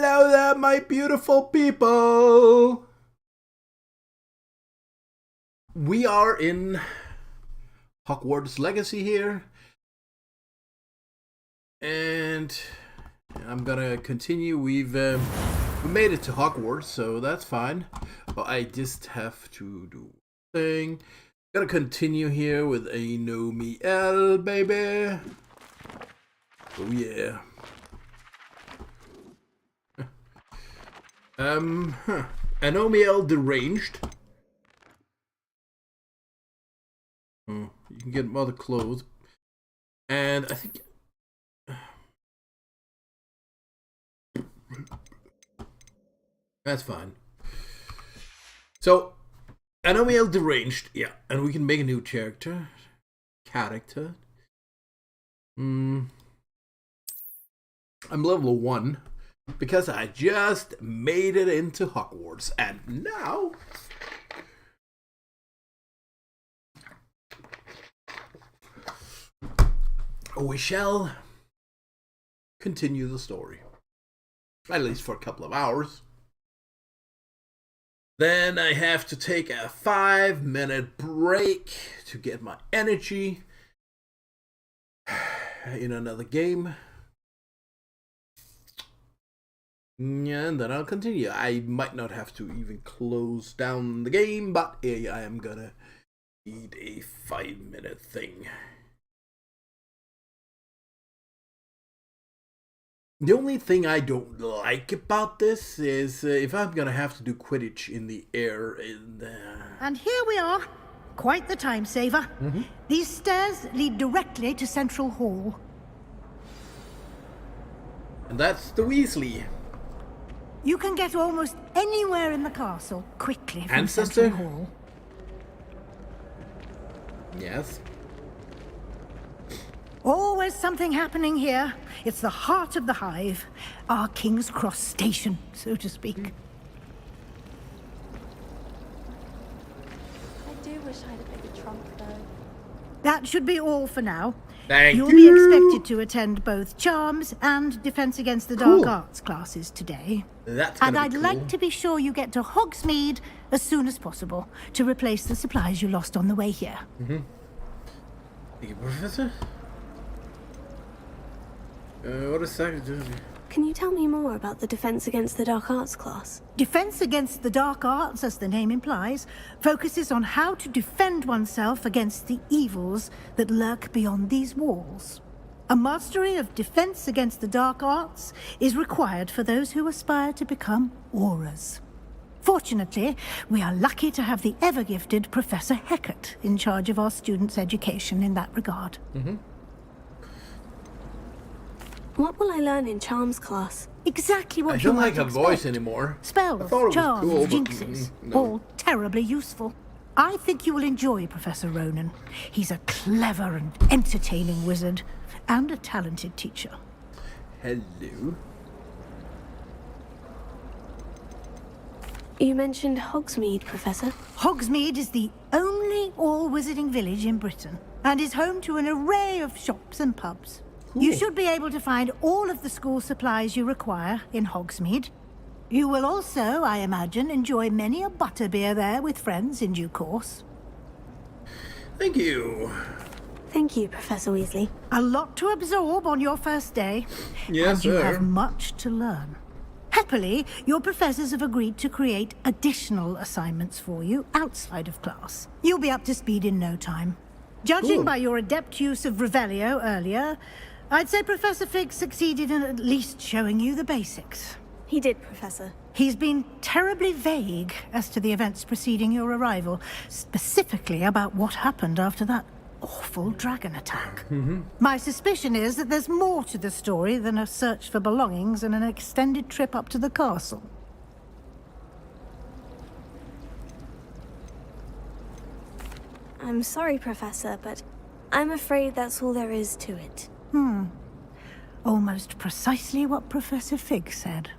Hello there, my beautiful people! We are in Hogwarts Legacy here. And I'm gonna continue. We made it to Hogwarts, so that's fine. But I just have to do a thing. Gonna continue here with a Nomi L, baby. Oh yeah. Anomiel deranged. Oh, you can get other clothes. And I think that's fine. So Anomiel deranged, yeah, and we can make a new character. I'm level 1. Because I just made it into Hogwarts, and now we shall continue the story, at least for a couple of hours. Then I have to take a 5-minute break to get my energy in another game. And then I'll continue. I might not have to even close down the game, but I am gonna need a 5-minute thing. The only thing I don't like about this is if I'm gonna have to do Quidditch in the air. And here we are. Quite the time saver. Mm-hmm. These stairs lead directly to Central Hall. And that's the Weasley. You can get almost anywhere in the castle quickly from Central Hall. Yes. Always something happening here. It's the heart of the hive. Our King's Cross station, so to speak. I do wish I had a bigger trunk, though. That should be all for now. You'll be expected to attend both Charms and Defense Against the Dark Arts classes today. And I'd like to be sure you get to Hogsmeade as soon as possible to replace the supplies you lost on the way here. Mm-hmm. Thank you, Professor. What is that? Can you tell me more about the Defense Against the Dark Arts class? Defense Against the Dark Arts, as the name implies, focuses on how to defend oneself against the evils that lurk beyond these walls. A mastery of Defense Against the Dark Arts is required for those who aspire to become Aurors. Fortunately, we are lucky to have the ever-gifted Professor Hecat in charge of our students' education in that regard. Mm-hmm. What will I learn in Charms class? Exactly what I you don't might like her expect. voice anymore. Spells, charms, cool, jinxes, no. all terribly useful. I think you will enjoy Professor Ronan. He's a clever and entertaining wizard, and a talented teacher. Hello. You mentioned Hogsmeade, Professor. Hogsmeade is the only all-wizarding village in Britain, and is home to an array of shops and pubs. Cool. You should be able to find all of the school supplies you require in Hogsmeade. You will also, I imagine, enjoy many a butterbeer there with friends in due course. Thank you. Thank you, Professor Weasley. A lot to absorb on your first day. Yes, and you sir. have much to learn. Happily, your professors have agreed to create additional assignments for you outside of class. You'll be up to speed in no time. Judging by your adept use of Revelio earlier, I'd say Professor Fig succeeded in at least showing you the basics. He did, Professor. He's been terribly vague as to the events preceding your arrival, specifically about what happened after that awful dragon attack. Mm-hmm. My suspicion is that there's more to the story than a search for belongings and an extended trip up to the castle. I'm sorry, Professor, but I'm afraid that's all there is to it. Almost precisely what Professor Fig said.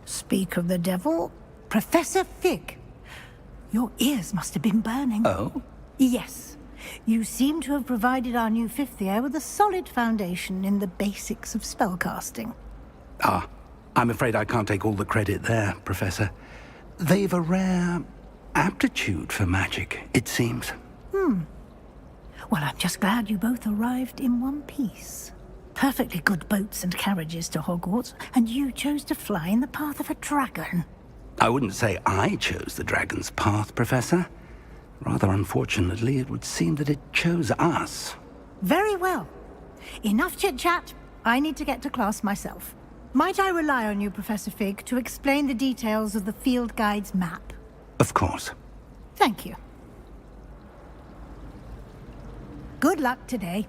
Speak of the devil, Professor Fig. Your ears must have been burning. Oh? Yes. You seem to have provided our new fifth year with a solid foundation in the basics of spellcasting. Ah, I'm afraid I can't take all the credit there, Professor. They've a rare aptitude for magic, it seems. Well, I'm just glad you both arrived in one piece. Perfectly good boats and carriages to Hogwarts, and you chose to fly in the path of a dragon. I wouldn't say I chose the dragon's path, Professor. Rather unfortunately, it would seem that it chose us. Very well. Enough chit-chat. I need to get to class myself. Might I rely on you, Professor Fig, to explain the details of the field guide's map? Of course. Thank you. Good luck today.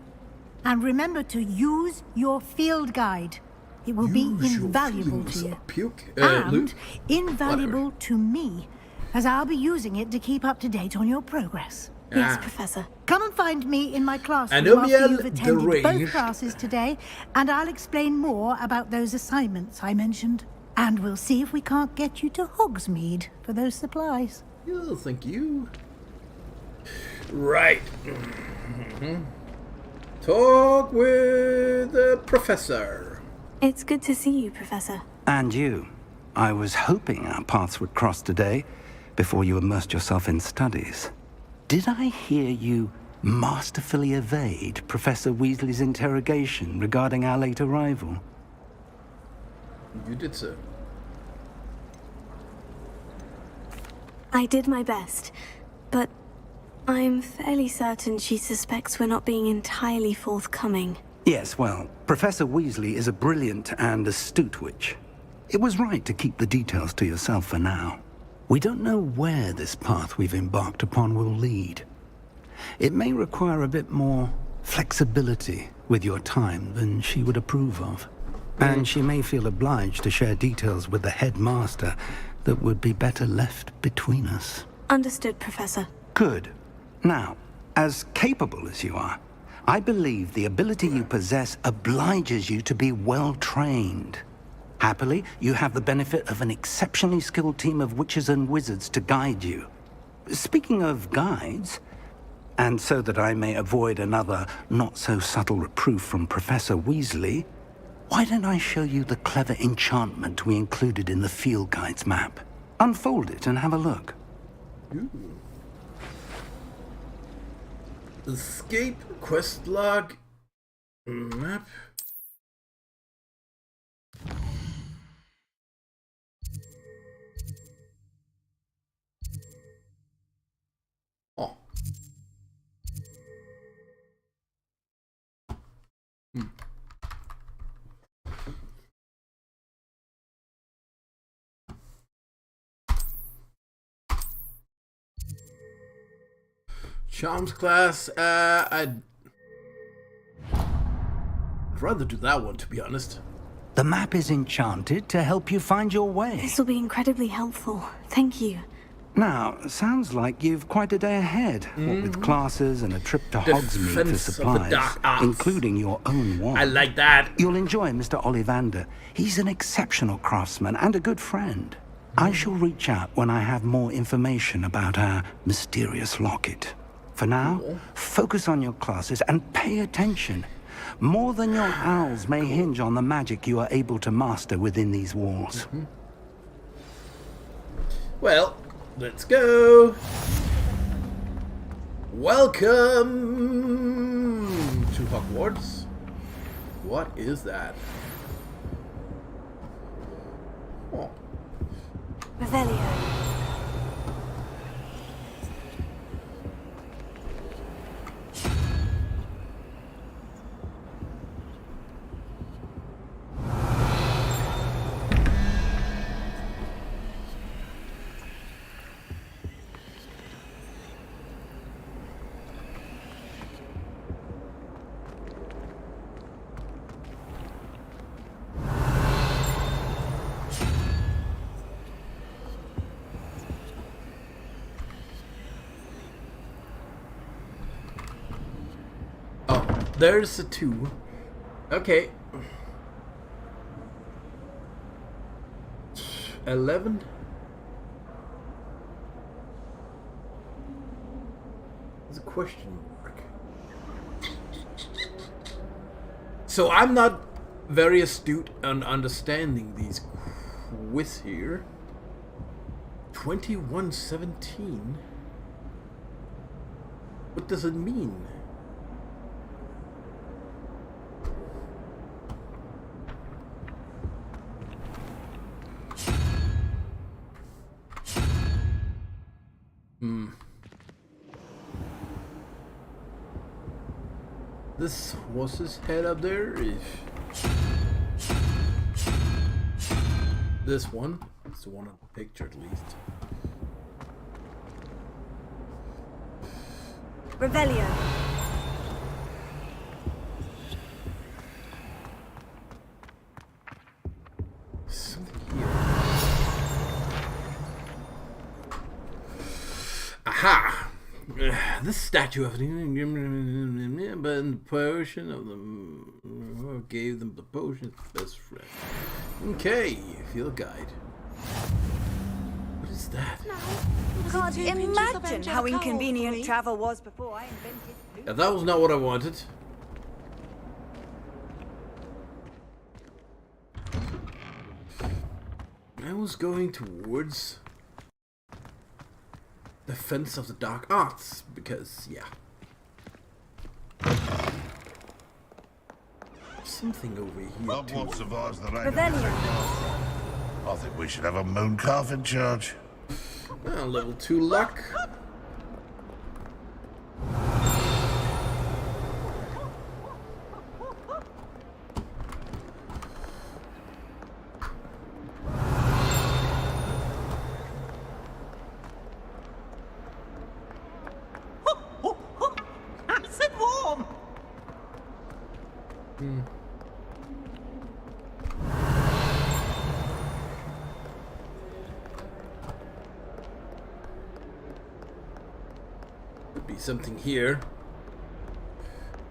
And remember to use your field guide. It will be invaluable to you. And invaluable to me, as I'll be using it to keep up to date on your progress. Yes, Professor. Come and find me in my classroom after you've attended both classes today, and I'll explain more about those assignments I mentioned. And we'll see if we can't get you to Hogsmeade for those supplies. Yeah, thank you. Right. Talk with the professor. It's good to see you, Professor. And you. I was hoping our paths would cross today, before you immersed yourself in studies. Did I hear you masterfully evade Professor Weasley's interrogation regarding our late arrival? You did so. I did my best, but I'm fairly certain she suspects we're not being entirely forthcoming. Yes, well, Professor Weasley is a brilliant and astute witch. It was right to keep the details to yourself for now. We don't know where this path we've embarked upon will lead. It may require a bit more flexibility with your time than she would approve of. And she may feel obliged to share details with the headmaster that would be better left between us. Understood, Professor. Good. Now, as capable as you are, I believe the ability you possess obliges you to be well trained. Happily, you have the benefit of an exceptionally skilled team of witches and wizards to guide you. Speaking of guides, and so that I may avoid another not-so-subtle reproof from Professor Weasley, why don't I show you the clever enchantment we included in the field guide's map? Unfold it and have a look. Ooh. Escape quest log map. Oh. Charms class, I'd rather do that one, to be honest. The map is enchanted to help you find your way. This will be incredibly helpful. Thank you. Now, sounds like you've quite a day ahead, what with classes and a trip to Hogsmeade for Defense of the supplies, dark arts. including your own wand. I like that. You'll enjoy Mr. Ollivander. He's an exceptional craftsman and a good friend. I shall reach out when I have more information about our mysterious locket. For now, focus on your classes and pay attention. More than your owls may hinge on the magic you are able to master within these walls. Well, let's go. Welcome to Hogwarts. What is that? Oh. Revelio. There's a 2. Okay. 11. There's a question mark. So I'm not very astute on understanding these quiz here. 2117. What does it mean? This horse's head up there is this one. It's the one on the picture at least. Revelio. Something here. Aha! This statue of the potion of the gave them the potion's best friend. Okay, field guide. What is that? Can't imagine how inconvenient travel was before I invented blue. Yeah, that was not what I wanted. I was going towards the fence of the dark arts because, yeah. Something over here Not too. what survives the rain. Revelio. I think we should have a moon calf in charge. Level 2 luck. Acid warm. Could be something here.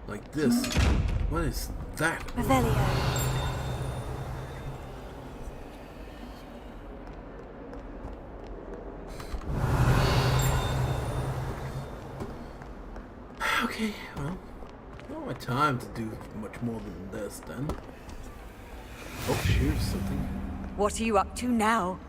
Like this. What is that? Revelio. Okay, well, not my time to do much more than this then. Oh, here's something. What are you up to now?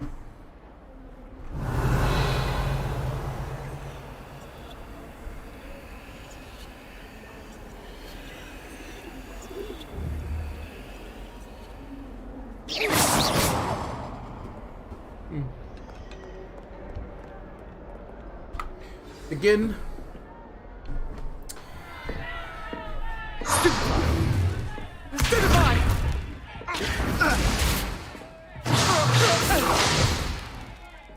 Again.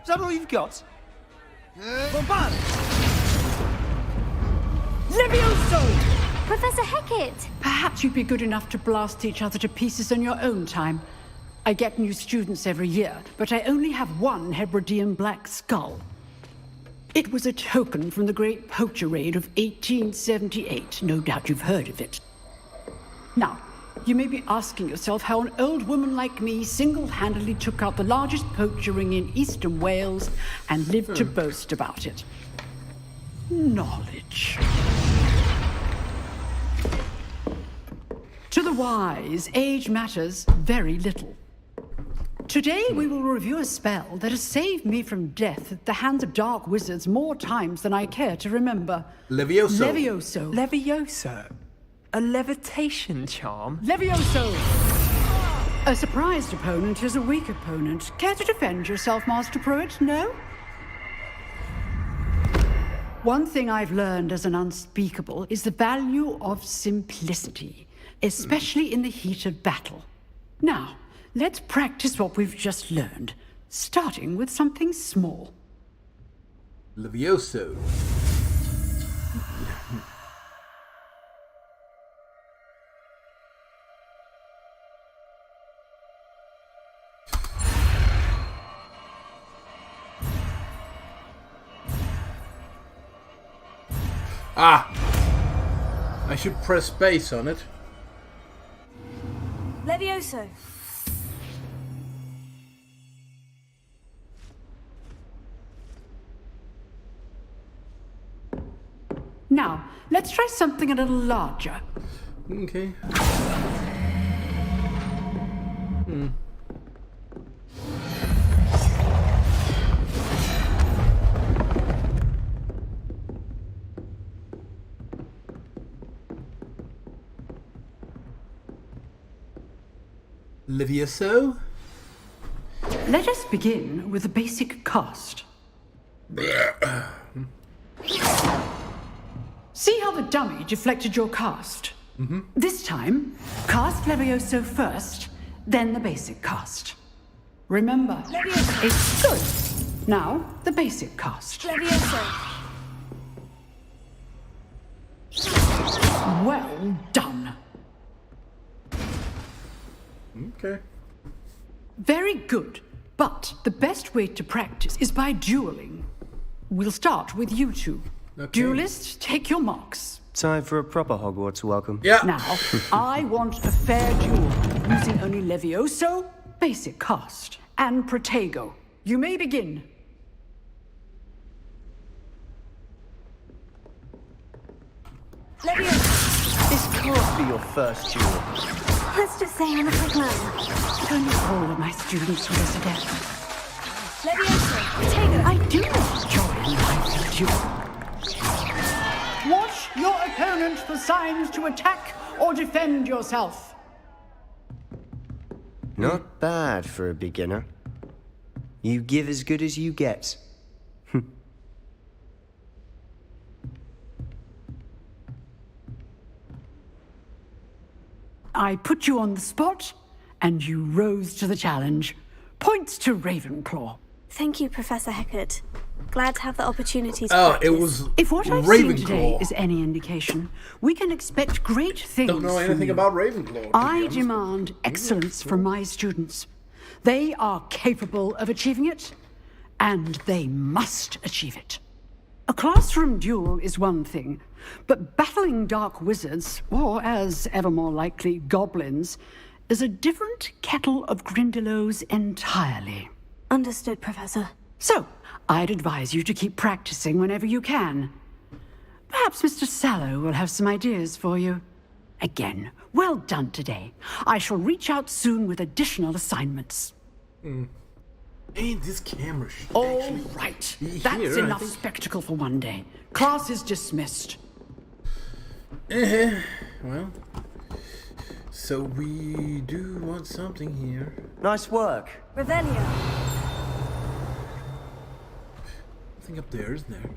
Is that all you've got? Bombard! Levioso! Professor Hecat! Perhaps you'd be good enough to blast each other to pieces in your own time. I get new students every year, but I only have one Hebridean black skull. It was a token from the Great Poacher Raid of 1878. No doubt you've heard of it. Now, you may be asking yourself how an old woman like me single-handedly took out the largest poacher ring in eastern Wales and lived to boast about it. Knowledge. To the wise, age matters very little. Today we will review a spell that has saved me from death at the hands of dark wizards more times than I care to remember. Levioso. Levioso. Levioso. A levitation charm? Levioso! A surprised opponent is a weak opponent. Care to defend yourself, Master Pruitt? No? One thing I've learned as an unspeakable is the value of simplicity, especially in the heat of battle. Now, let's practice what we've just learned, starting with something small. Levioso. Ah! I should press space on it. Levioso. Now, let's try something a little larger. Okay. Levioso. Let us begin with the basic cast. See how the dummy deflected your cast? This time, cast Levioso first, then the basic cast. Remember, it's good. Now, the basic cast. Levioso. Well done. Okay. Very good. But the best way to practice is by dueling. We'll start with you two. Okay. Duelists, take your marks. Time for a proper Hogwarts welcome. Yeah. Now, I want a fair duel, using only Levioso, basic cast, and Protego. You may begin. Levioso. This can't be your first duel. Let's just say I'm a quick learner. Don't all of my students will to death. Levioso. Protego. I do enjoy my duel. Watch your opponent for signs to attack or defend yourself. Not bad for a beginner. You give as good as you get. I put you on the spot, and you rose to the challenge. Points to Ravenclaw. Thank you, Professor Hecat. Glad to have the opportunity to Oh, practice. it was If what I've seen today Ravenclaw. is any indication, we can expect great things. Don't know from anything you. about Ravenclaw. to be I honest. demand excellence from my students. They are capable of achieving it, and they must achieve it. A classroom duel is one thing, but battling dark wizards, or as ever more likely, goblins, is a different kettle of Grindylows entirely. Understood, Professor. So, I'd advise you to keep practicing whenever you can. Perhaps Mr. Sallow will have some ideas for you. Again, well done today. I shall reach out soon with additional assignments. Ain't this camera should All actually right. be That's here, I enough think. spectacle for one day. Class is dismissed. Well, so we do want something here. Nice work. Revelio. Something up there, isn't there?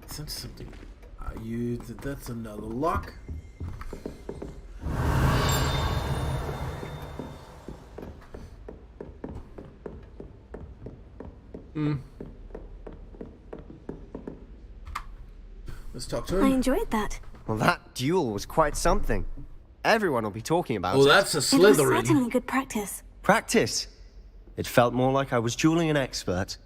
Sense something. That's another lock. Let's talk to I him. enjoyed that. Well, that duel was quite something. Everyone will be talking about Oh, it. that's a It was Slytherin. certainly good practice. Practice. It felt more like I was dueling an expert.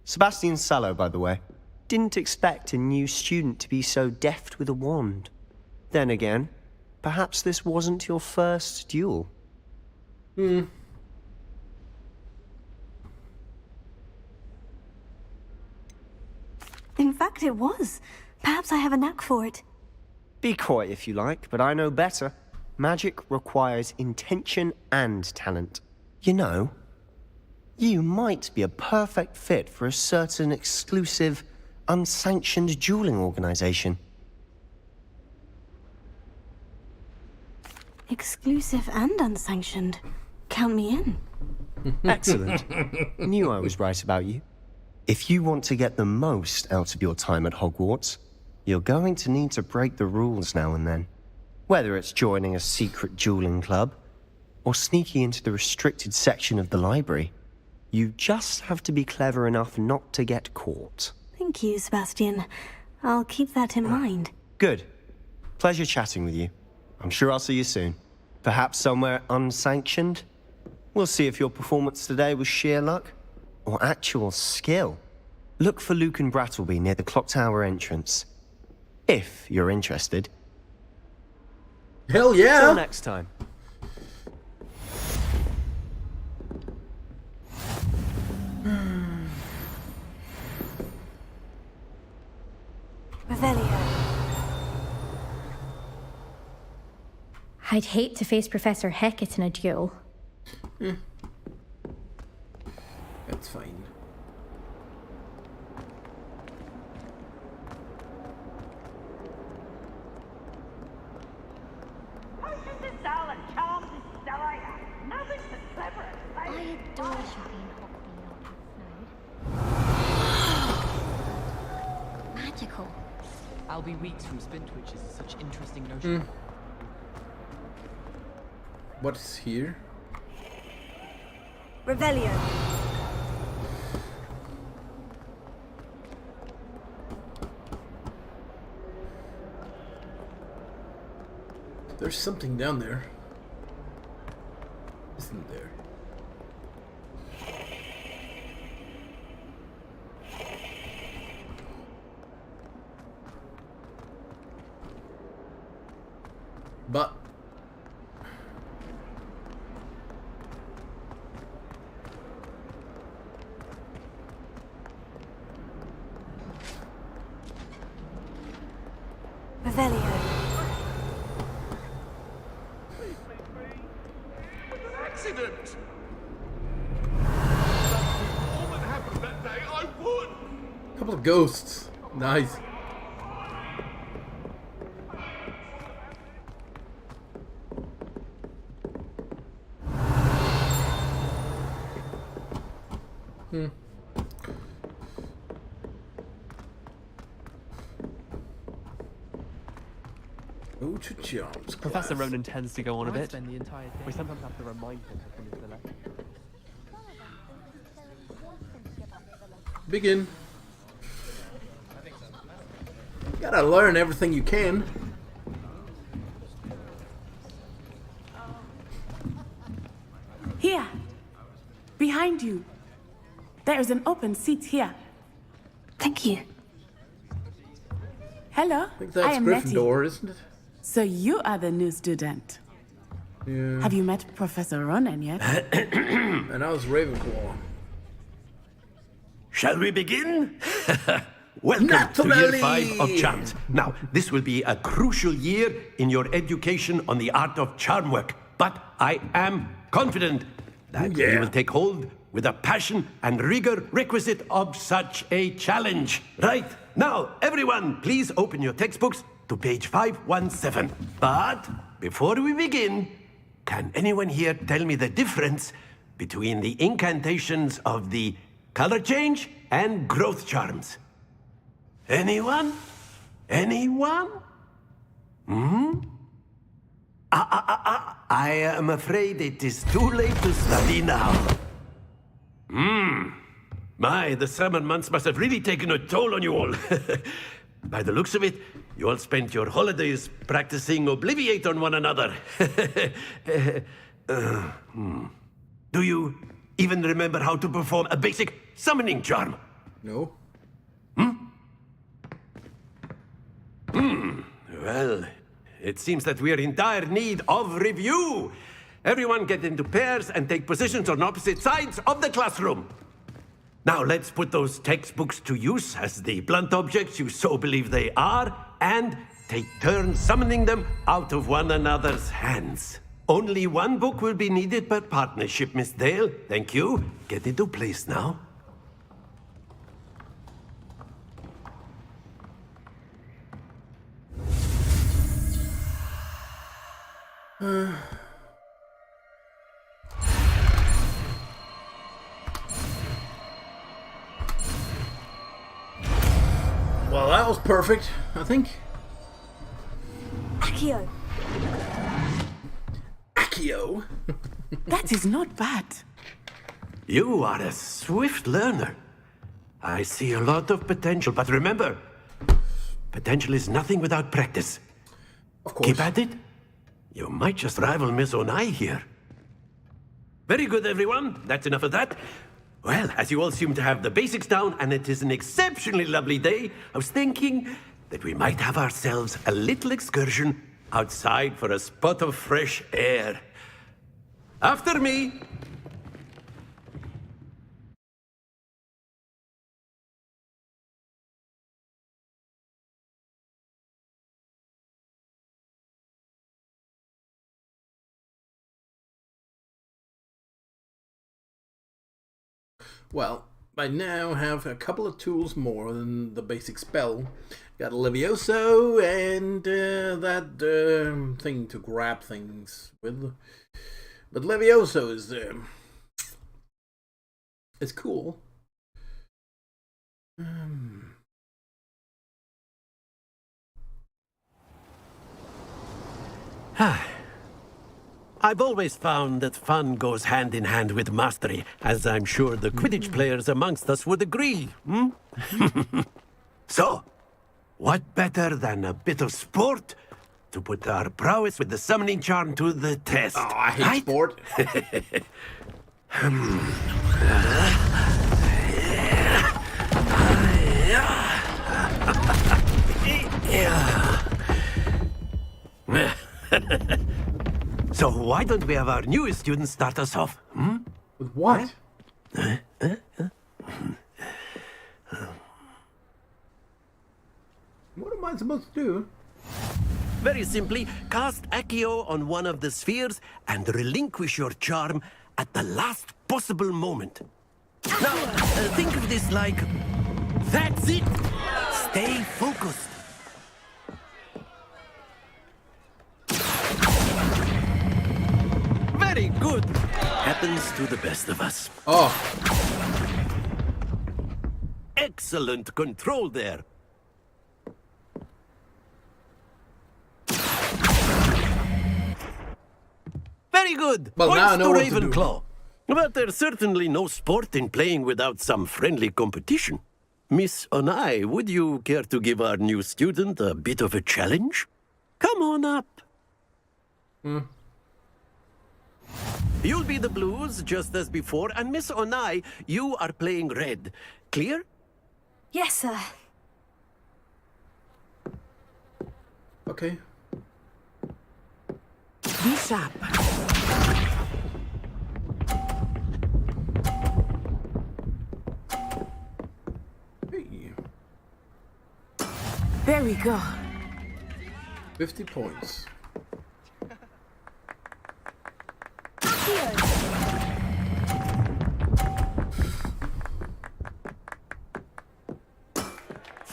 Sebastian Sallow, by the way. Didn't expect a new student to be so deft with a wand. Then again, perhaps this wasn't your first duel. In fact, it was. Perhaps I have a knack for it. Be coy if you like, but I know better. Magic requires intention and talent. You know, you might be a perfect fit for a certain exclusive, unsanctioned dueling organization. Exclusive and unsanctioned. Count me in. Excellent. Knew I was right about you. If you want to get the most out of your time at Hogwarts, you're going to need to break the rules now and then. Whether it's joining a secret dueling club, or sneaking into the restricted section of the library, you just have to be clever enough not to get caught. Thank you, Sebastian. I'll keep that in mind. Good. Pleasure chatting with you. I'm sure I'll see you soon. Perhaps somewhere unsanctioned? We'll see if your performance today was sheer luck or actual skill. Look for Luke and Brattleby near the clock tower entrance. If you're interested. Hell yeah! Till next time. Revelio. I'd hate to face Professor Hecat in a duel. That's fine. door should be in Hogwarts outside. Magical. I'll be weeks from spin twitches. Such interesting notion. What's here? Revelio. There's something down there. Isn't there? But Revelio. Accident! All that happened that day, I won! couple of ghosts. Nice. Go to John's Professor class. Ronan tends to go on a bit. Spend the entire day. We sometimes have to remind him to come into the lecture. Begin. Gotta learn everything you can. Here, behind you. There is an open seat here. Thank you. Hello, I think that's am Nettie. Gryffindor, isn't it? So you are the new student. Yeah. Have you met Professor Ronan yet? And I was Ravenclaw. Shall we begin? Welcome to Year 5 of Charms. Now, this will be a crucial year in your education on the art of charm work. But I am confident that you will take hold with a passion and rigor requisite of such a challenge. Right, now, everyone, please open your textbooks to page 517. But before we begin, can anyone here tell me the difference between the incantations of the color change and growth charms? Anyone? Anyone? I am afraid it is too late to study now. My, the summer months must have really taken a toll on you all. By the looks of it, you all spent your holidays practicing Obliviate on one another. Do you even remember how to perform a basic summoning charm? No. Well, it seems that we are in dire need of review. Everyone get into pairs and take positions on opposite sides of the classroom. Now let's put those textbooks to use as the blunt objects you so believe they are, and take turns summoning them out of one another's hands. Only one book will be needed per partnership, Miss Dale. Thank you. Get into place now. Well, that was perfect, I think. Accio. Accio? That is not bad. You are a swift learner. I see a lot of potential, but remember, potential is nothing without practice. Of course. Keep at it. You might just rival Miss Onai here. Very good, everyone. That's enough of that. Well, as you all seem to have the basics down, and it is an exceptionally lovely day, I was thinking that we might have ourselves a little excursion outside for a spot of fresh air. After me. Well, I now have a couple of tools more than the basic spell. Got Levioso and that thing to grab things with. But Levioso is It's cool. I've always found that fun goes hand in hand with mastery, as I'm sure the Quidditch players amongst us would agree. So, what better than a bit of sport to put our prowess with the summoning charm to the test? Oh, I hate sport. So why don't we have our newest student start us off? With what? What am I supposed to do? Very simply, cast Accio on one of the spheres and relinquish your charm at the last possible moment. Now, think of this like... That's it! Stay focused. Very good. Happens to the best of us. Oh. Excellent control there. Very good. Well, now I Points know to what to do. Ravenclaw. But there's certainly no sport in playing without some friendly competition. Miss Onai, would you care to give our new student a bit of a challenge? Come on up. You'll be the blues, just as before, and Miss Onai, you are playing red. Clear? Yes, sir. Okay. Be sharp. Hey. There we go. 50 points.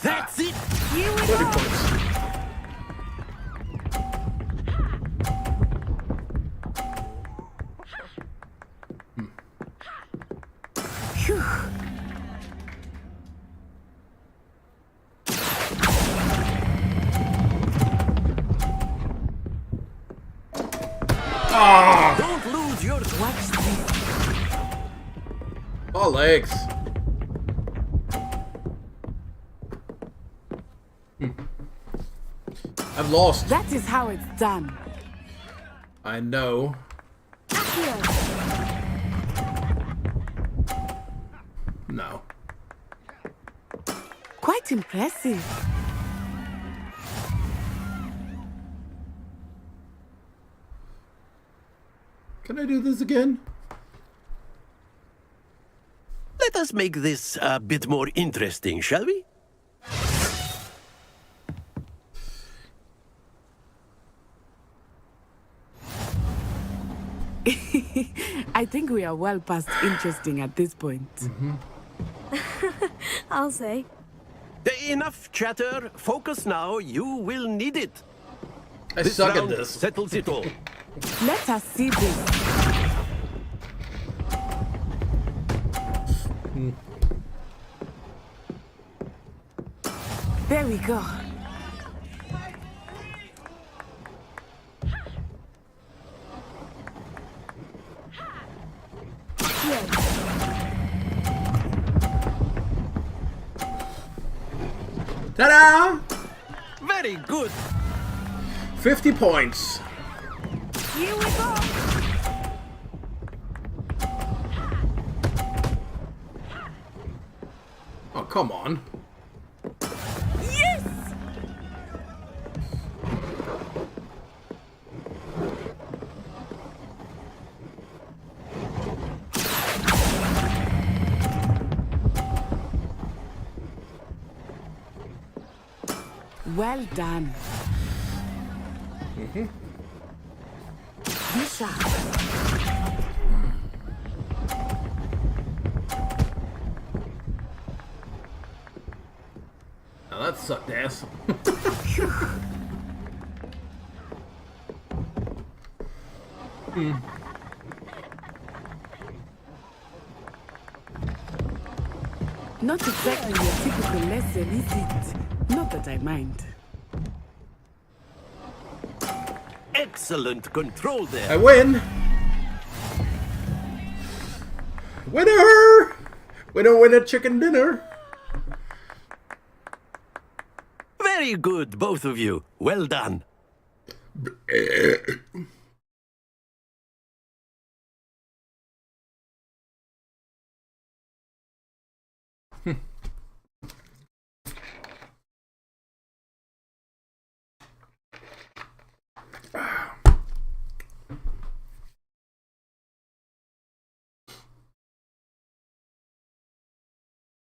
That's it! 30 points. Don't lose your swag streak. Oh, legs. I've lost. That is how it's done. I know. No. Quite impressive. Can I do this again? Let us make this a bit more interesting, shall we? I think we are well past interesting at this point. I'll say. Enough chatter. Focus now. You will need it. I This suck at round this. settles it all. Let us see this. There we go. Ta-da! Very good. 50 points. Here we go. Oh, come on. Yes! Well done. Be sharp. Now that sucked ass. Not exactly your typical lesson, is it? Not that I mind. Excellent control there. I win. Winner! Winner, winner, chicken dinner. Very good, both of you. Well done.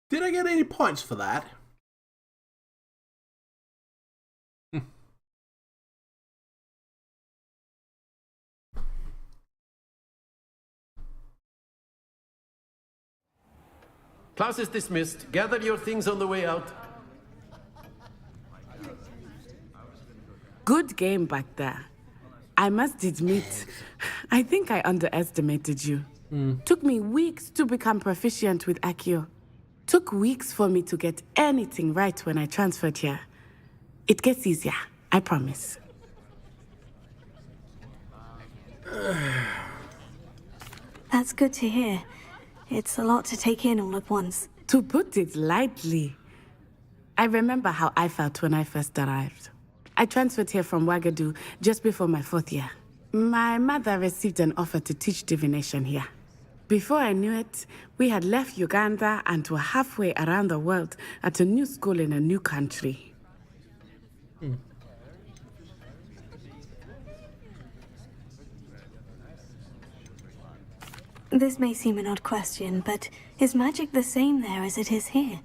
Did I get any points for that? Class is dismissed. Gather your things on the way out. Good game back there. I must admit, I think I underestimated you. Took me weeks to become proficient with Accio. Took weeks for me to get anything right when I transferred here. It gets easier, I promise. That's good to hear. It's a lot to take in all at once. To put it lightly, I remember how I felt when I first arrived. I transferred here from Ouagadougou just before my 4th year. My mother received an offer to teach divination here. Before I knew it, we had left Uganda and were halfway around the world at a new school in a new country. This may seem an odd question, but is magic the same there as it is here?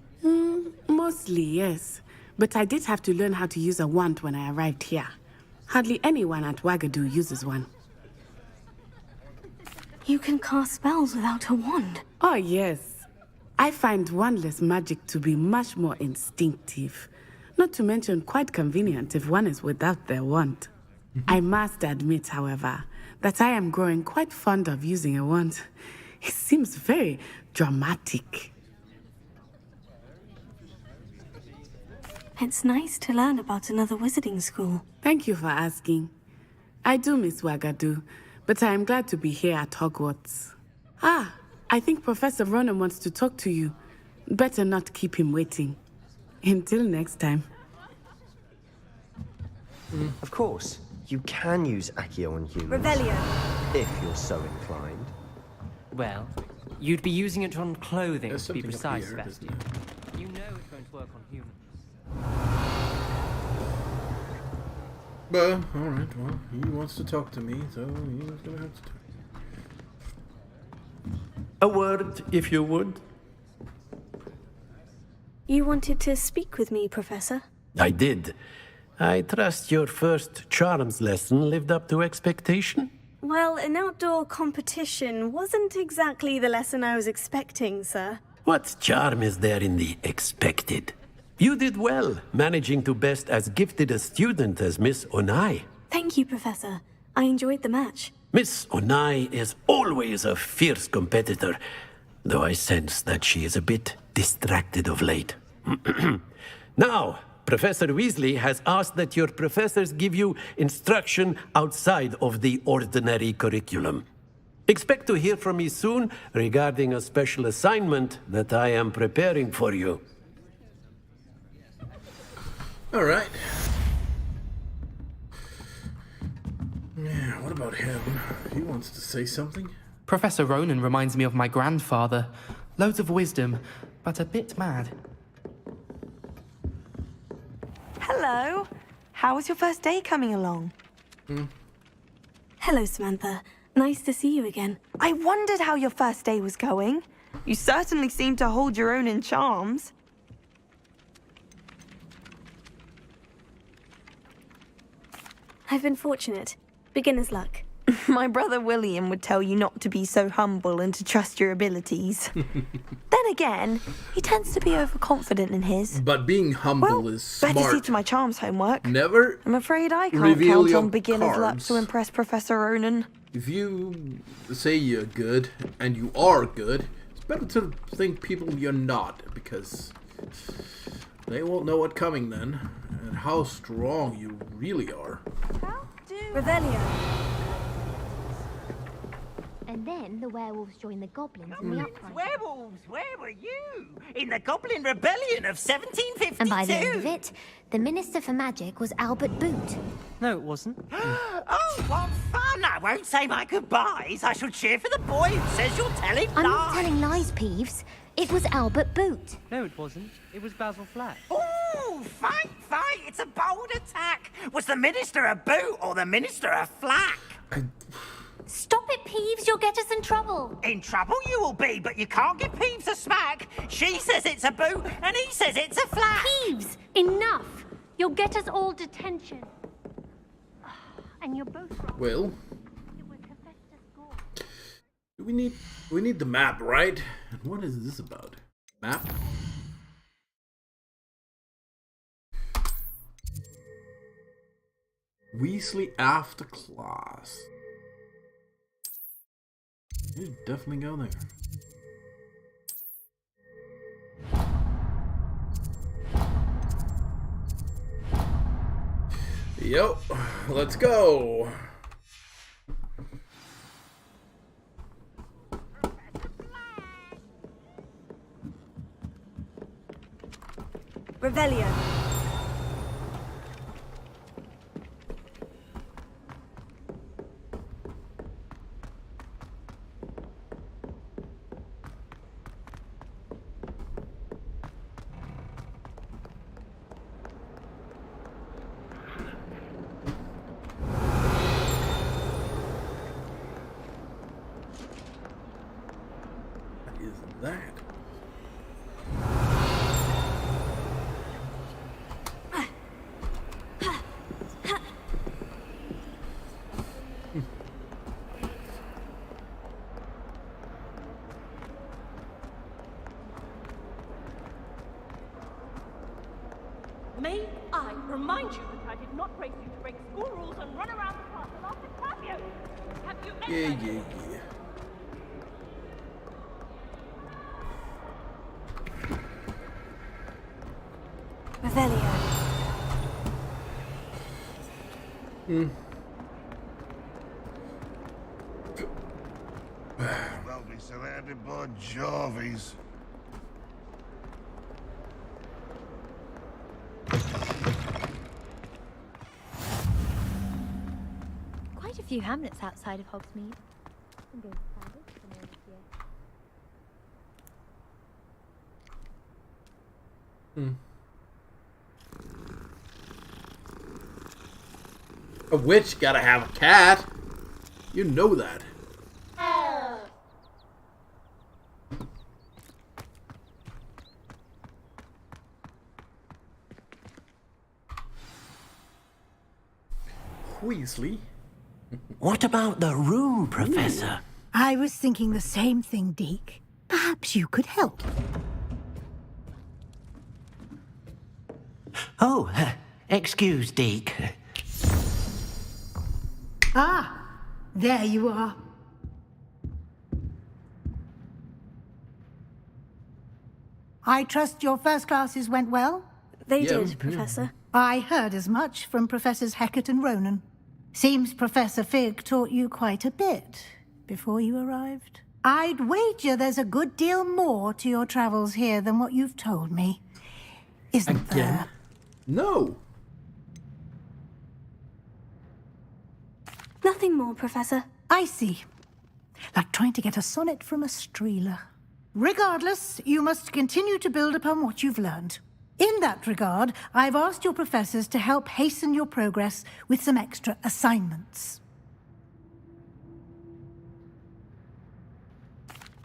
Mostly, yes. But I did have to learn how to use a wand when I arrived here. Hardly anyone at Ouagadougou uses one. You can cast spells without a wand? Oh, yes. I find wandless magic to be much more instinctive. Not to mention quite convenient if one is without their wand. I must admit, however, that I am growing quite fond of using a wand. It seems very dramatic. It's nice to learn about another wizarding school. Thank you for asking. I do miss Ouagadougou, but I am glad to be here at Hogwarts. I think Professor Ronan wants to talk to you. Better not keep him waiting. Until next time. Of course, you can use Accio on humans. Revelio. If you're so inclined. Well, you'd be using it on clothing, There's to be something up precise, here, Sebastian. isn't You know it won't work on humans. But, alright, well, he wants to talk to me, so he's gonna have to talk. A word, if you would. You wanted to speak with me, Professor? I did. I trust your first charms lesson lived up to expectation? Well, an outdoor competition wasn't exactly the lesson I was expecting, sir. What charm is there in the expected? You did well, managing to best as gifted a student as Miss Onai. Thank you, Professor. I enjoyed the match. Miss Onai is always a fierce competitor, though I sense that she is a bit distracted of late. Now, Professor Weasley has asked that your professors give you instruction outside of the ordinary curriculum. Expect to hear from me soon regarding a special assignment that I am preparing for you. All right. Yeah, what about him? He wants to say something. Professor Ronan reminds me of my grandfather. Loads of wisdom, but a bit mad. Hello. How was your first day coming along? Hello, Samantha. Nice to see you again. I wondered how your first day was going. You certainly seem to hold your own in charms. I've been fortunate. Beginner's luck. My brother William would tell you not to be so humble and to trust your abilities. Then again, he tends to be overconfident in his. But being humble is smart. Better see to my charms homework. Never I'm afraid I can't reveal count your on beginner's luck cards. to impress Professor Ronan. If you say you're good, and you are good, it's better to think people you're not, because they won't know what's coming then, and how strong you really are. Revelio. And then the werewolves joined the goblins in the uprising. Werewolves, where were you? In the Goblin Rebellion of 1752? And by the end of it, the Minister for Magic was Albert Boot. No, it wasn't. Oh, what fun! I won't say my goodbyes. I shall cheer for the boy who says you're telling I'm not lies. telling lies, Peeves. It was Albert Boot. No, it wasn't. It was Basil Flack. Ooh, fight! It's a bold attack. Was the Minister a boot or the Minister a flack? Stop it, Peeves. You'll get us in trouble. In trouble you will be, but you can't give Peeves a smack. She says it's a boot, and he says it's a flack. Peeves, enough. You'll get us all detention. And you're both wrong. Well, we need the map, right? And what is this about? Map? Weasley after class. You should definitely go there. Yo, let's go. Revelio. What is that? May I remind you that I did not raise you to break school rules and run around the castle after curfew? Have you Yeah. Revelio. Well, be surrounded by Jarvies. Quite a few hamlets outside of Hogsmeade. I'm going to find it somewhere this year. A witch gotta have a cat. You know that. Weasley. What about the room, Professor? I was thinking the same thing, Deke. Perhaps you could help. Oh, excuse, Deke. Ah, there you are. I trust your first classes went well? They did, Professor. I heard as much from Professors Hecat and Ronan. Seems Professor Fig taught you quite a bit before you arrived. I'd wager there's a good deal more to your travels here than what you've told me. Isn't there? No. Nothing more, Professor. I see. Like trying to get a sonnet from a streeler. Regardless, you must continue to build upon what you've learned. In that regard, I've asked your professors to help hasten your progress with some extra assignments.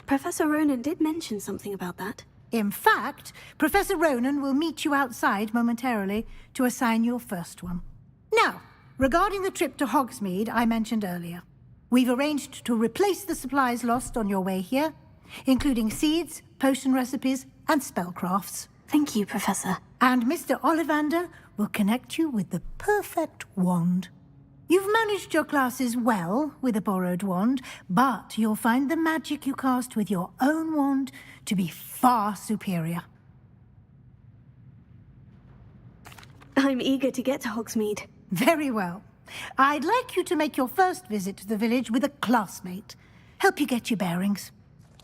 Professor Ronan did mention something about that. In fact, Professor Ronan will meet you outside momentarily to assign your first one. Now, regarding the trip to Hogsmeade I mentioned earlier, we've arranged to replace the supplies lost on your way here, including seeds, potion recipes, and spellcrafts. Thank you, Professor. And Mr. Ollivander will connect you with the perfect wand. You've managed your classes well with a borrowed wand, but you'll find the magic you cast with your own wand to be far superior. I'm eager to get to Hogsmeade. Very well. I'd like you to make your first visit to the village with a classmate. Help you get your bearings.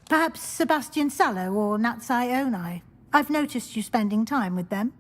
Perhaps Sebastian Sallow or Natsai Onai. I've noticed you spending time with them.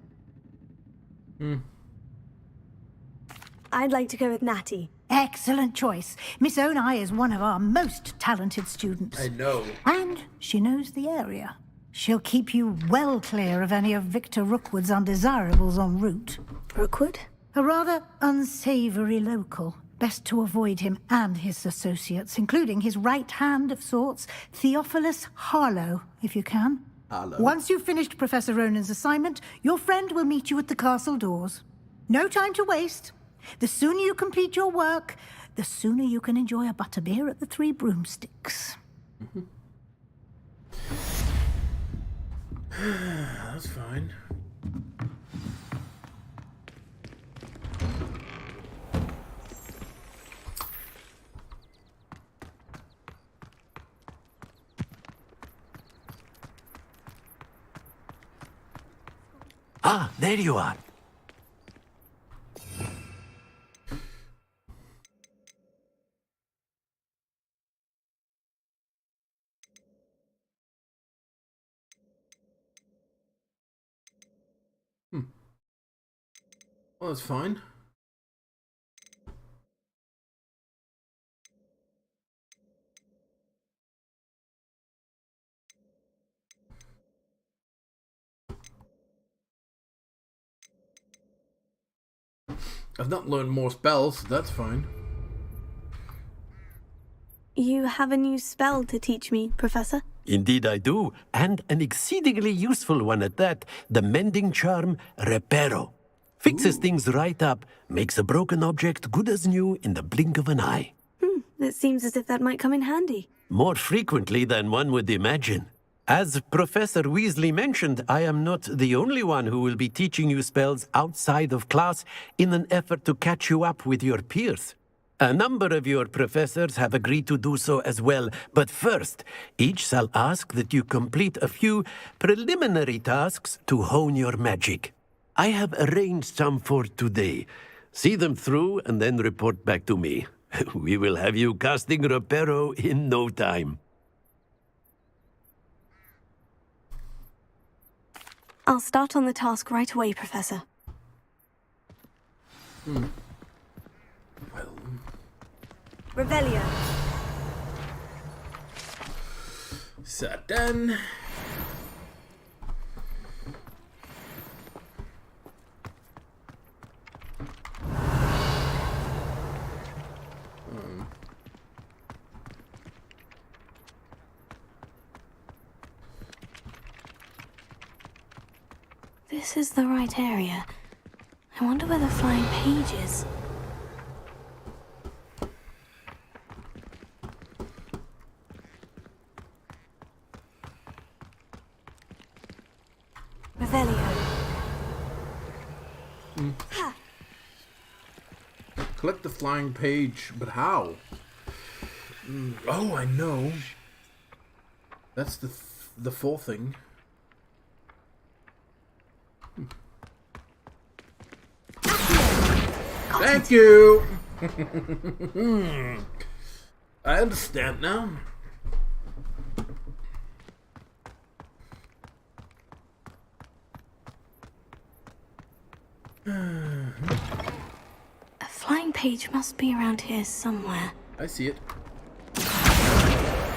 I'd like to go with Natty. Excellent choice. Miss Onai is one of our most talented students. I know. And she knows the area. She'll keep you well clear of any of Victor Rookwood's undesirables en route. Rookwood? A rather unsavory local. Best to avoid him and his associates, including his right hand of sorts, Theophilus Harlow, if you can. Harlow. Once you've finished Professor Ronan's assignment, your friend will meet you at the castle doors. No time to waste. The sooner you complete your work, the sooner you can enjoy a butterbeer at the Three Broomsticks. That's fine. Ah, there you are. Well, that's fine. I've not learned more spells, so that's fine. You have a new spell to teach me, Professor? Indeed I do, and an exceedingly useful one at that, the mending charm Reparo. Fixes things right up, makes a broken object good as new in the blink of an eye. It seems as if that might come in handy. More frequently than one would imagine. As Professor Weasley mentioned, I am not the only one who will be teaching you spells outside of class in an effort to catch you up with your peers. A number of your professors have agreed to do so as well, but first, each shall ask that you complete a few preliminary tasks to hone your magic. I have arranged some for today. See them through and then report back to me. We will have you casting Reparo in no time. I'll start on the task right away, Professor. Well... Revelio. Certain. This is the right area. I wonder where the flying page is. Revelio. Ha! Collect the flying page, but how? Oh, I know. That's the full thing. Thank you. I understand now. A flying page must be around here somewhere. I see it.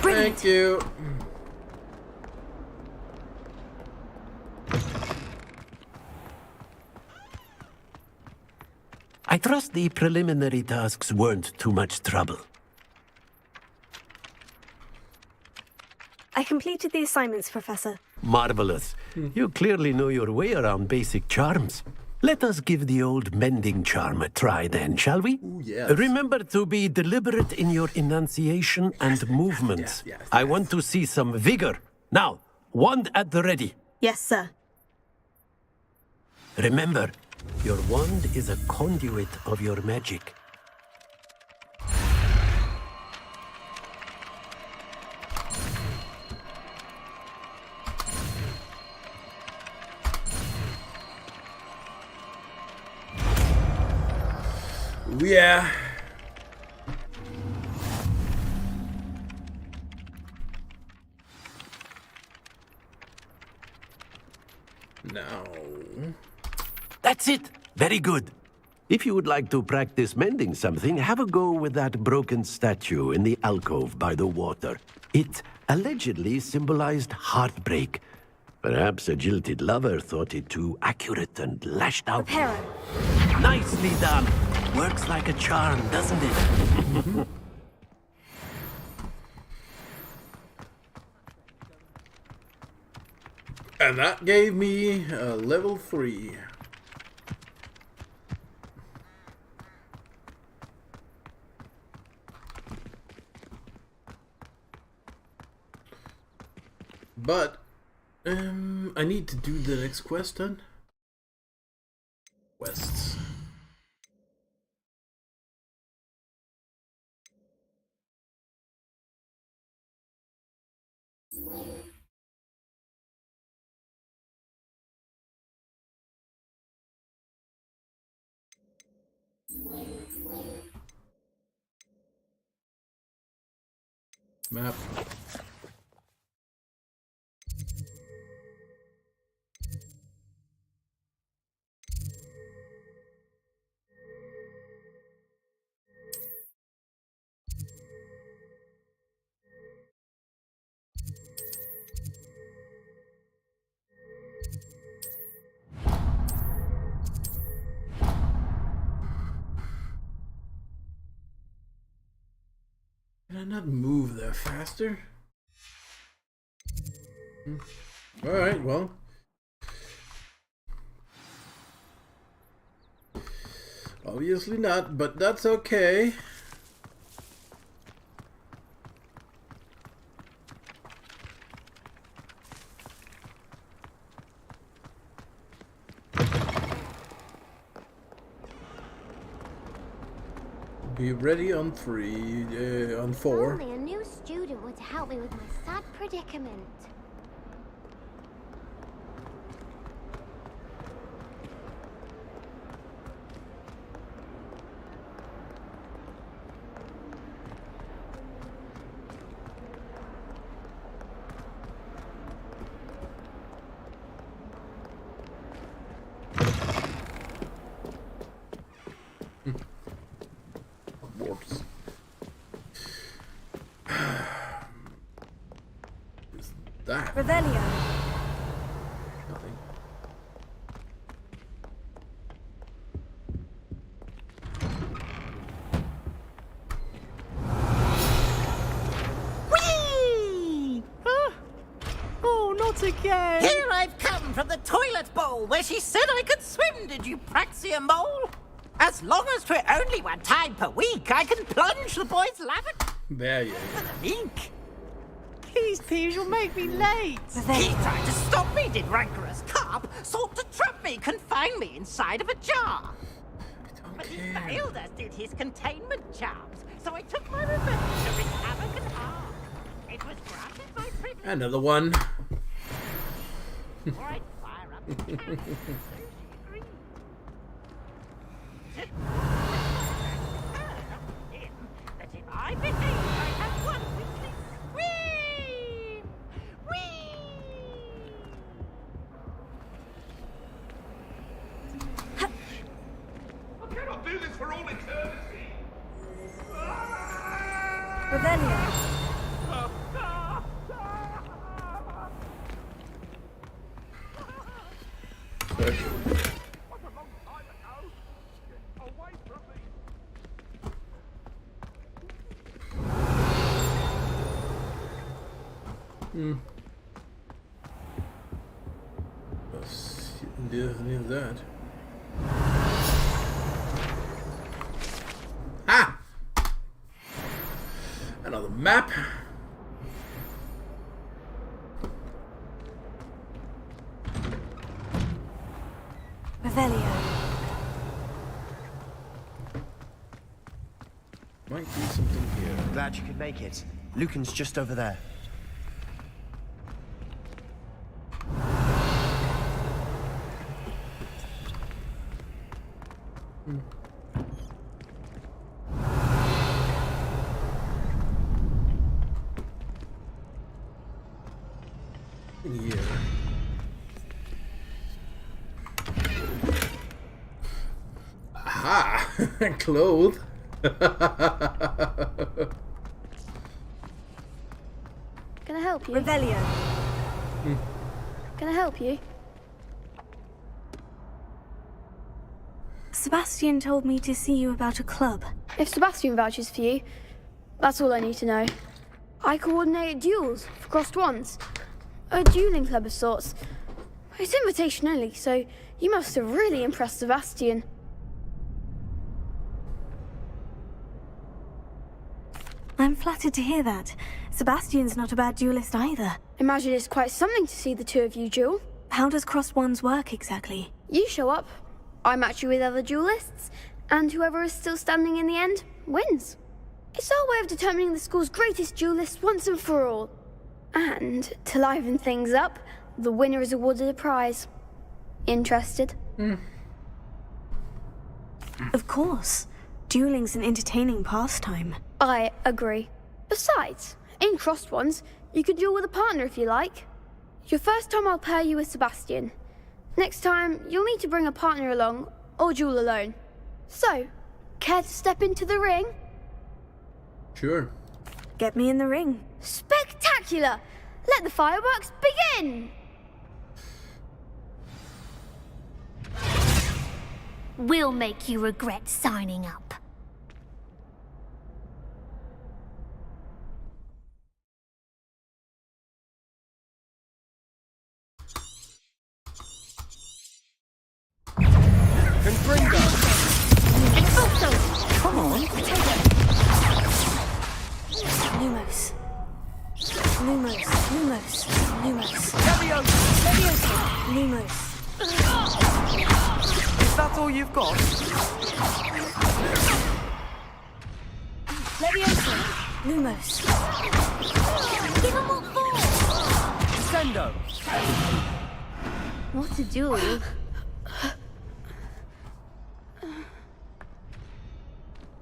Brilliant. Thank you. I trust the preliminary tasks weren't too much trouble. I completed the assignments, Professor. Marvelous. You clearly know your way around basic charms. Let us give the old mending charm a try then, shall we? Ooh, yes. Remember to be deliberate in your enunciation and movements. Yes. I want to see some vigor. Now, wand at the ready. Yes, sir. Remember, your wand is a conduit of your magic. Yeah. No. That's it. Very good. If you would like to practice mending something, have a go with that broken statue in the alcove by the water. It allegedly symbolized heartbreak. Perhaps a jilted lover thought it too accurate and lashed out. Nicely done. Works like a charm, doesn't it? And that gave me a level 3. But I need to do the next quest then. Quests. Map. Can I not move there faster? Alright, well. Obviously not, but that's okay. Be ready on 4. Only a new student would help me with my sad predicament. Hogwarts. Is that Revelio. nothing? Whee! Oh, not again! Here I've come from the toilet bowl where she said I could swim, did you praxia mole? As long as 'twere only one time per week, I can plunge the boys' lavatory There you for the leak. Please, Peeves, you'll make me late. He tried to stop me, did rancorous carp, sought to trap me, confine me inside of a jar. But he failed, as did his containment charms, so I took my revenge to wreak havoc and harm. It was granted by privilege. Another one. Or I'd fire up the cannon, so she agreed. That if I behaved, I'd have one weekly scream! Whee! I cannot do this for all eternity. Revelio. Need that. Ah! Another map. Revelio. Might be something here. Glad you could make it. Lucan's just over there. Aha! Clothes. Can I help you? Revelio. Can I help you? Sebastian told me to see you about a club. If Sebastian vouches for you, that's all I need to know. I coordinate duels for crossed wands. A dueling club of sorts. It's invitation only, so you must have really impressed Sebastian. I'm flattered to hear that. Sebastian's not a bad duelist either. Imagine it's quite something to see the two of you duel. How does crossed wands work exactly? You show up, I match you with other duelists, and whoever is still standing in the end wins. It's our way of determining the school's greatest duelist once and for all. And to liven things up, the winner is awarded a prize. Interested? Of course. Dueling's an entertaining pastime. I agree. Besides, in crossed ones, you can duel with a partner if you like. Your first time I'll pair you with Sebastian. Next time, you'll need to bring a partner along, or duel alone. So, care to step into the ring? Sure. Get me in the ring. Spectacular! Let the fireworks begin! We'll make you regret signing up. Come on. Lumos. Lumos. Lumos. Lumos. Leviosa! Lumos. Is that all you've got? Leviosa. Lumos. Give them all four! Sendo! What a duel.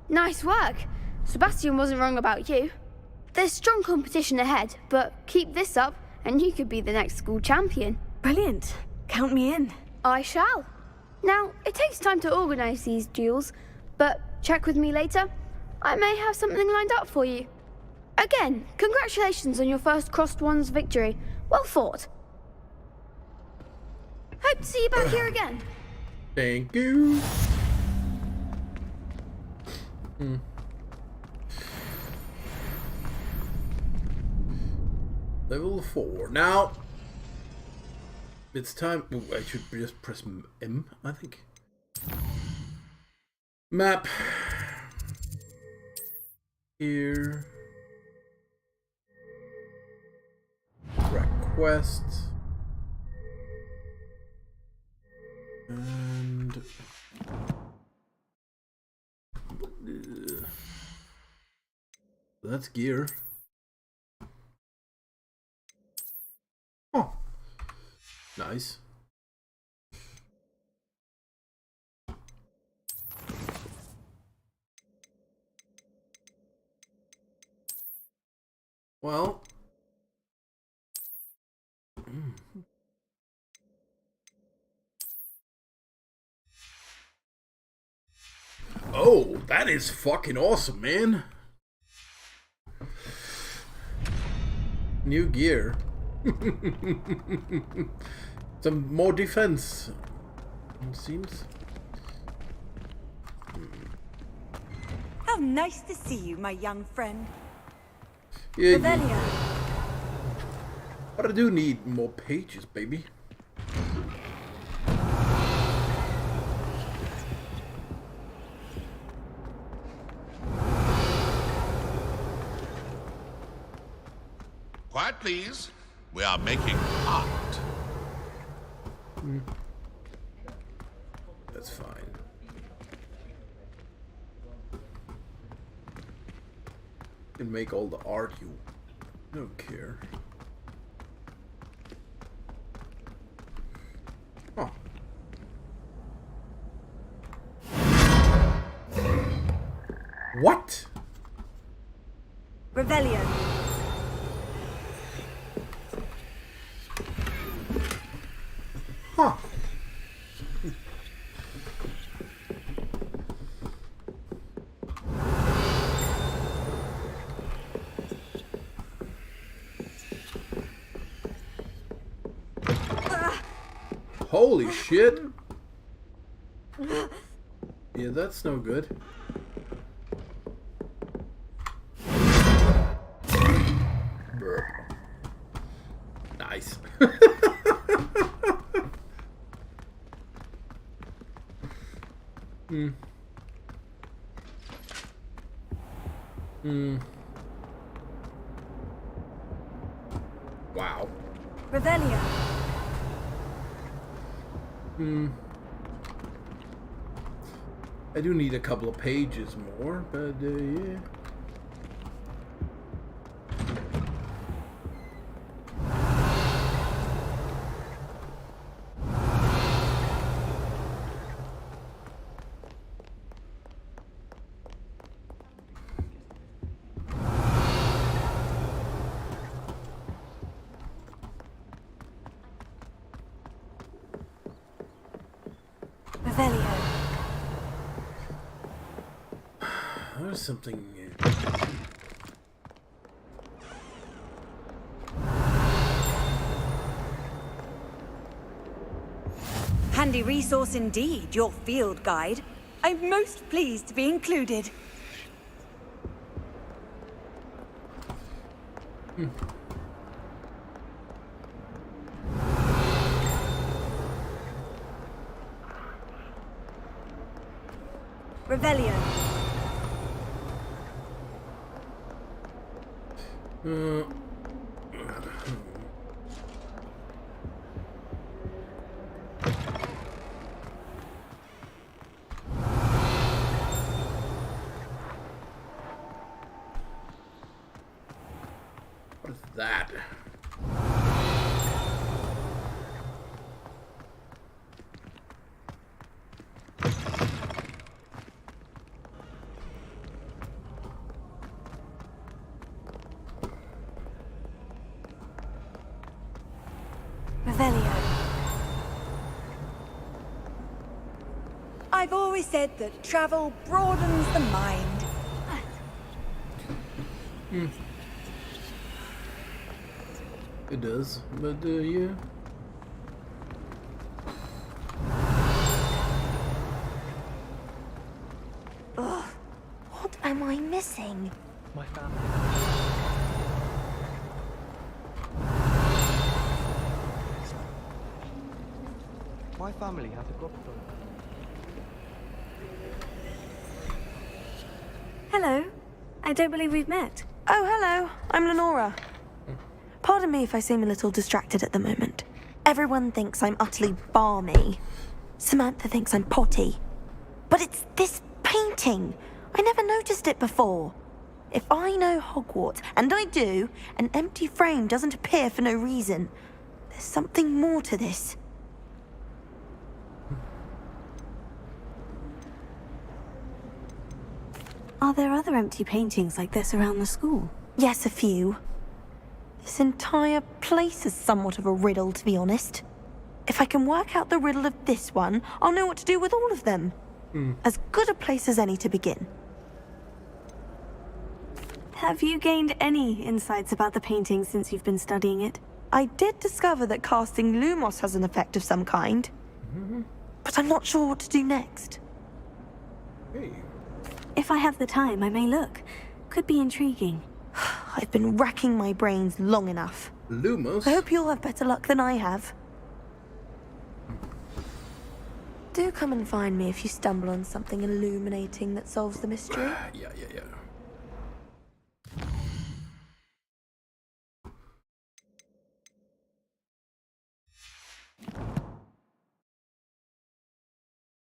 Nice work. Sebastian wasn't wrong about you. There's strong competition ahead, but keep this up and you could be the next school champion. Brilliant. Count me in. I shall. Now, it takes time to organise these duels, but check with me later. I may have something lined up for you. Again, congratulations on your first crossed wands victory. Well fought. Hope to see you back here again. Thank you. Level 4. Now, it's time. Ooh, I should just press M, I think. Map. Here. Request. And that's gear. Oh, nice. Well. Oh, that is fucking awesome, man. New gear. Some more defense, it seems. How nice to see you, my young friend. Yeah, Revelio. But I do need more pages, baby. Quiet, please. We are making art. That's fine. You can make all the art you don't care. Oh. What? Revelio. Huh. Holy shit. Yeah, that's no good. Nice. Hmm. Hmm. Wow. Revelio. Hmm. I do need a couple of pages more, but yeah. Revelio. There's something. Handy resource indeed, your field guide. I'm most pleased to be included. Revelio. What is that? Revelio. I've always said that travel broadens the mind. It does, but yeah. Ugh. What am I missing? My family. My family has a godfather. Hello. I don't believe we've met. Oh, hello. I'm Lenora. Pardon me if I seem a little distracted at the moment. Everyone thinks I'm utterly balmy. Samantha thinks I'm potty. But it's this painting. I never noticed it before. If I know Hogwarts, and I do, an empty frame doesn't appear for no reason. There's something more to this. Are there other empty paintings like this around the school? Yes, a few. This entire place is somewhat of a riddle, to be honest. If I can work out the riddle of this one, I'll know what to do with all of them. As good a place as any to begin. Have you gained any insights about the painting since you've been studying it? I did discover that casting Lumos has an effect of some kind. But I'm not sure what to do next. Hey. If I have the time, I may look. Could be intriguing. I've been racking my brains long enough. Lumos? I hope you'll have better luck than I have. Do come and find me if you stumble on something illuminating that solves the mystery. Yeah.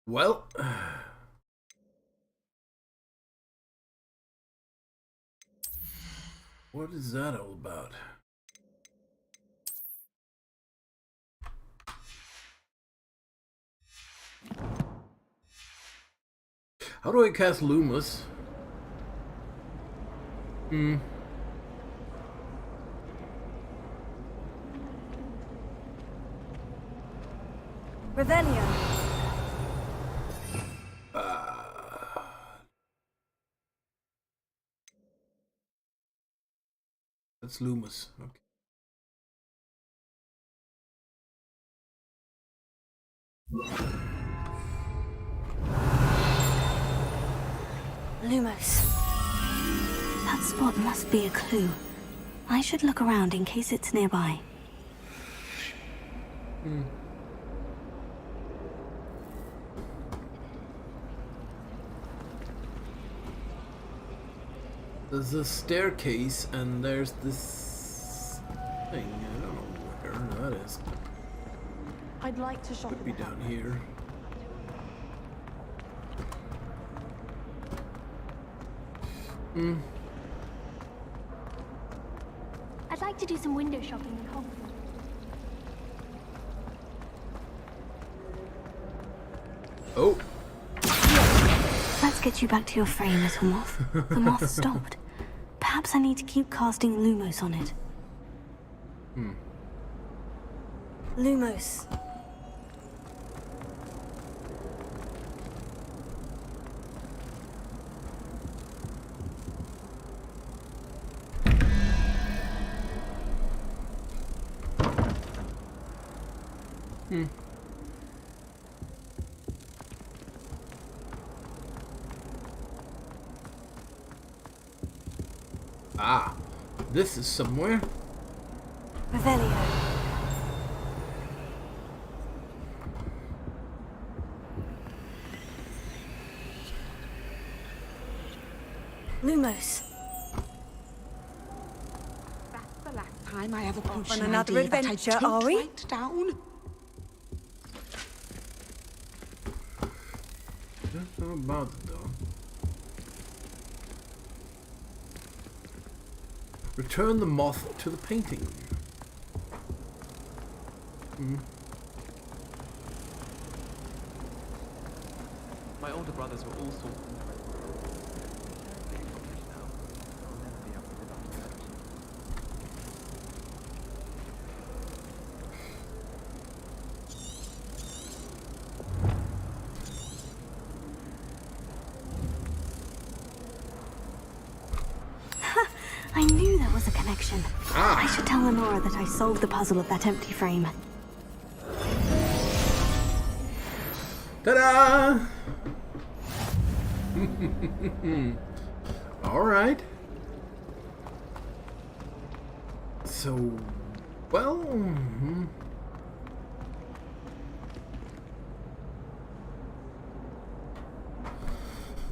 Well, what is that all about? How do I cast Lumos? Revelio. That's Lumos. Okay. Lumos. That spot must be a clue. I should look around in case it's nearby. There's a staircase and there's this thing. I don't know where that is. I'd like to shop. Could be down here. I'd like to do some window shopping in Hogwarts. Oh. Let's get you back to your frame, little moth. The moth stopped. Perhaps I need to keep casting Lumos on it. Lumos. Ah, this is somewhere. Revelio. Lumos. That's the last time I ever push On an another idea that I adventure, don't are we? write down. That's not about it though. Return the moth to the painting. My older brothers were all sorts. I knew there was a connection. I should tell Lenora that I solved the puzzle of that empty frame. Ta-da! All right. So, well.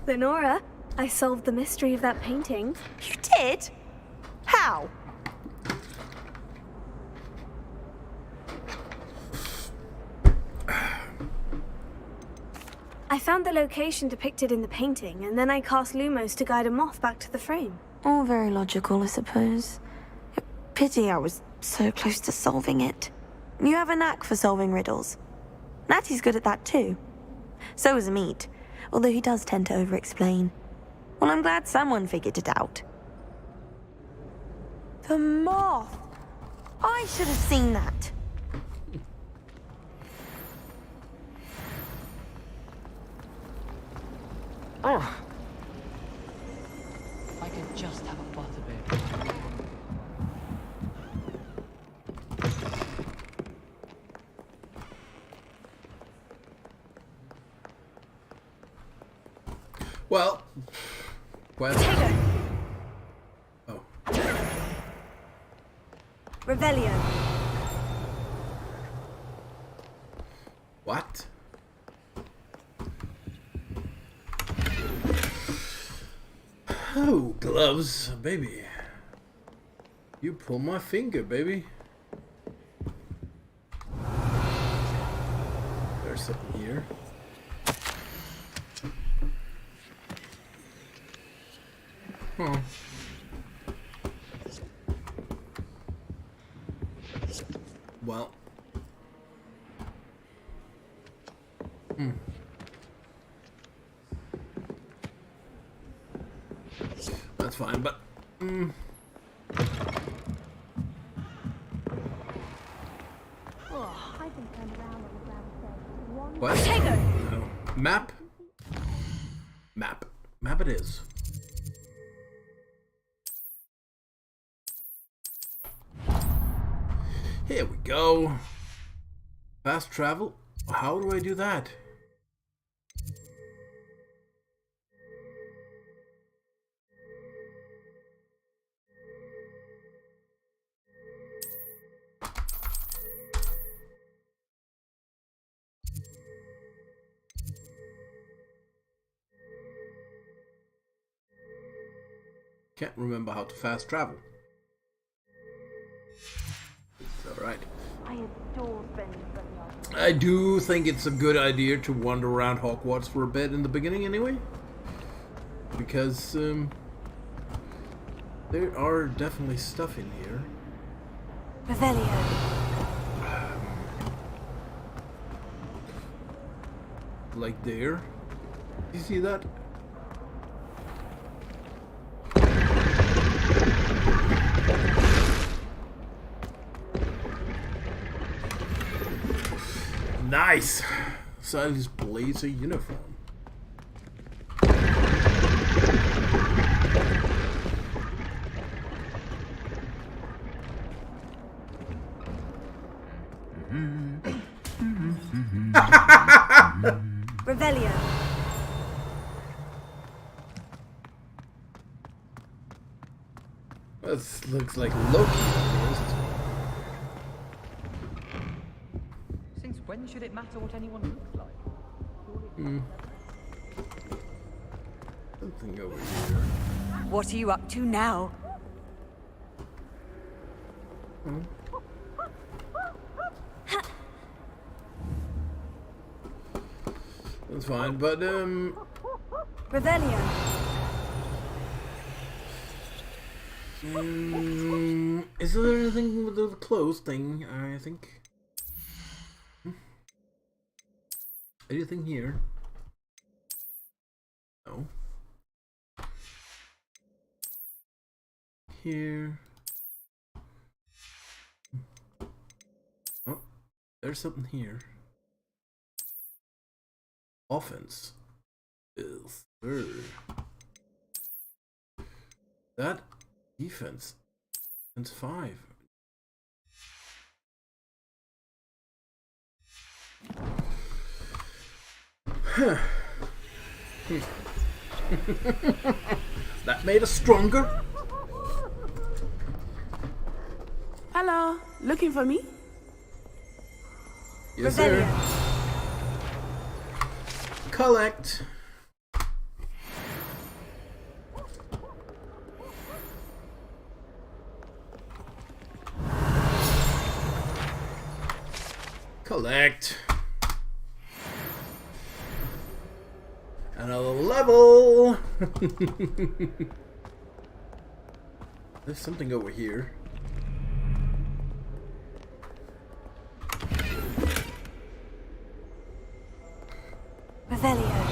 Lenora, I solved the mystery of that painting. You did? How? I found the location depicted in the painting, and then I cast Lumos to guide a moth back to the frame. All very logical, I suppose. Pity I was so close to solving it. You have a knack for solving riddles. Natty's good at that too. So is Meat, although he does tend to over-explain. Well, I'm glad someone figured it out. The moth! I should have seen that. Oh. I could just have a butterbeer. Well. Potato. Oh. Revelio. What? Oh, gloves, baby. You pull my finger, baby. There's something here. Huh. Well. That's fine, but Oh, I've been turned around on the ground for one. what? Potato. No. Map. Map. Map it is. Here we go. Fast travel. How do I do that? Can't remember how to fast travel. It's alright. I adore spending Sunday. I do think it's a good idea to wander around Hogwarts for a bit in the beginning anyway. Because, there are definitely stuff in here. Revelio. Like there. You see that? Nice! Silas blades a uniform. Revelio. That looks like Loki almost. Since when should it matter what anyone looks like? Something over here. What are you up to now? That's fine, but Revelio. is there anything with the clothes thing? I think. Anything here? No. Here. Oh, there's something here. Offense is third. That defense is 5. That made us stronger. Hello, looking for me? Yes, sir. Collect. Collect. Another level. There's something over here. Revelio.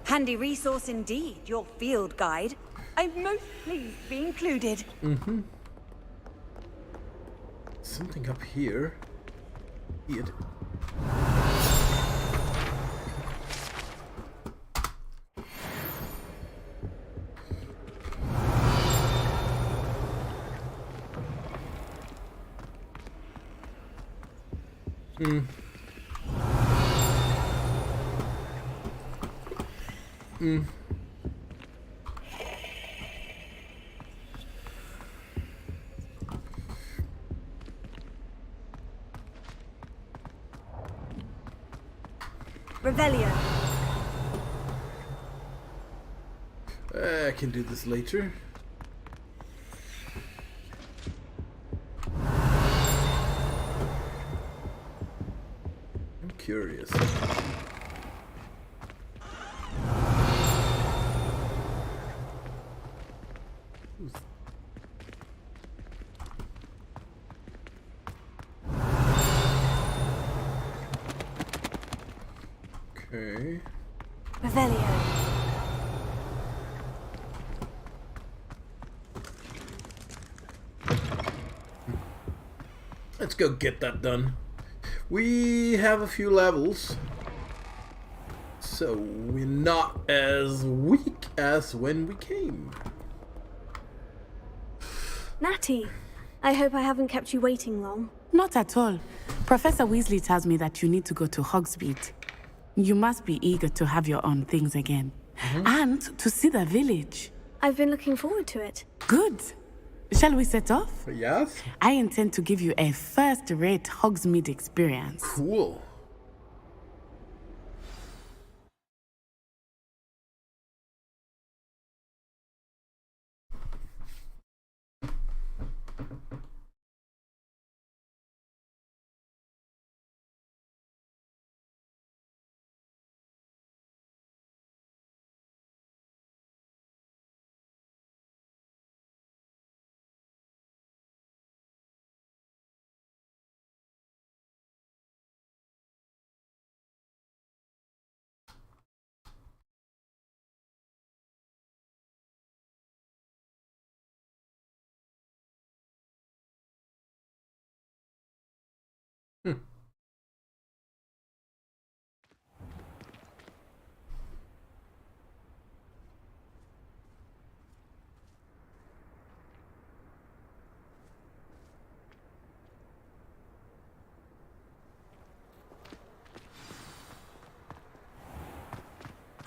Handy resource indeed, your field guide. I'm most pleased to be included. Something up here. Weird. Revelio. I can do this later. I'm curious. Okay. Revelio. Let's go get that done. We have a few levels, so we're not as weak as when we came. Natty, I hope I haven't kept you waiting long. Not at all. Professor Weasley tells me that you need to go to Hogsmeade. You must be eager to have your own things again. And to see the village. I've been looking forward to it. Good. Shall we set off? Yes. I intend to give you a first-rate Hogsmeade experience. Cool.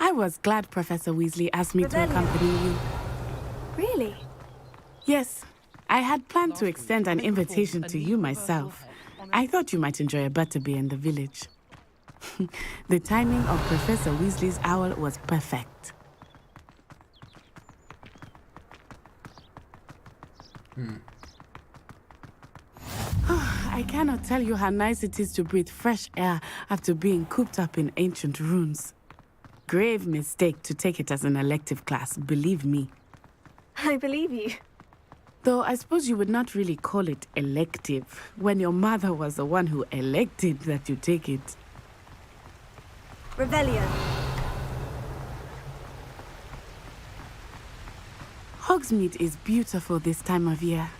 I was glad Professor Weasley asked me to accompany you. Really? Yes. I had planned to extend an invitation to you myself. I thought you might enjoy a butterbeer in the village. The timing of Professor Weasley's owl was perfect. I cannot tell you how nice it is to breathe fresh air after being cooped up in ancient ruins. Grave mistake to take it as an elective class, believe me. I believe you. Though I suppose you would not really call it elective when your mother was the one who elected that you take it. Revelio. Hogsmeade is beautiful this time of year.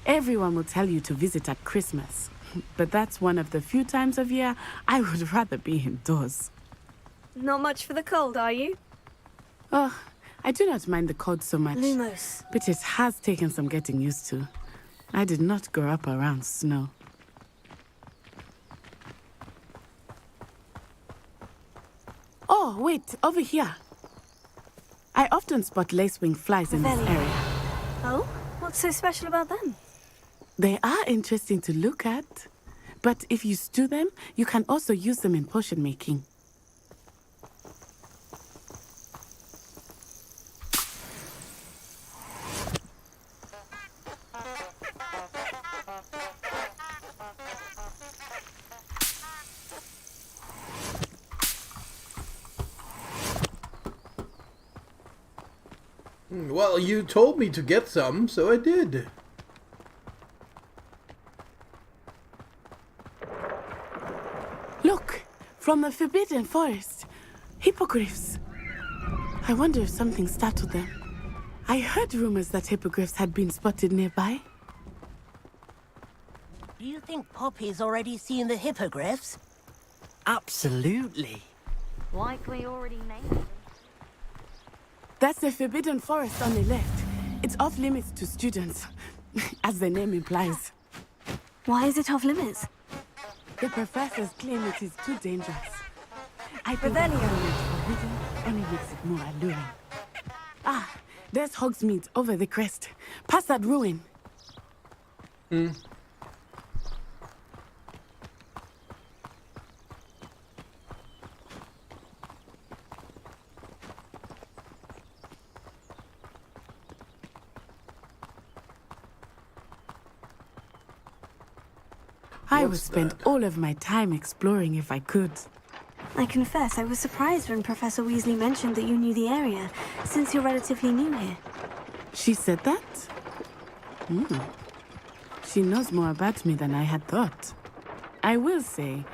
Everyone will tell you to visit at Christmas, but that's one of the few times of year I would rather be indoors. Not much for the cold, are you? Oh, I do not mind the cold so much. Lumos. But it has taken some getting used to. I did not grow up around snow. Oh, wait, over here. I often spot lacewing flies in this area. Oh? What's so special about them? They are interesting to look at. But if you stew them, you can also use them in potion making. Well, you told me to get some, so I did. Look, from the Forbidden Forest. Hippogriffs. I wonder if something startled them. I heard rumors that hippogriffs had been spotted nearby. Do you think Poppy's already seen the hippogriffs? Absolutely. Like we already made them. That's the Forbidden Forest on the left. It's off limits to students, as the name implies. Why is it off limits? The professors claim it is too dangerous. I think that forbidden only makes it more alluring. Ah, there's Hogsmeade over the crest. Past that ruin. I would spend all of my time exploring if I could. I confess, I was surprised when Professor Weasley mentioned that you knew the area, since you're relatively new here. She said that? She knows more about me than I had thought. I will say,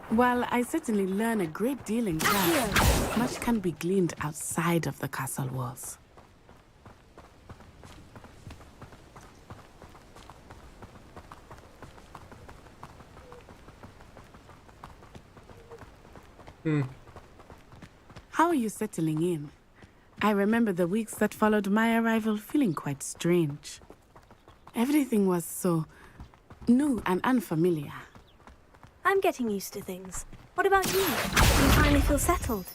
while I certainly learn a great deal in class, much can be gleaned outside of the castle walls. How are you settling in? I remember the weeks that followed my arrival feeling quite strange. Everything was so new and unfamiliar. I'm getting used to things. What about you? Do you finally feel settled?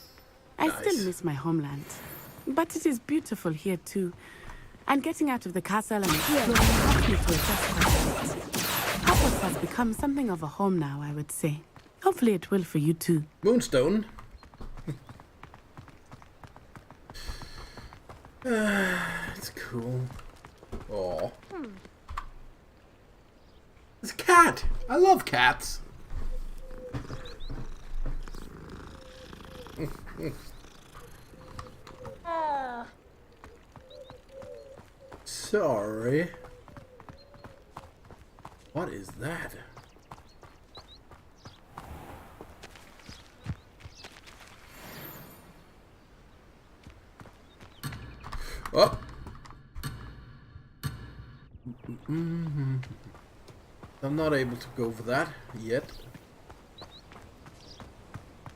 I still miss my homeland. But it is beautiful here too. And getting out of the castle and exploring helps me to adjust quite a bit. Hogwarts has become something of a home now, I would say. Hopefully it will for you too. Moonstone. It's cool. Oh. It's a cat. I love cats. Sorry. What is that? Oh. I'm not able to go for that yet.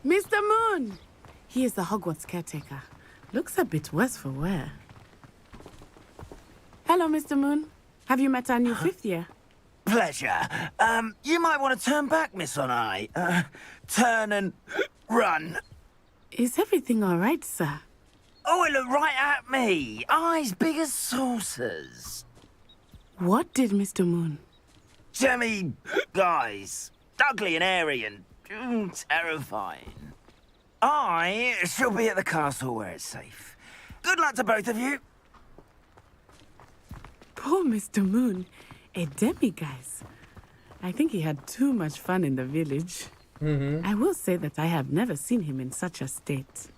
Mr. Moon! He is the Hogwarts caretaker. Looks a bit worse for wear. Hello, Mr. Moon. Have you met our new fifth year? Pleasure. You might want to turn back, Miss Onai. Turn and run. Is everything all right, sir? Oh, it looked right at me. Eyes big as saucers. What did Mr. Moon? Jemmy guys. Ugly and airy and terrifying. I shall be at the castle where it's safe. Good luck to both of you. Poor Mr. Moon. A demiguise. I think he had too much fun in the village. I will say that I have never seen him in such a state.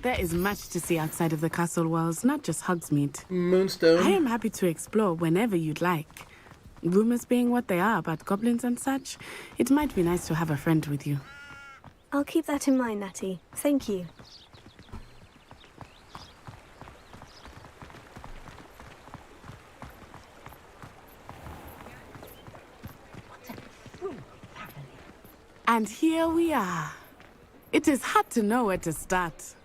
There is much to see outside of the castle walls, not just Hogsmeade. Moonstone. I am happy to explore whenever you'd like. Rumors being what they are about goblins and such, it might be nice to have a friend with you. I'll keep that in mind, Natty. Thank you. And here we are. It is hard to know where to start.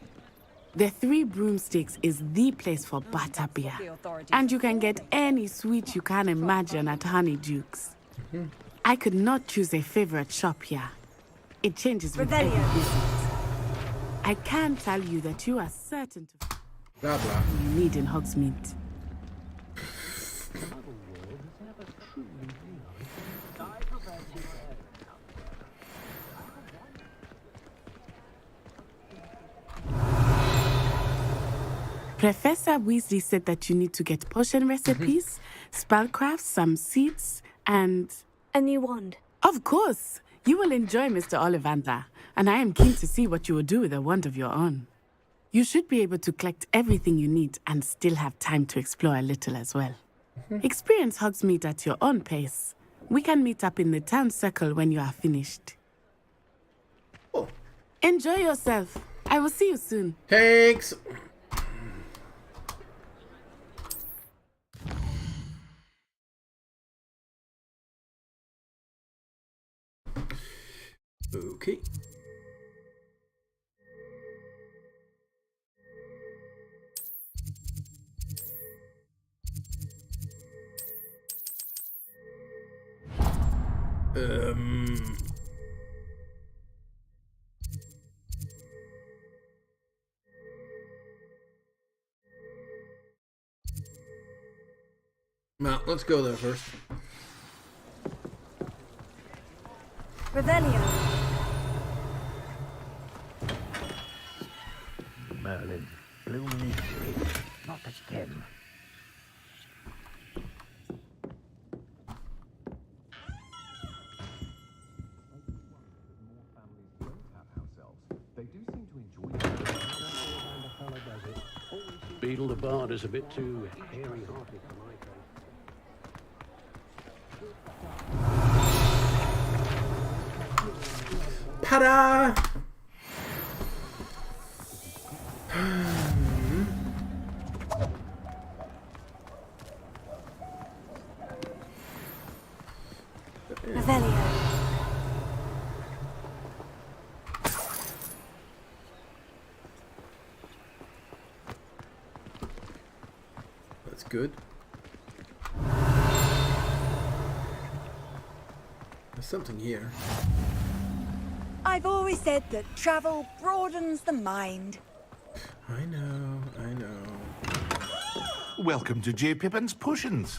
The Three Broomsticks is the place for butterbeer. And you can get any sweet you can imagine at Honeyduke's. I could not choose a favorite shop here. It changes with every visit. I can tell you that you are certain to blah, blah. You need in Hogsmeade. Professor Weasley said that you need to get potion recipes, spellcrafts, some seeds, and... a new wand. Of course! You will enjoy Mr. Ollivander, and I am keen to see what you will do with a wand of your own. You should be able to collect everything you need and still have time to explore a little as well. Experience Hogsmeade at your own pace. We can meet up in the town circle when you are finished. Oh. Enjoy yourself. I will see you soon. Thanks. Okay. Well, let's go there first. Revelio. Merlin, blooming tree, not a stem. Beetle the Bard is a bit too hairy-hearted for my taste. Ta-da! Revelio. That's good. something here. I've always said that travel broadens the mind. I know. Welcome to J. Pippin's Potions.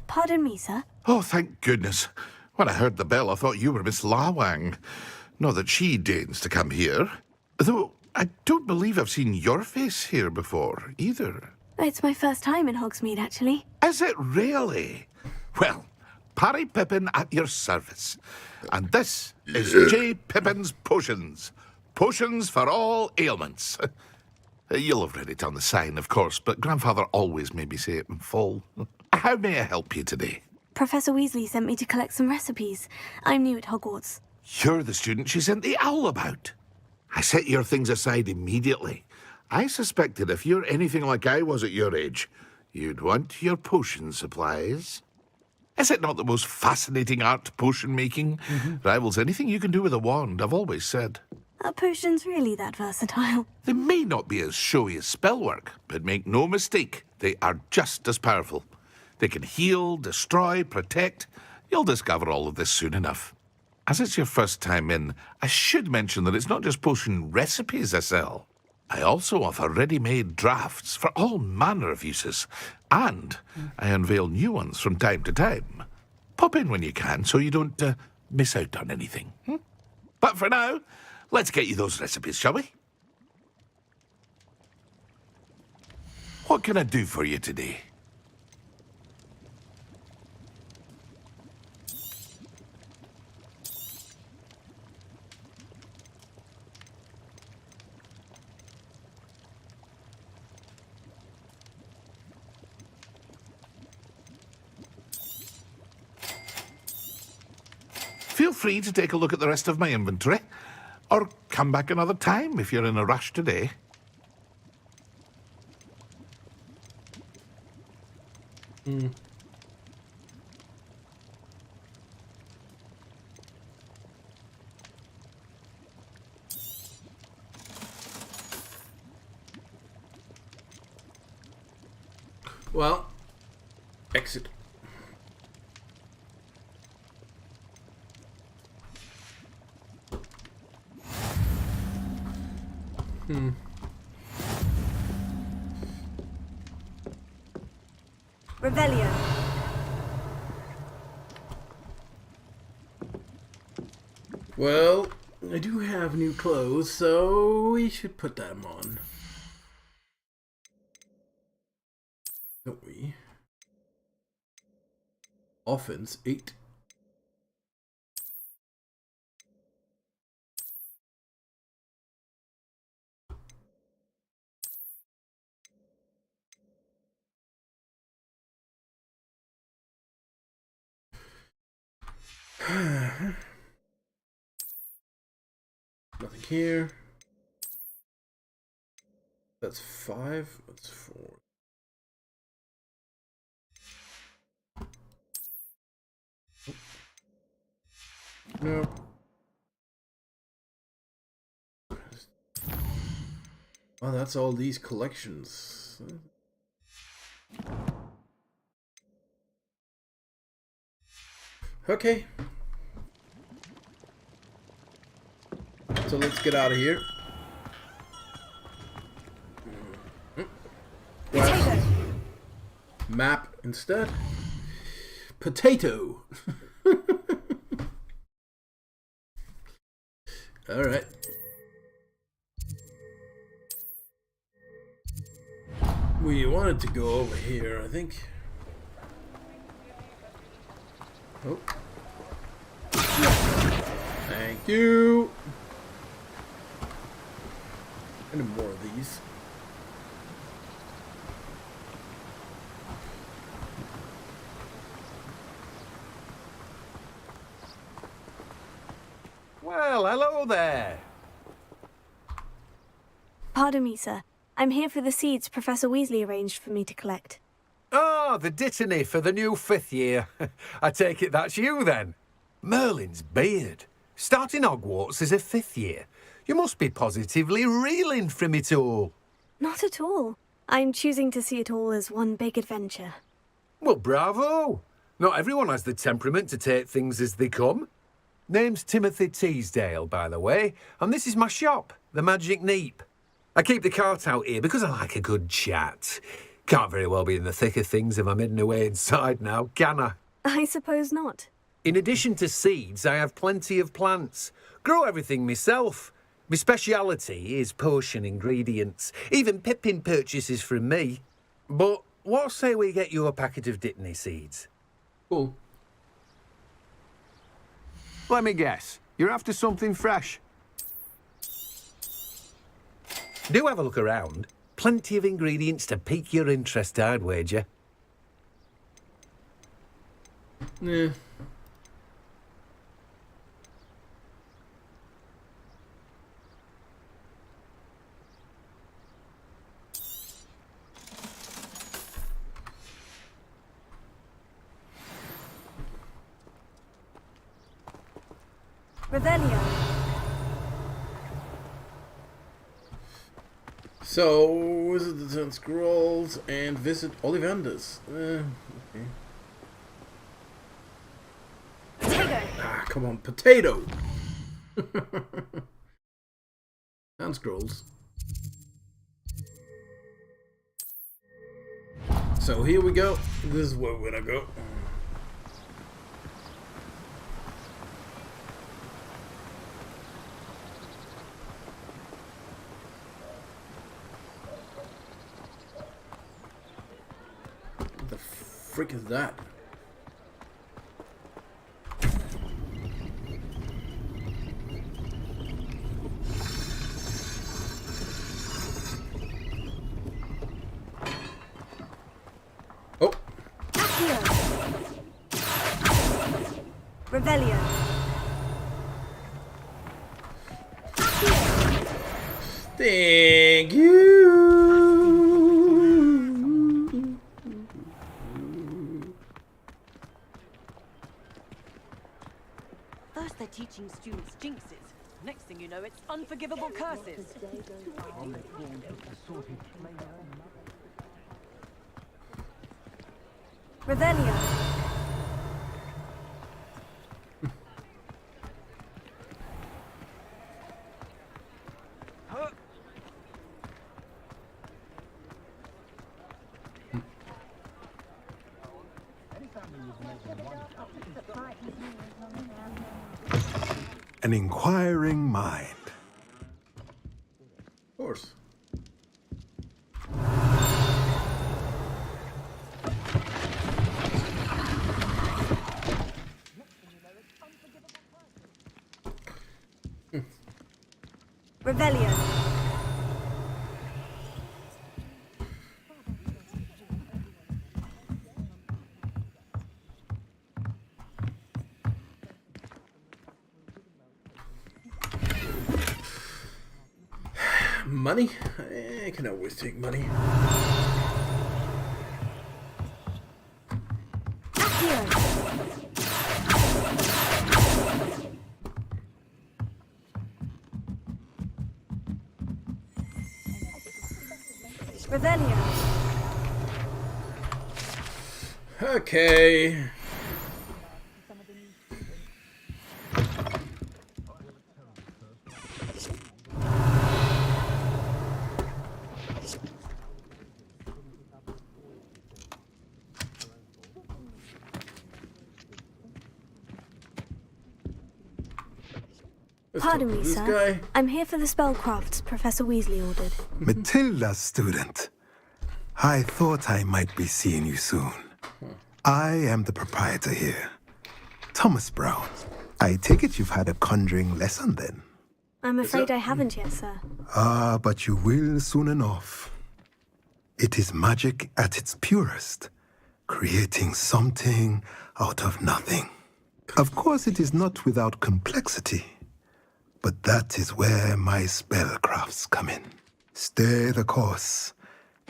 Pardon me, sir. Oh, thank goodness. When I heard the bell, I thought you were Miss Lawang. Not that she deigns to come here. Though I don't believe I've seen your face here before, either. It's my first time in Hogsmeade, actually. Is it really? Well, Parry Pippin at your service. And this is J. Pippin's Potions. Potions for all ailments. You'll have read it on the sign, of course, but Grandfather always made me say it in full. How may I help you today? Professor Weasley sent me to collect some recipes. I'm new at Hogwarts. You're the student she sent the owl about. I set your things aside immediately. I suspected if you're anything like I was at your age, you'd want your potion supplies. Is it not the most fascinating art, potion making? Rivals anything you can do with a wand, I've always said. Are potions really that versatile? They may not be as showy as spellwork, but make no mistake, they are just as powerful. They can heal, destroy, protect. You'll discover all of this soon enough. As it's your first time in, I should mention that it's not just potion recipes I sell. I also offer ready-made drafts for all manner of uses, and I unveil new ones from time to time. Pop in when you can so you don't miss out on anything. But for now, let's get you those recipes, shall we? What can I do for you today? Feel free to take a look at the rest of my inventory, or come back another time if you're in a rush today. Well, exit. Revelio. Well, I do have new clothes, so we should put them on. Don't we? Offense 8. Nothing here. That's 5. That's 4. No. Oh, that's all these collections. Okay. So let's get out of here. Well, map instead. Potato. All right. We wanted to go over here, I think. Oh. Thank you. And more of these. Well, hello there. Pardon me, sir. I'm here for the seeds Professor Weasley arranged for me to collect. Oh, the dittany for the new 5th year. I take it that's you then. Merlin's beard. Starting Hogwarts as a 5th year. You must be positively reeling from it all. Not at all. I'm choosing to see it all as one big adventure. Well, bravo! Not everyone has the temperament to take things as they come. Name's Timothy Teasdale, by the way, and this is my shop, the Magic Neep. I keep the cart out here because I like a good chat. Can't very well be in the thick of things if I'm hidden away inside now, can I? I suppose not. In addition to seeds, I have plenty of plants. Grow everything myself. My speciality is potion ingredients. Even Pippin purchases from me. But what say we get you a packet of Dittany seeds? Cool. Let me guess. You're after something fresh. Do have a look around. Plenty of ingredients to pique your interest, I'd wager. Yeah. Revelio. So, visit the 10 scrolls and visit Ollivanders. Okay. Potato. Ah, come on, potato! 10 scrolls. So here we go. This is where we're gonna go. What the frick is that? Oh. Revelio. Thank you. First they're teaching students jinxes. Next thing you know, it's unforgivable curses. Revelio. An inquiring mind. Of course. Revelio. Money? I can always take money. Revelio. Okay. Pardon me, sir. Guy. I'm here for the spellcrafts Professor Weasley ordered. Matilda's student. I thought I might be seeing you soon. I am the proprietor here, Thomas Brown. I take it you've had a conjuring lesson then? I'm afraid I haven't yet, sir. Ah, but you will soon enough. It is magic at its purest, creating something out of nothing. Of course, it is not without complexity, but that is where my spellcrafts come in. Stay the course,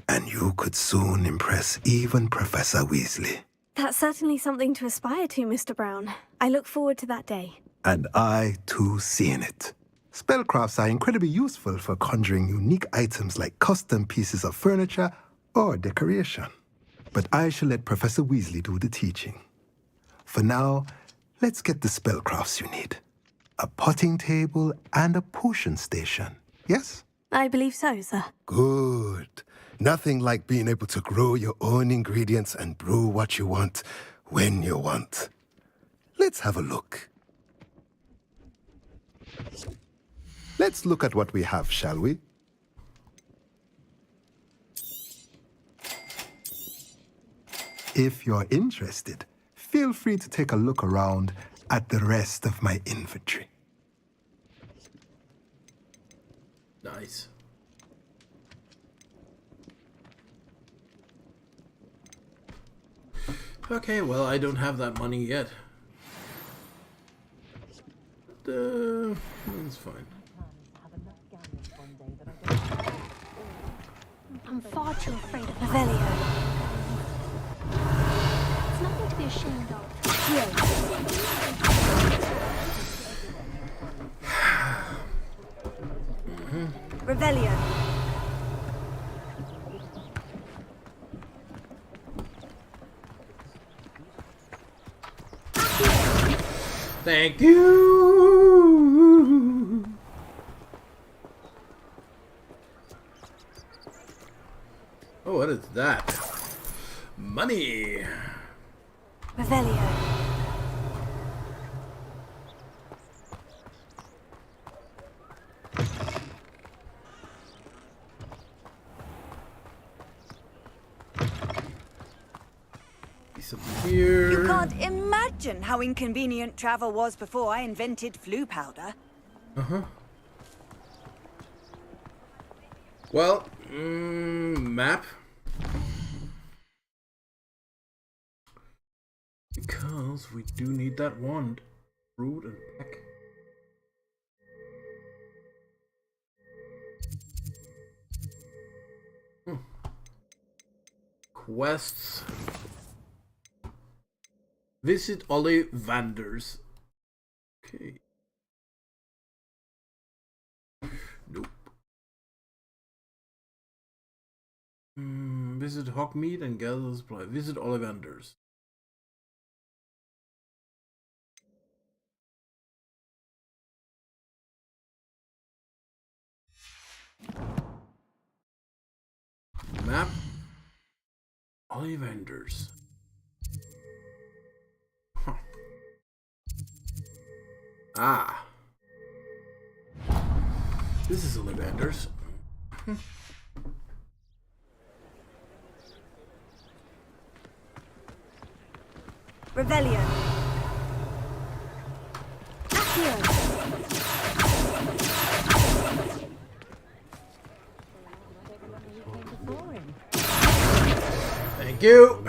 and you could soon impress even Professor Weasley. That's certainly something to aspire to, Mr. Brown. I look forward to that day. And I, too, seeing it. Spellcrafts are incredibly useful for conjuring unique items like custom pieces of furniture or decoration. But I shall let Professor Weasley do the teaching. For now, let's get the spellcrafts you need. A potting table and a potion station, yes? I believe so, sir. Good. Nothing like being able to grow your own ingredients and brew what you want when you want. Let's have a look. Let's look at what we have, shall we? If you're interested, feel free to take a look around at the rest of my inventory. Nice. Okay, well, I don't have that money yet. That's fine. I'm far too afraid of Revelio. It's nothing to be ashamed of. Revelio. Thank you. Oh, what is that? Money. Revelio. Something here. You can't imagine how inconvenient travel was before I invented flu powder. Uh-huh. Well, map. Because we do need that wand. Root and peck. Quests. Visit Ollivanders. Okay. Nope. Visit Hogsmeade and gather the supply. Visit Ollivanders. Map. Ollivanders. Huh. Ah. This is Ollivanders. Revelio. Thank you.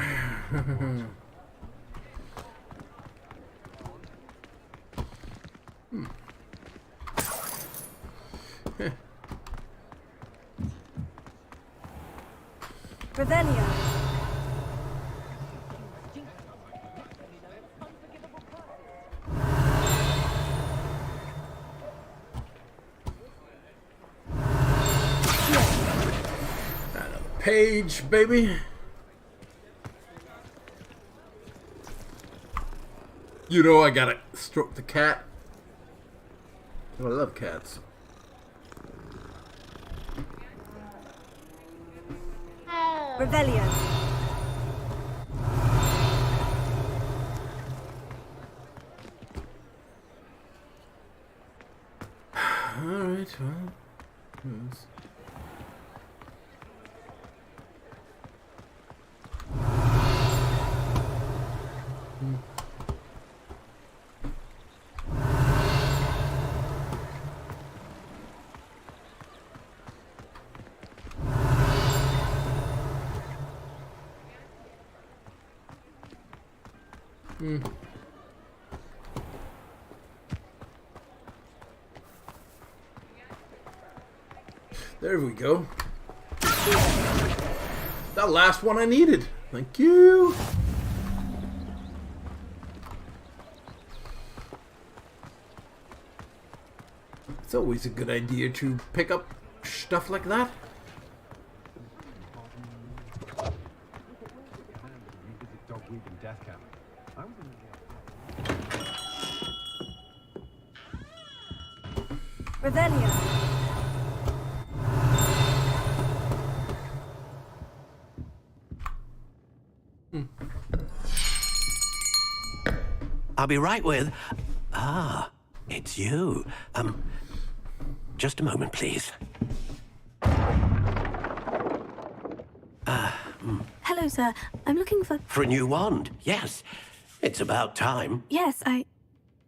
Revelio. Another page, baby. You know I gotta stroke the cat. I love cats. Revelio. Alright, well. Yes. There we go. That last one I needed. Thank you. It's always a good idea to pick up stuff like that. Revelio. I'll be right with... Ah, it's you. Just a moment, please. Hello, sir. I'm looking for... For a new wand, yes. It's about time. Yes,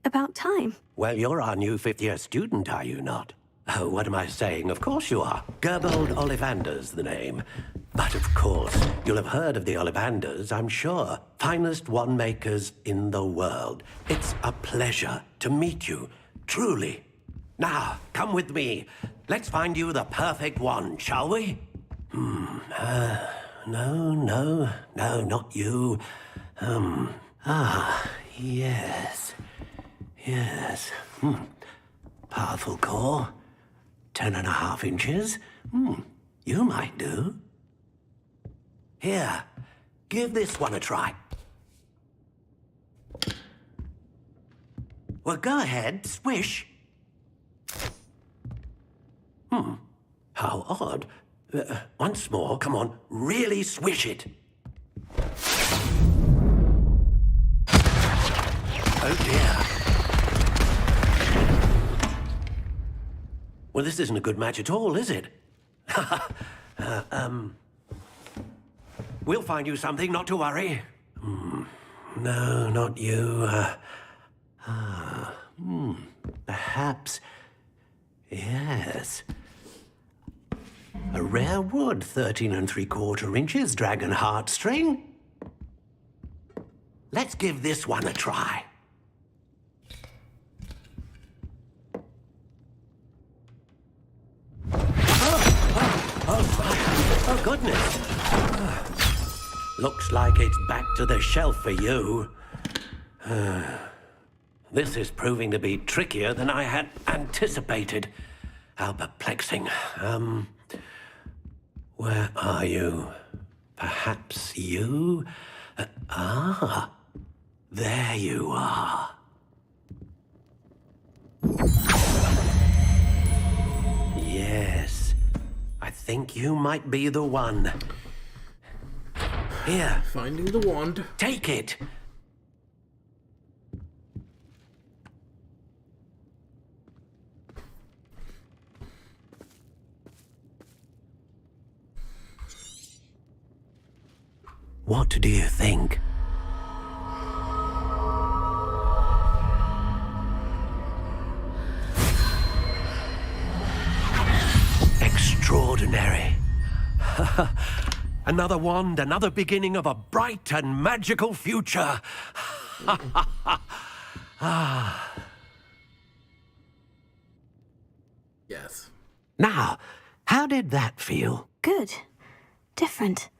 about time. Well, you're our new fifth-year student, are you not? Oh, what am I saying? Of course you are. Gerbold Ollivander's the name. But of course, you'll have heard of the Ollivanders, I'm sure. Finest wand makers in the world. It's a pleasure to meet you, truly. Now, come with me. Let's find you the perfect wand, shall we? No, not you. Yes. Powerful core. 10.5 inches. You might do. Here, give this one a try. Well, go ahead, swish. How odd. Once more, come on, really swish it. Oh dear. Well, this isn't a good match at all, is it? We'll find you something, not to worry. No, not you. Perhaps... Yes. A rare wood, 13 3/4 inches, dragon heartstring. Let's give this one a try. Oh, goodness. Looks like it's back to the shelf for you. This is proving to be trickier than I had anticipated. How perplexing. Where are you? Perhaps you? There you are. Yes. I think you might be the one. Here. Finding the wand. Take it. What do you think? Extraordinary. Another wand, another beginning of a bright and magical future. Yes. Now, how did that feel? Good. Different.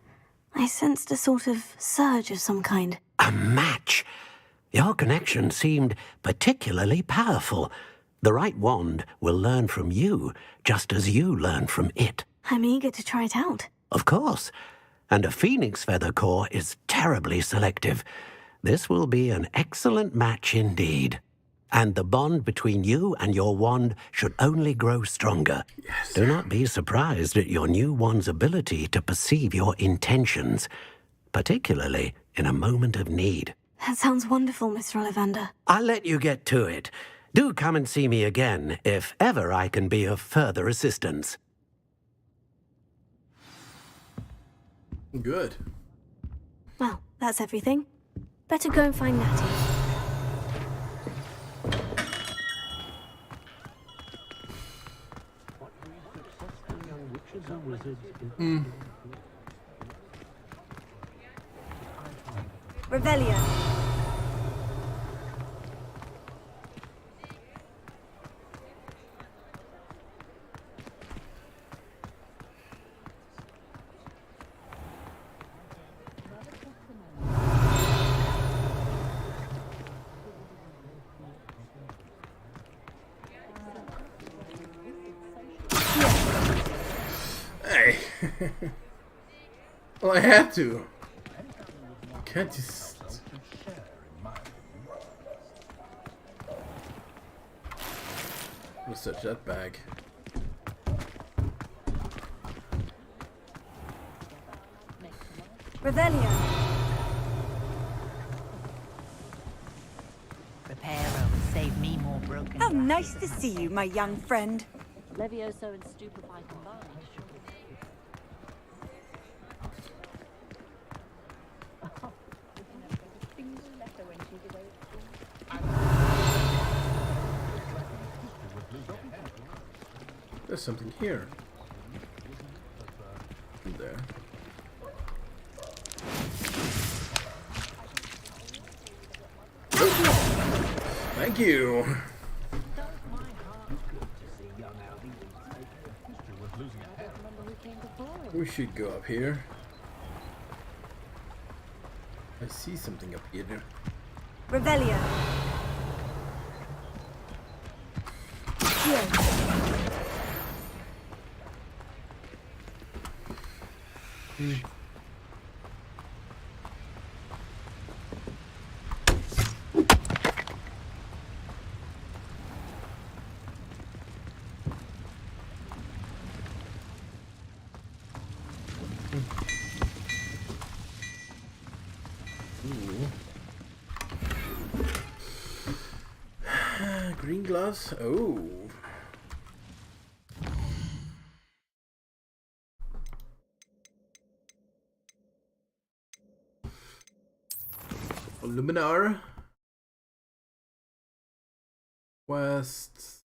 I sensed a sort of surge of some kind. A match. Your connection seemed particularly powerful. The right wand will learn from you, just as you learn from it. I'm eager to try it out. Of course. And a phoenix feather core is terribly selective. This will be an excellent match indeed. And the bond between you and your wand should only grow stronger. Yes. Do not be surprised at your new wand's ability to perceive your intentions, particularly in a moment of need. That sounds wonderful, Mr. Ollivander. I'll let you get to it. Do come and see me again if ever I can be of further assistance. Good. Well, that's everything. Better go and find Natty. Revelio. Well, I had to. Can't just... What's that bag? Revelio. Reparo will save me more broken. How nice to see you, my young friend. Levioso and Stupefy combined. There's something here. There. Thank you. We should go up here. I see something up here. Revelio. Green gloves. Oh. Luminar. West.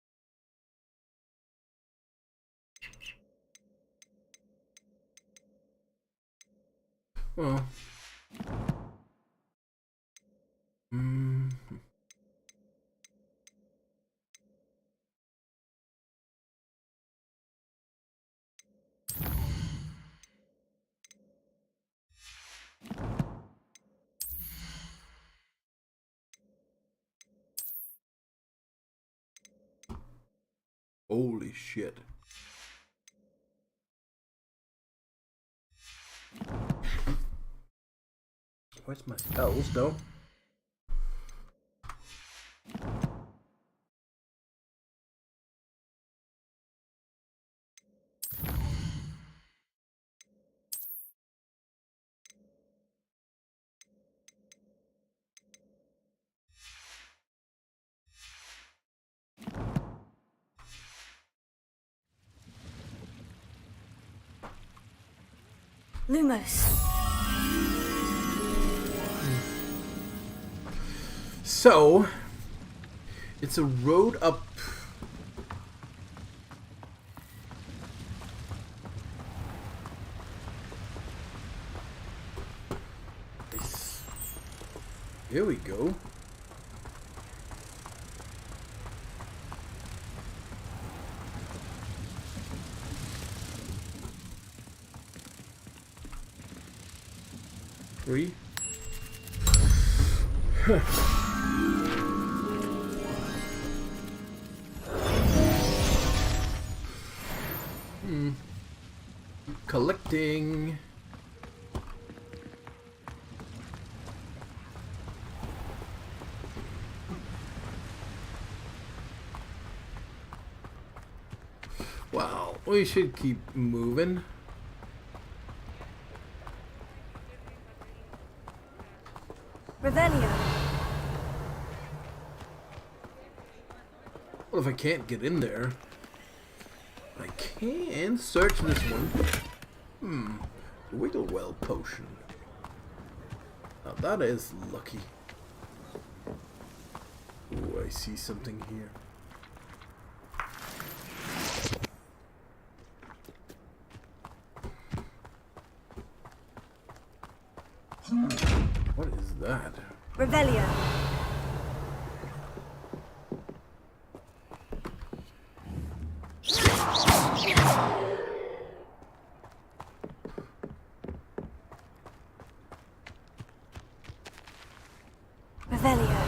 Oh. Holy shit. Where's my spells, though? Lumos. So, it's a road up. Here we go. Three. Collecting. Wow, we should keep moving. Revelio. Well, if I can't get in there, I can search this one. Wigglewell potion. Now that is lucky. Oh, I see something here. What is that? Revelio. Revelio.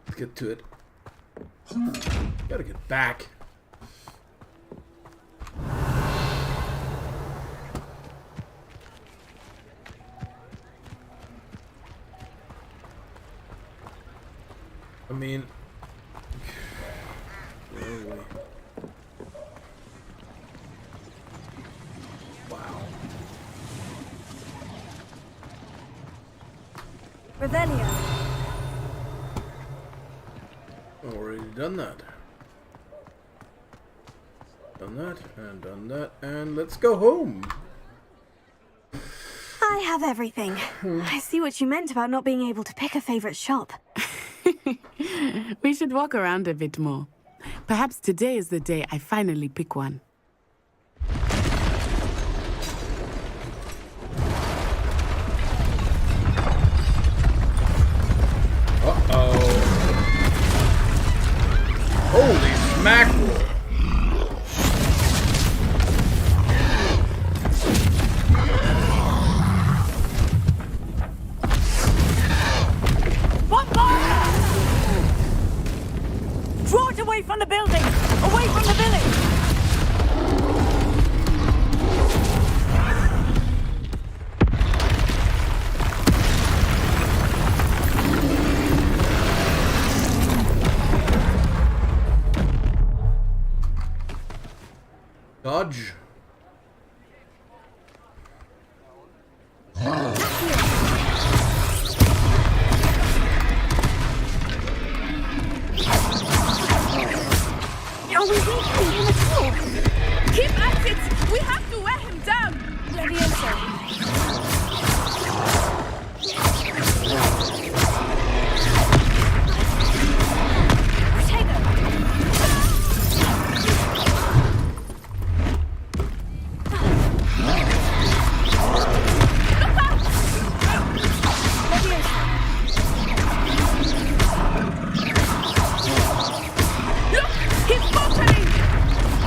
Let's get to it. Gotta get back. mean, where are we? Wow. Revelio. Already done that. Done that, and let's go home. I have everything. I see what you meant about not being able to pick a favorite shop. We should walk around a bit more. Perhaps today is the day I finally pick one. Uh-oh. Holy smackerel. Draw it away from the building! Away from the village! Dodge. Are we weakening him at all? Keep at it! We have to wear him down! Levioso.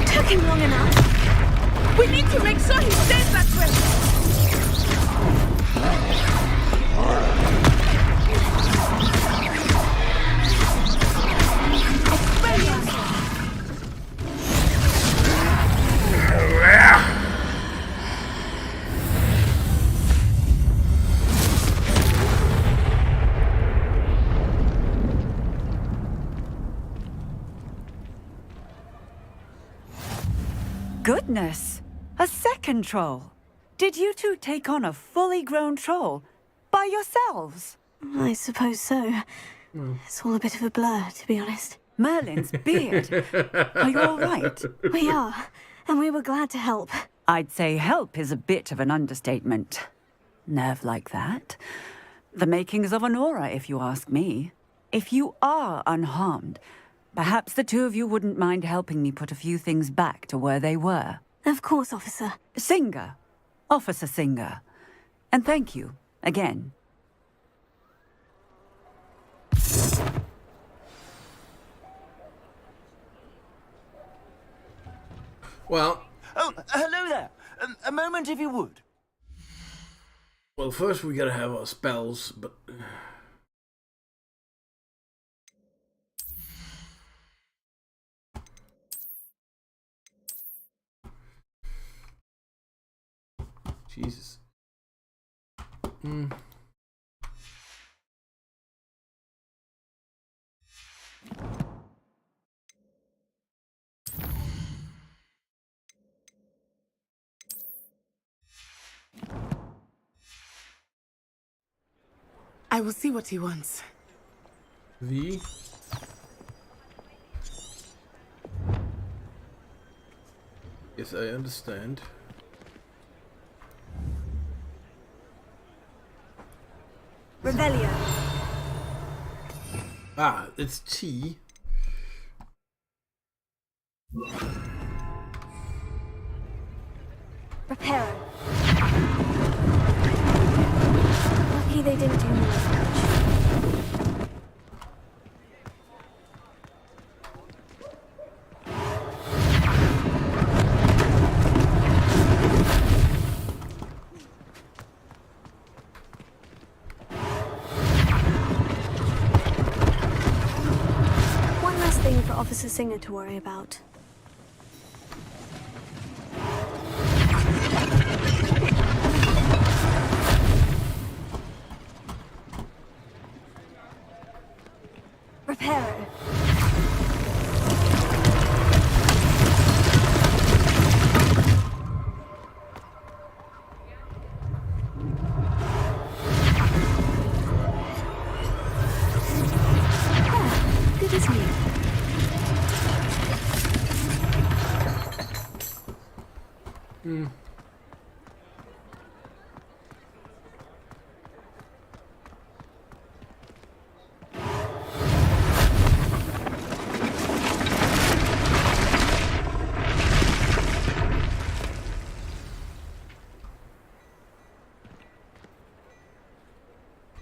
Took him long enough. We need to make sure he stays that way. Goodness! A second troll! Did you two take on a fully grown troll? By yourselves? I suppose so. It's all a bit of a blur, to be honest. Merlin's beard! Are you all right? We are, and we were glad to help. I'd say help is a bit of an understatement. Nerve like that? The makings of an aura, if you ask me. If you are unharmed, perhaps the two of you wouldn't mind helping me put a few things back to where they were. Of course, officer. Singer. Officer Singer. And thank you, again. Well... Oh, hello there. A moment if you would. Well, first we gotta have our spells, but... Jesus. I will see what he wants. V. Yes, I understand. Revelio. Ah, it's T. Reparo. Lucky they didn't do more damage. One less thing for Officer Singer to worry about. Reparo.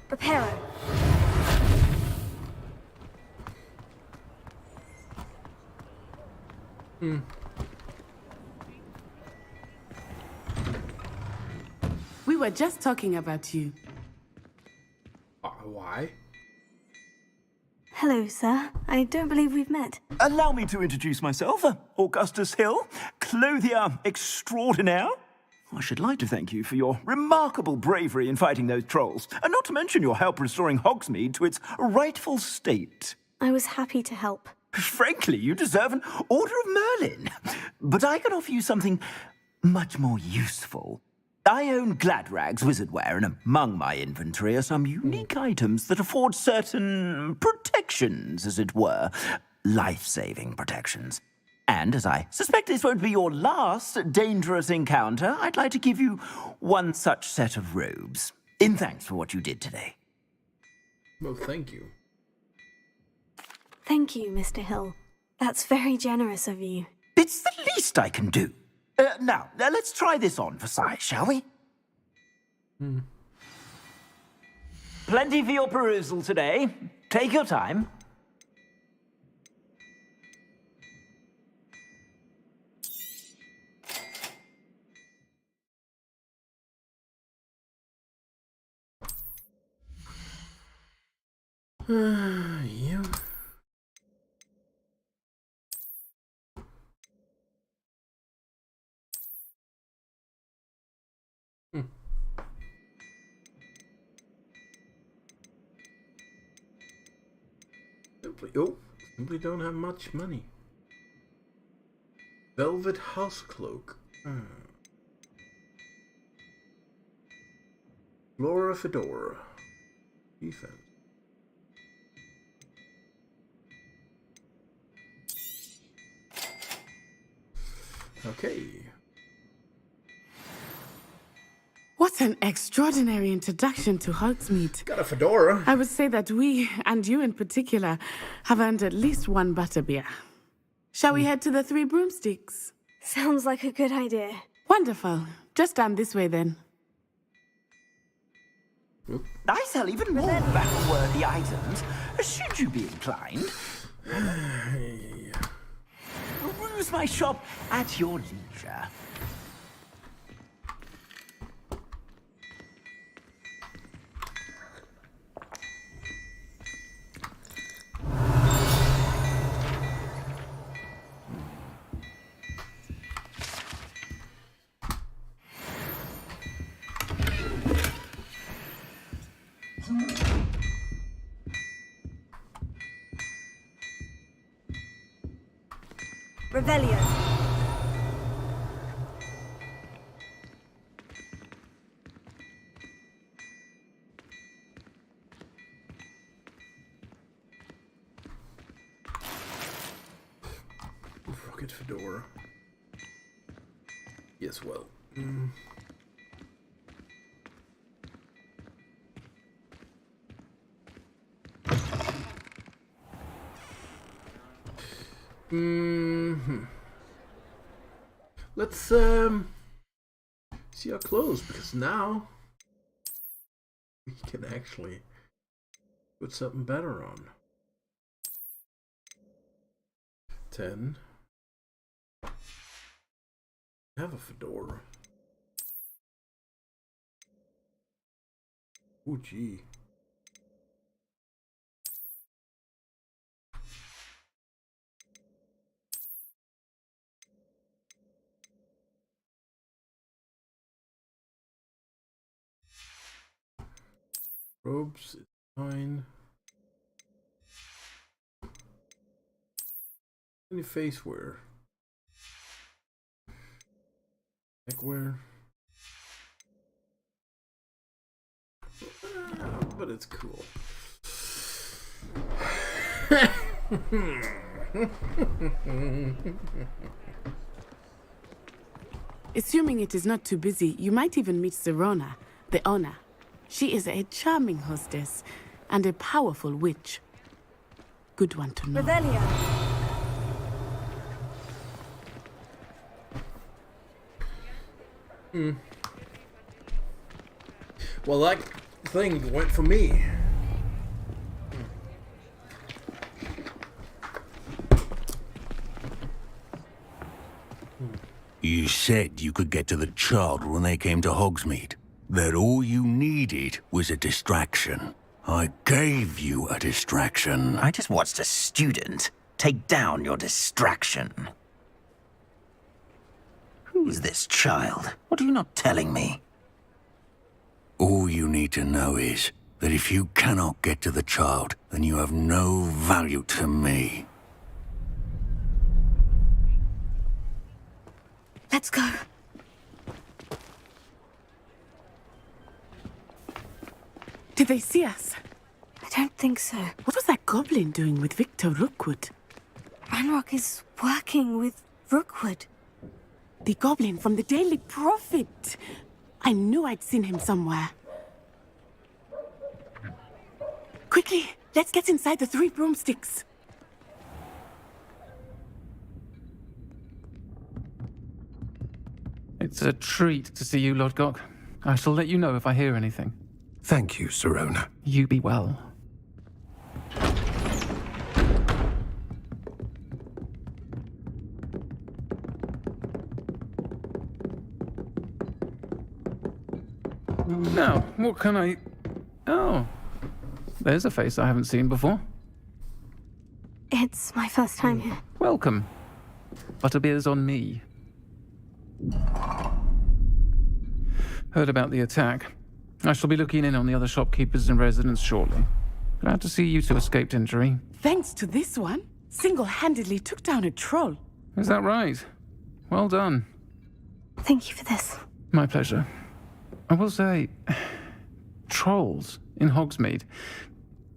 Reparo. We were just talking about you. Why? Hello, sir. I don't believe we've met. Allow me to introduce myself, Augustus Hill, clothier extraordinaire. I should like to thank you for your remarkable bravery in fighting those trolls, and not to mention your help restoring Hogsmeade to its rightful state. I was happy to help. Frankly, you deserve an Order of Merlin. But I can offer you something much more useful. I own Gladrag's wizardware, and among my inventory are some unique items that afford certain protections, as it were. Life-saving protections. And as I suspect this won't be your last dangerous encounter, I'd like to give you one such set of robes, in thanks for what you did today. Well, thank you. Thank you, Mr. Hill. That's very generous of you. It's the least I can do. Now, let's try this on for size, shall we? Plenty for your perusal today. Take your time. Yeah. Simply don't have much money. Velvet house cloak. Flora fedora. Defense. Okay. What an extraordinary introduction to Hogsmeade. Got a fedora. I would say that we, and you in particular, have earned at least one butterbeer. Shall we head to the Three Broomsticks? Sounds like a good idea. Wonderful. Just down this way then. I sell even more battle-worthy items, should you be inclined. Peruse my shop at your leisure. Revelio. Rocket fedora. Yes, well. Let's see our clothes, because now we can actually put something better on. 10. Have a fedora. Oh gee. Robes is fine. Any face wear? Neckwear? But it's cool. Assuming it is not too busy, you might even meet Sirona, the owner. She is a charming hostess and a powerful witch. Good one to know. Revelio. Well, that thing went for me. You said you could get to the child when they came to Hogsmeade. That all you needed was a distraction. I gave you a distraction. I just watched a student take down your distraction. Who's this child? What are you not telling me? All you need to know is that if you cannot get to the child, then you have no value to me. Let's go. Did they see us? I don't think so. What was that goblin doing with Victor Rookwood? Ranrock is working with Rookwood. The goblin from the Daily Prophet. I knew I'd seen him somewhere. Quickly, let's get inside the 3 broomsticks. It's a treat to see you, Lodgok. I shall let you know if I hear anything. Thank you, Sirona. You be well. Now, what can I... Oh, there's a face I haven't seen before. It's my first time here. Welcome. Butterbeer's on me. Heard about the attack. I shall be looking in on the other shopkeepers and residents shortly. Glad to see you two escaped injury. Thanks to this one, single-handedly took down a troll. Is that right? Well done. Thank you for this. My pleasure. I will say, trolls in Hogsmeade.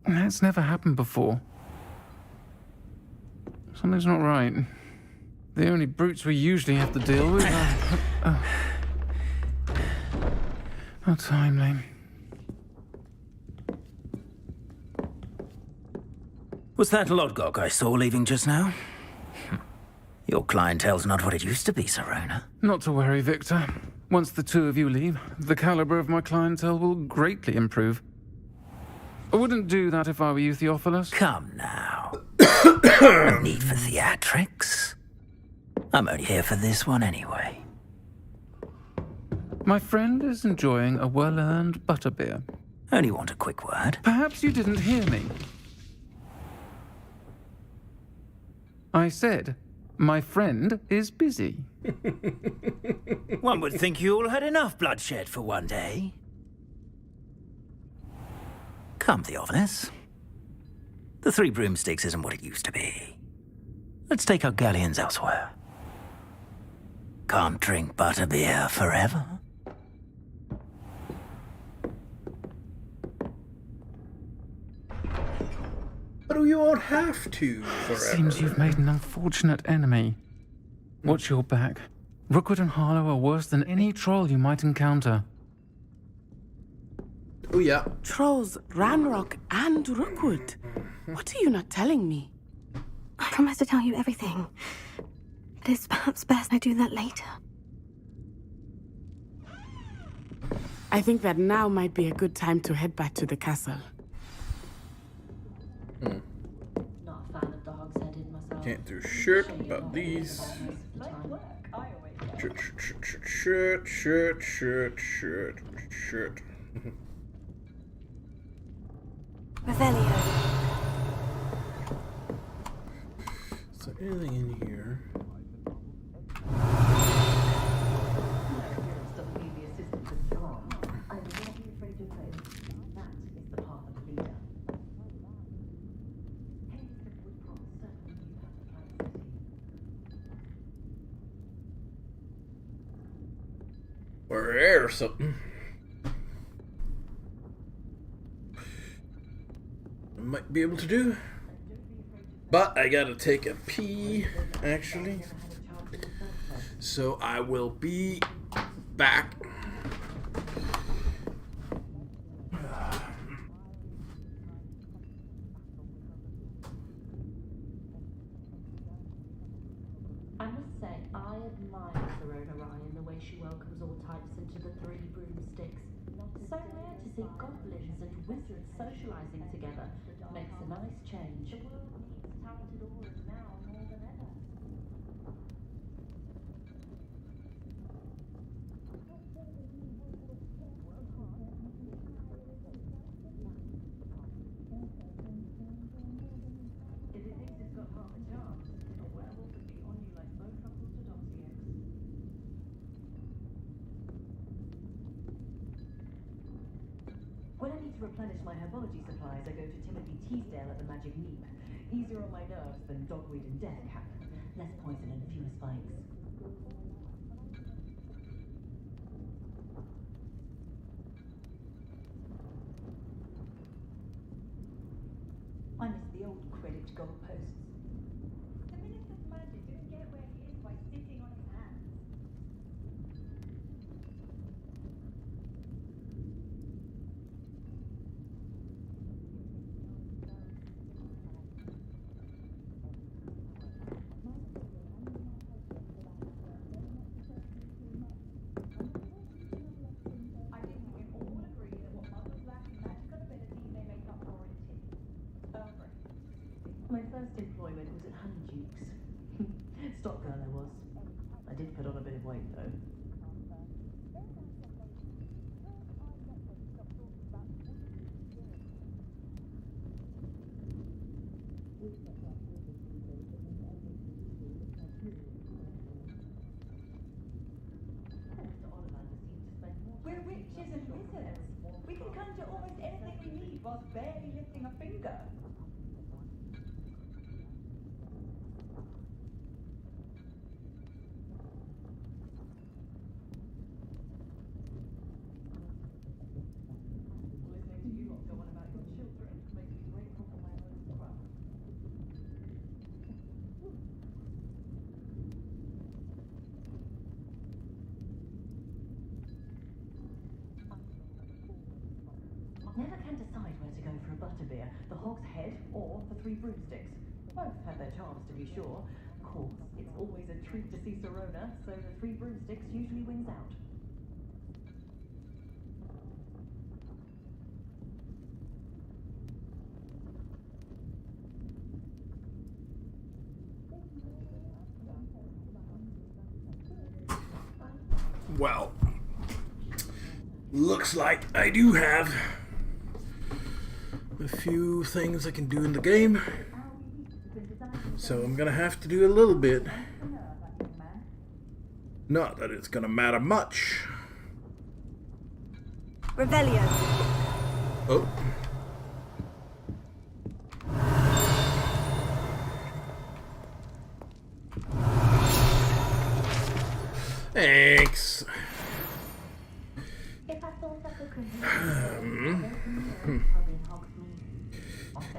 That's never happened before. Something's not right. The only brutes we usually have to deal with are... How timely. Was that Lodgok I saw leaving just now? Your clientele's not what it used to be, Sirona. Not to worry, Victor. Once the two of you leave, the caliber of my clientele will greatly improve. I wouldn't do that if I were you, Theophilus. Come now. No need for theatrics. I'm only here for this one anyway. My friend is enjoying a well-earned butterbeer. Only want a quick word. Perhaps you didn't hear me. I said, my friend is busy. One would think you all had enough bloodshed for one day. Come, Theophilus. The 3 broomsticks isn't what it used to be. Let's take our galleons elsewhere. Can't drink butterbeer forever. But you won't have to forever. Seems you've made an unfortunate enemy. Watch your back. Rookwood and Harlow are worse than any troll you might encounter. Oh yeah. Trolls, Ranrock, and Rookwood. What are you not telling me? I promise to tell you everything. But it's perhaps best I do that later. I think that now might be a good time to head back to the castle. Not a fan of the hogsheaded myself. Can't do shit about these. Shit. Revelio. Is there anything in here? Or air or something. I might be able to do. But I gotta take a pee, actually. So I will be back. I must say, I admire Serona Ryan, the way she welcomes all types into the Three Broomsticks. So rare to see goblins and wizards socializing together. Makes a nice change. The world needs talented auras now more than ever. If it thinks it's got half a chance, a werewolf would be on you like both Ruffles to Doxy eggs. When I need to replenish my herbology supplies, I go to Timothy Teasdale at the Magic Neep. Easier on my nerves than dogweed and death cap. Less poison and fewer spikes. I miss the old Quidditch goalposts. The Minister's magic didn't get where he is by sitting on his hands. I think we can all agree that what others lack in magical ability, they make up for in tea. My first employment was at Honeydukes. Stock girl I was. I did put on a bit of weight though. We're witches and wizards. We can conjure almost anything we need whilst barely lifting a finger. Listening to you lot go on about your children makes me grateful for my own crop. Never can decide where to go for a butterbeer, the Hog's Head or the Three Broomsticks. Both have their charms, to be sure. Of course, it's always a treat to see Serona, so the Three Broomsticks usually wins out. Well, looks like I do have a few things I can do in the game. So I'm gonna have to do a little bit. Not that it's gonna matter much. Revelio. Oh. Thanks.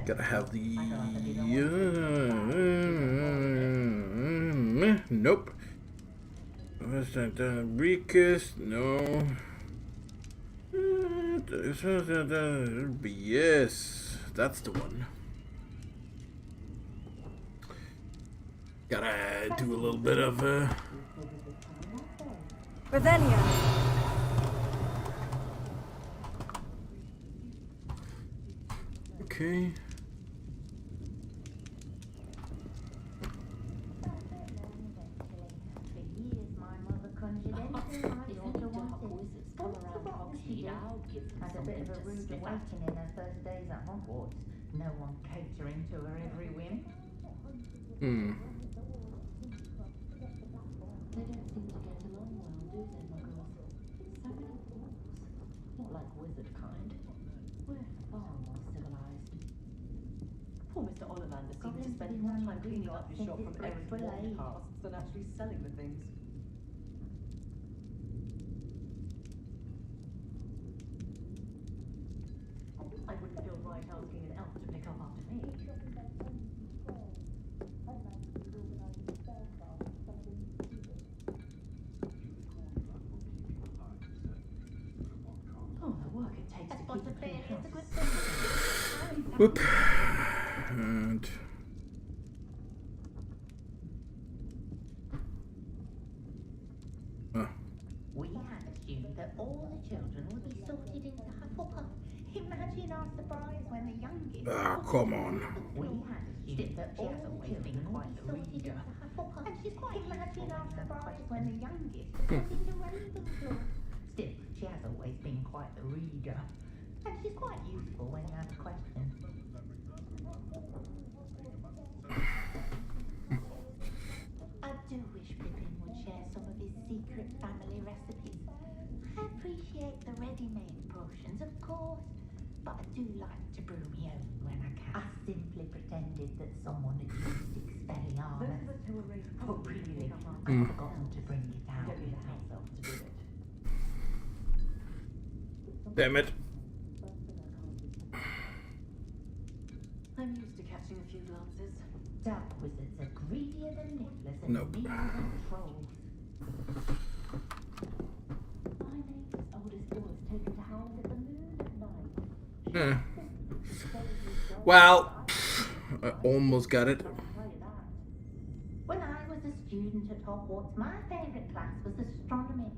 Gotta have the nope. What's that? Ricus? No. Yes, that's the one. Gotta do a little bit of Revelio. Okay. Had a bit of a rude awakening in her first days at Hogwarts. No one catering to her every whim. Hmm. They don't seem to get along well, do they, Muggles? So many rules. Not like wizard kind. We're far more civilized. Poor Mr. Ollivander seems to spend more time cleaning up his shop from errant wand casts than actually selling the things. I wouldn't feel right asking an elf to pick up after me. Whoop. And We had assumed that all the children would be sorted into Hufflepuff. Imagine our surprise when the youngest... come on. We had assumed that all the children would be sorted into Hufflepuff. And she's quite imagine our surprise when the youngest was into Ravenclaw. Still, she has always been quite the reader. And she's quite useful when you have a question. I do wish Pippin would share some of his secret family recipes. I appreciate the ready-made portions, of course, but I do like to brew my own when I can. I simply pretended that someone had used Expelliarmus. Oh, really? I've forgotten to bring it out myself to do it. Damn it. I'm used to catching a few glances. Dark wizards are greedier than Nifflers and Nope. meaner than trolls. My neighbour's oldest boy's taken to howling at the moon at night. Well, I almost got it. When I was a student at Hogwarts, my favourite class was astronomy.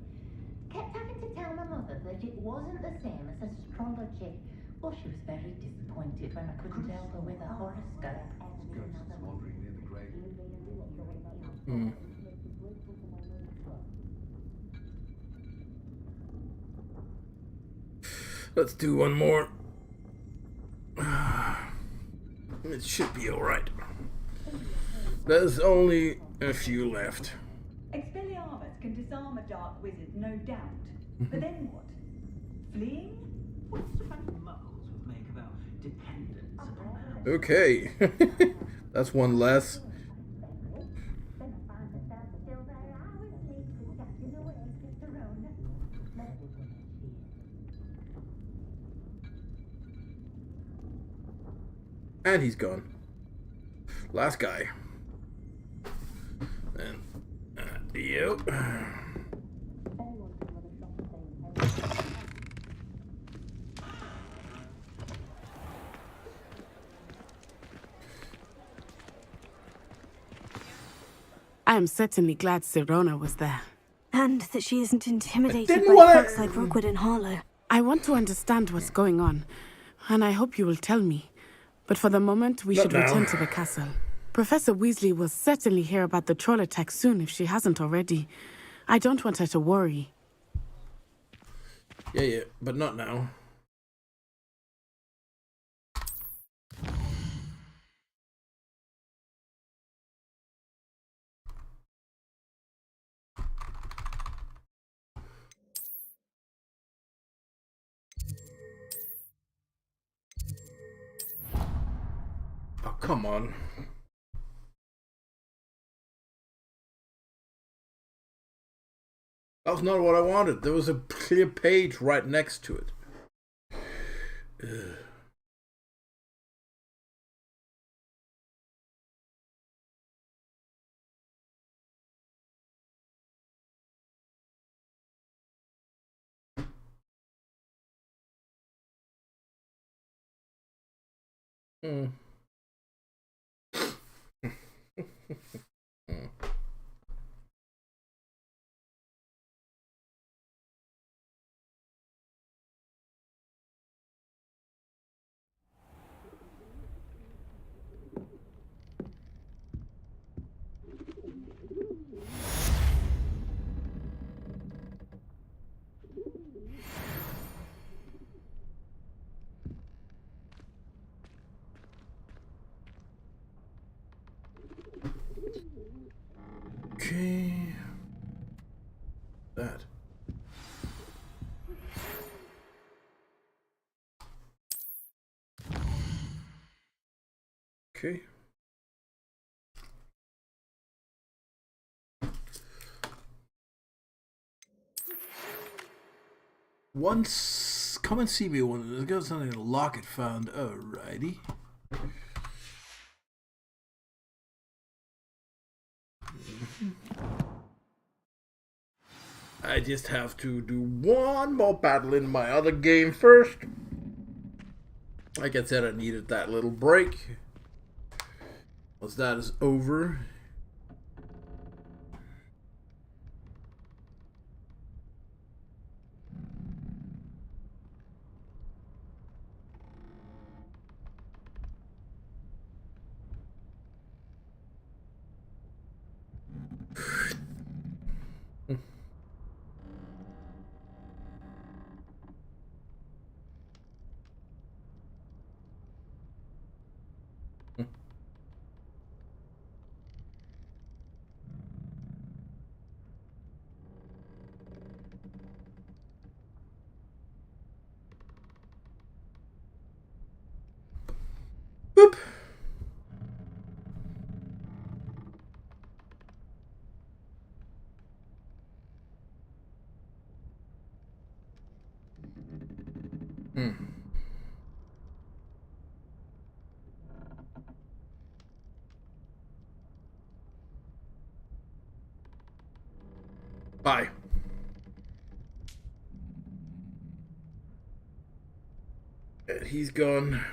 Kept having to tell my mother that it wasn't the same as astrology. Well, she was very disappointed when I couldn't help her with a horoscope. Let's do one more. It should be alright. There's only a few left. Expelliarmus can disarm a dark wizard, no doubt. But then what? Fleeing? What's the funny muggles would make about dependence upon her? Okay. That's one less. And he's gone. Last guy. And you. I am certainly glad Sirona was there. And that she isn't intimidated by didn't wanna- folks like Rookwood and Harlow. I want to understand what's going on, and I hope you will tell me. But for the moment, we Not should now. return to the castle. Professor Weasley will certainly hear about the troll attack soon if she hasn't already. I don't want her to worry. Yeah, but not now. Oh, come on. That was not what I wanted. There was a clear page right next to it. Ugh. Mm. Okay. That. Okay. Once, come and see me when there's got something in a locket found. Alrighty. I just have to do one more battle in my other game first. Like I said, I needed that little break. Once that is over, boop. Bye. And he's gone.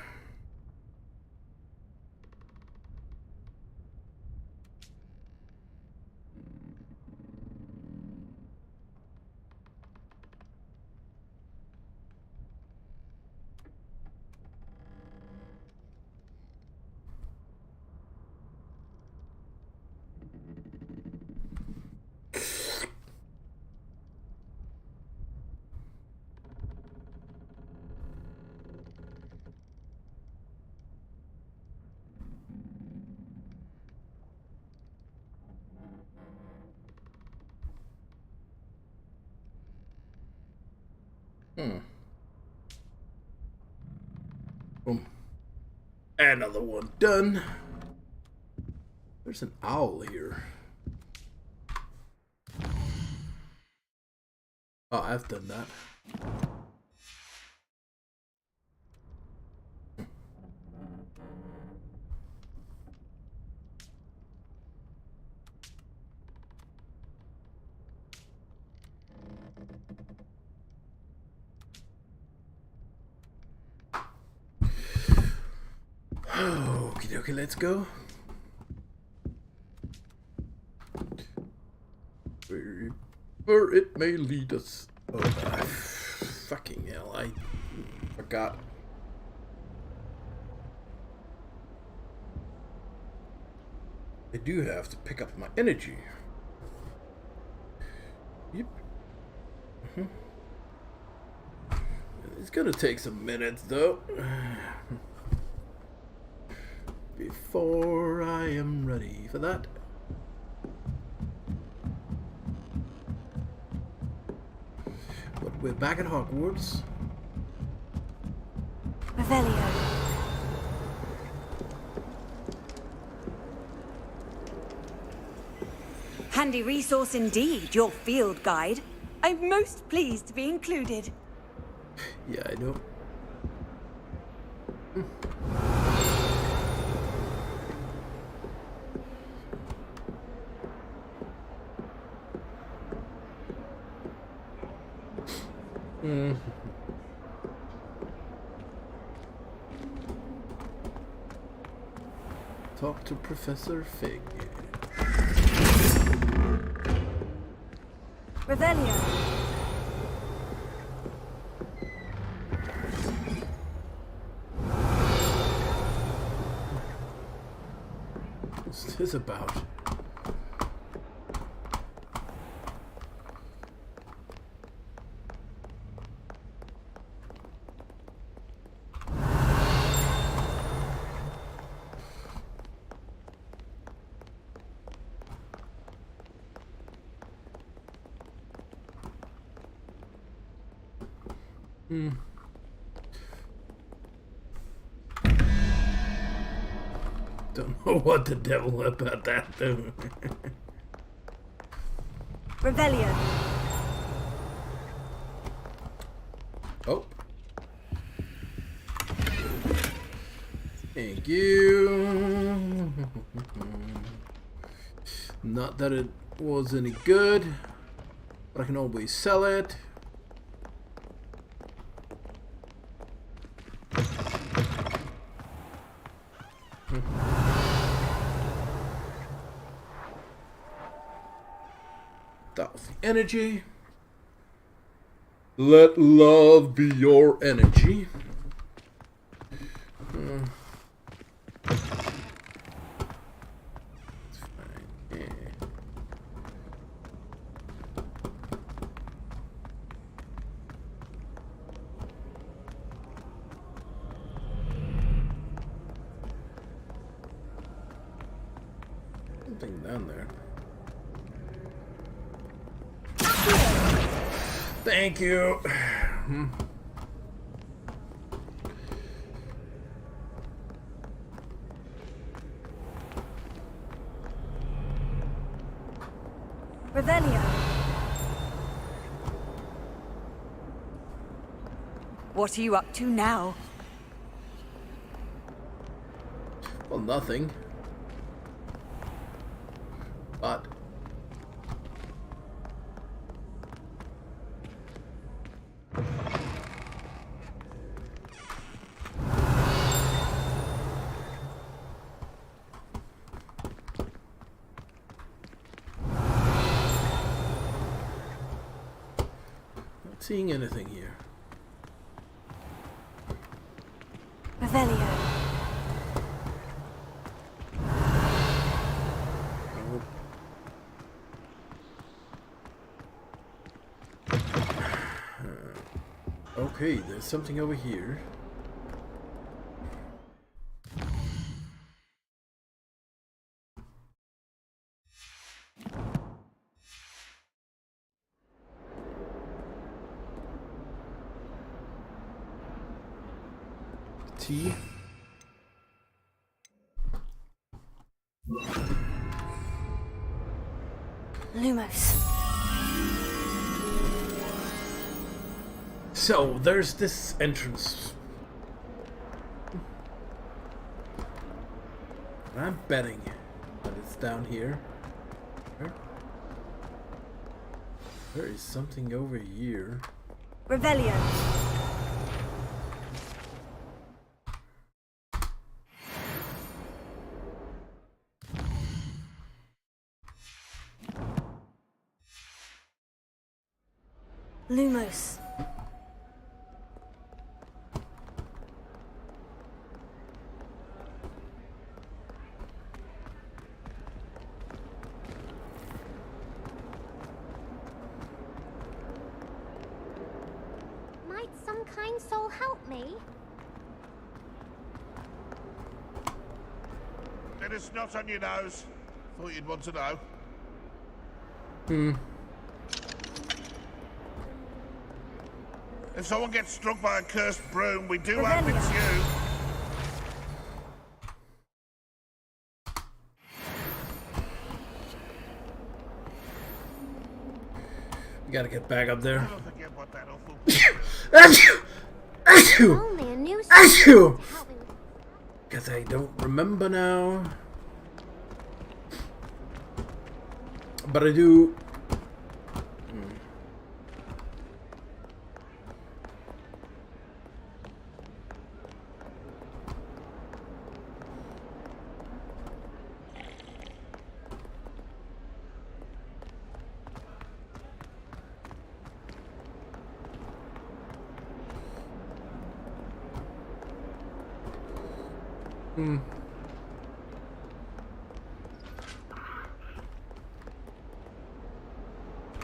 Boom. Another one done. There's an owl here. Oh, I've done that. Okie dokie, let's go. Where it may lead us. Oh, fucking hell, I forgot. I do have to pick up my energy. Yep. It's gonna take some minutes though. Before I am ready for that. But we're back at Hogwarts. Revelio. Handy resource indeed, your field guide. I'm most pleased to be included. Yeah, I know. Talk to Professor Fig. Revelio. What's this about? Don't know what the devil about that though. Revelio. Oh. Thank you. Not that it was any good, but I can always sell it. energy. Let love be your energy. Something down there. Thank you. Revelio. What are you up to now? Well, nothing. But not seeing anything here. Revelio. Okay, there's something over here. Tea. Lumos. So, there's this entrance. I'm betting that it's down here. There is something over here. Revelio. Lumos. Might some kind soul help me? Get a snot on your nose. Thought you'd want to know. If someone gets struck by a cursed broom, we do hope it's you. You gotta get back up there. Don't forget what that awful Only a new Because I don't remember now. But I do.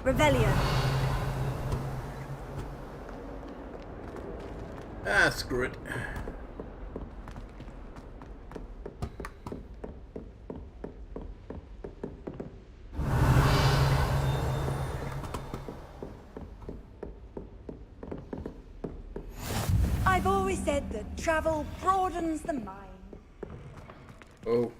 Revelio. Ah, screw it. I've always said that travel broadens the mind. Oh.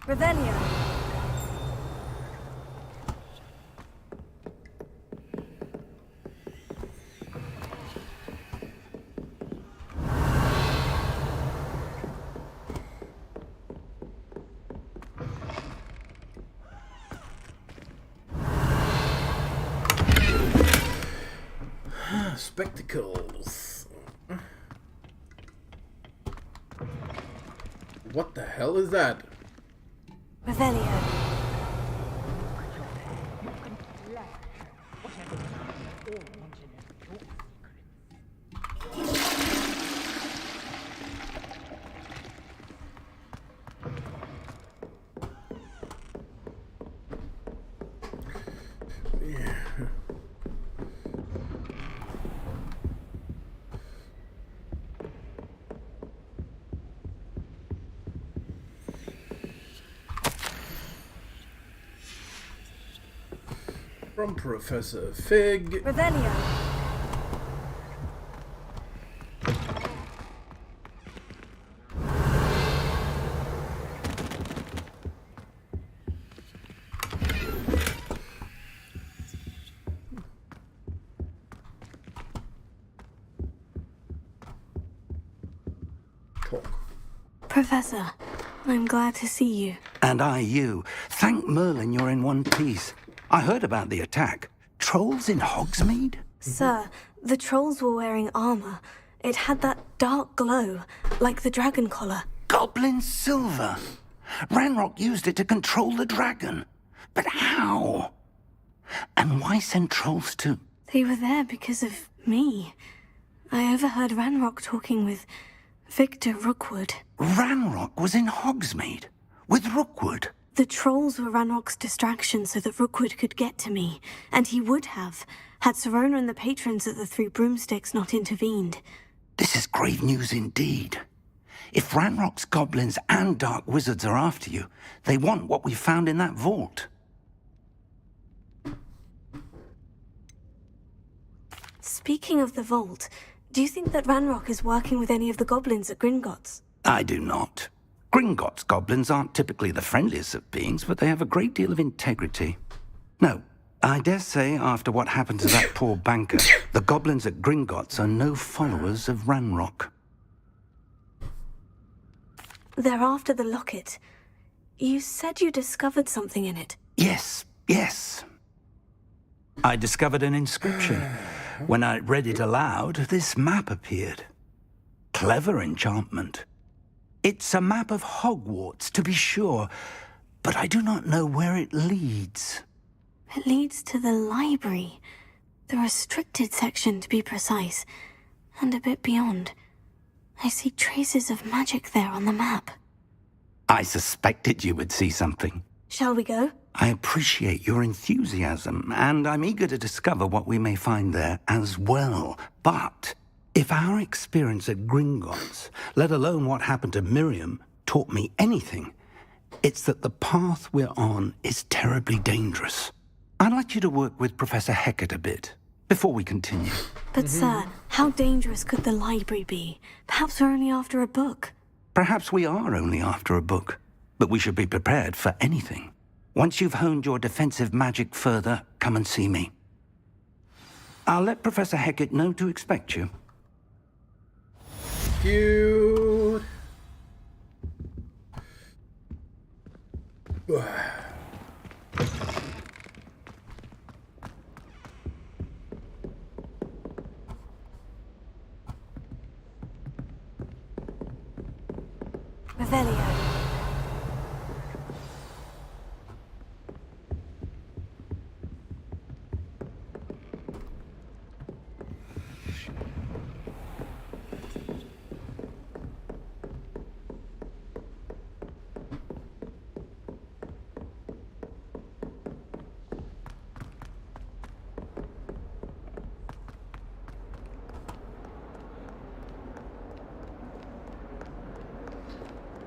Revelio. Spectacles. What the hell is that? Revelio. From Professor Fig. Revelio. Cool. Professor, I'm glad to see you. And I you. Thank Merlin you're in one piece. I heard about the attack. Trolls in Hogsmeade? Sir, the trolls were wearing armor. It had that dark glow, like the dragon collar. Goblin silver. Ranrock used it to control the dragon. But how? And why send trolls to... They were there because of me. I overheard Ranrock talking with Victor Rookwood. Ranrock was in Hogsmeade? With Rookwood? The trolls were Ranrock's distraction so that Rookwood could get to me. And he would have, had Serona and the patrons at the Three Broomsticks not intervened. This is grave news indeed. If Ranrock's goblins and dark wizards are after you, they want what we found in that vault. Speaking of the vault, do you think that Ranrock is working with any of the goblins at Gringotts? I do not. Gringotts goblins aren't typically the friendliest of beings, but they have a great deal of integrity. No, I dare say after what happened to that poor banker, the goblins at Gringotts are no followers of Ranrock. They're after the locket. You said you discovered something in it. Yes, yes. I discovered an inscription. When I read it aloud, this map appeared. Clever enchantment. It's a map of Hogwarts, to be sure, but I do not know where it leads. It leads to the library. The restricted section, to be precise. And a bit beyond. I see traces of magic there on the map. I suspected you would see something. Shall we go? I appreciate your enthusiasm, and I'm eager to discover what we may find there as well. But if our experience at Gringotts, let alone what happened to Miriam, taught me anything, it's that the path we're on is terribly dangerous. I'd like you to work with Professor Hecat a bit before we continue. But sir, how dangerous could the library be? Perhaps we're only after a book. Perhaps we are only after a book, but we should be prepared for anything. Once you've honed your defensive magic further, come and see me. I'll let Professor Hecat know to expect you. Cute. Revelio.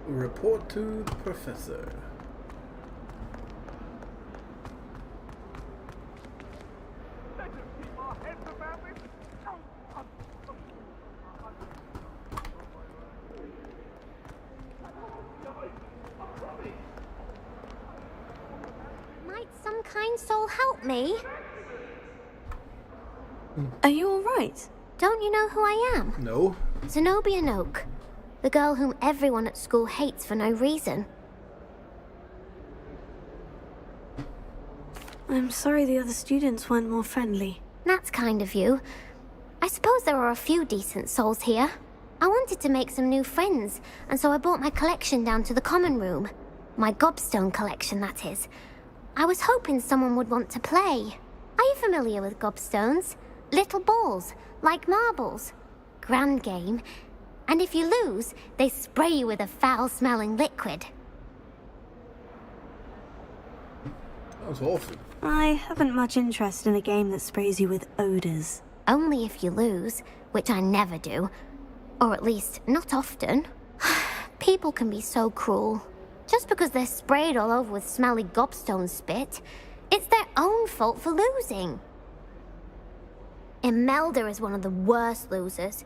Report to the professor. Might some kind soul help me? Are you all right? Don't you know who I am? No. Zenobia Noak. The girl whom everyone at school hates for no reason. I'm sorry the other students weren't more friendly. That's kind of you. I suppose there are a few decent souls here. I wanted to make some new friends, and so I brought my collection down to the common room. My gobstone collection, that is. I was hoping someone would want to play. Are you familiar with gobstones? Little balls, like marbles. Grand game. And if you lose, they spray you with a foul-smelling liquid. That was awful. I haven't much interest in a game that sprays you with odors. Only if you lose, which I never do. Or at least, not often. People can be so cruel. Just because they're sprayed all over with smelly gobstone spit, it's their own fault for losing. Imelda is one of the worst losers.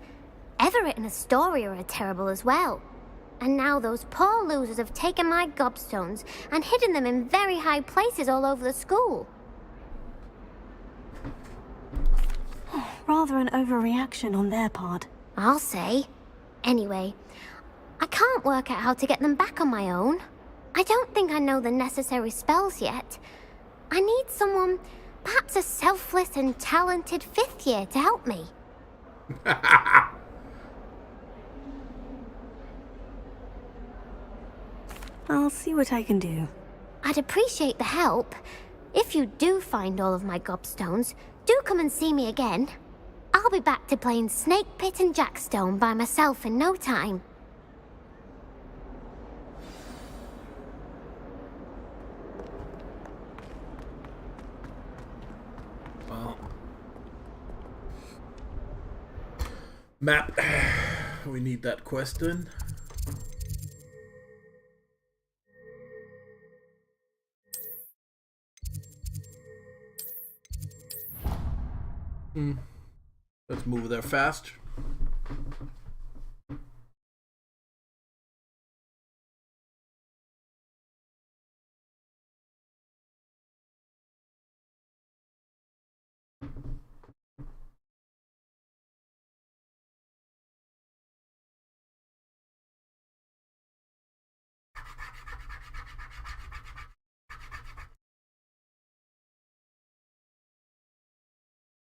Everett and Astoria are terrible as well. And now those poor losers have taken my gobstones and hidden them in very high places all over the school. Rather an overreaction on their part. I'll say. Anyway, I can't work out how to get them back on my own. I don't think I know the necessary spells yet. I need someone, perhaps a selfless and talented 5th year to help me. I'll see what I can do. I'd appreciate the help. If you do find all of my gobstones, do come and see me again. I'll be back to playing Snake Pit and Jackstone by myself in no time. Well, map. We need that quest done. Let's move there fast.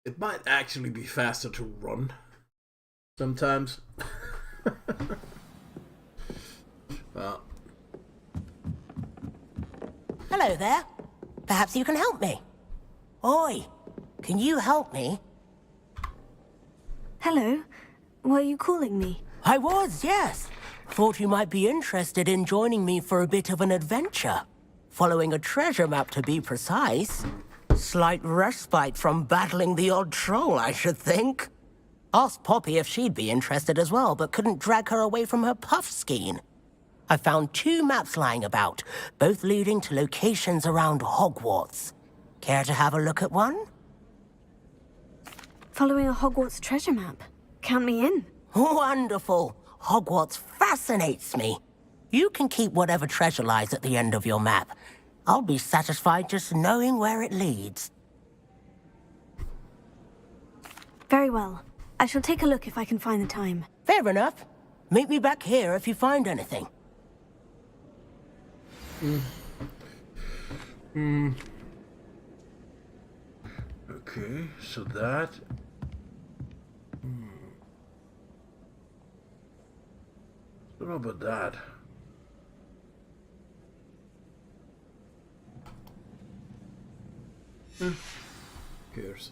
It might actually be faster to run sometimes. Well. Hello there. Perhaps you can help me. Oi, can you help me? Hello. Were you calling me? I was, yes. Thought you might be interested in joining me for a bit of an adventure. Following a treasure map, to be precise. Slight respite from battling the odd troll, I should think. Asked Poppy if she'd be interested as well, but couldn't drag her away from her puff skein. I found 2 maps lying about, both leading to locations around Hogwarts. Care to have a look at one? Following a Hogwarts treasure map. Count me in. Wonderful. Hogwarts fascinates me. You can keep whatever treasure lies at the end of your map. I'll be satisfied just knowing where it leads. Very well. I shall take a look if I can find the time. Fair enough. Meet me back here if you find anything. Okay, so that. What about that? Who cares?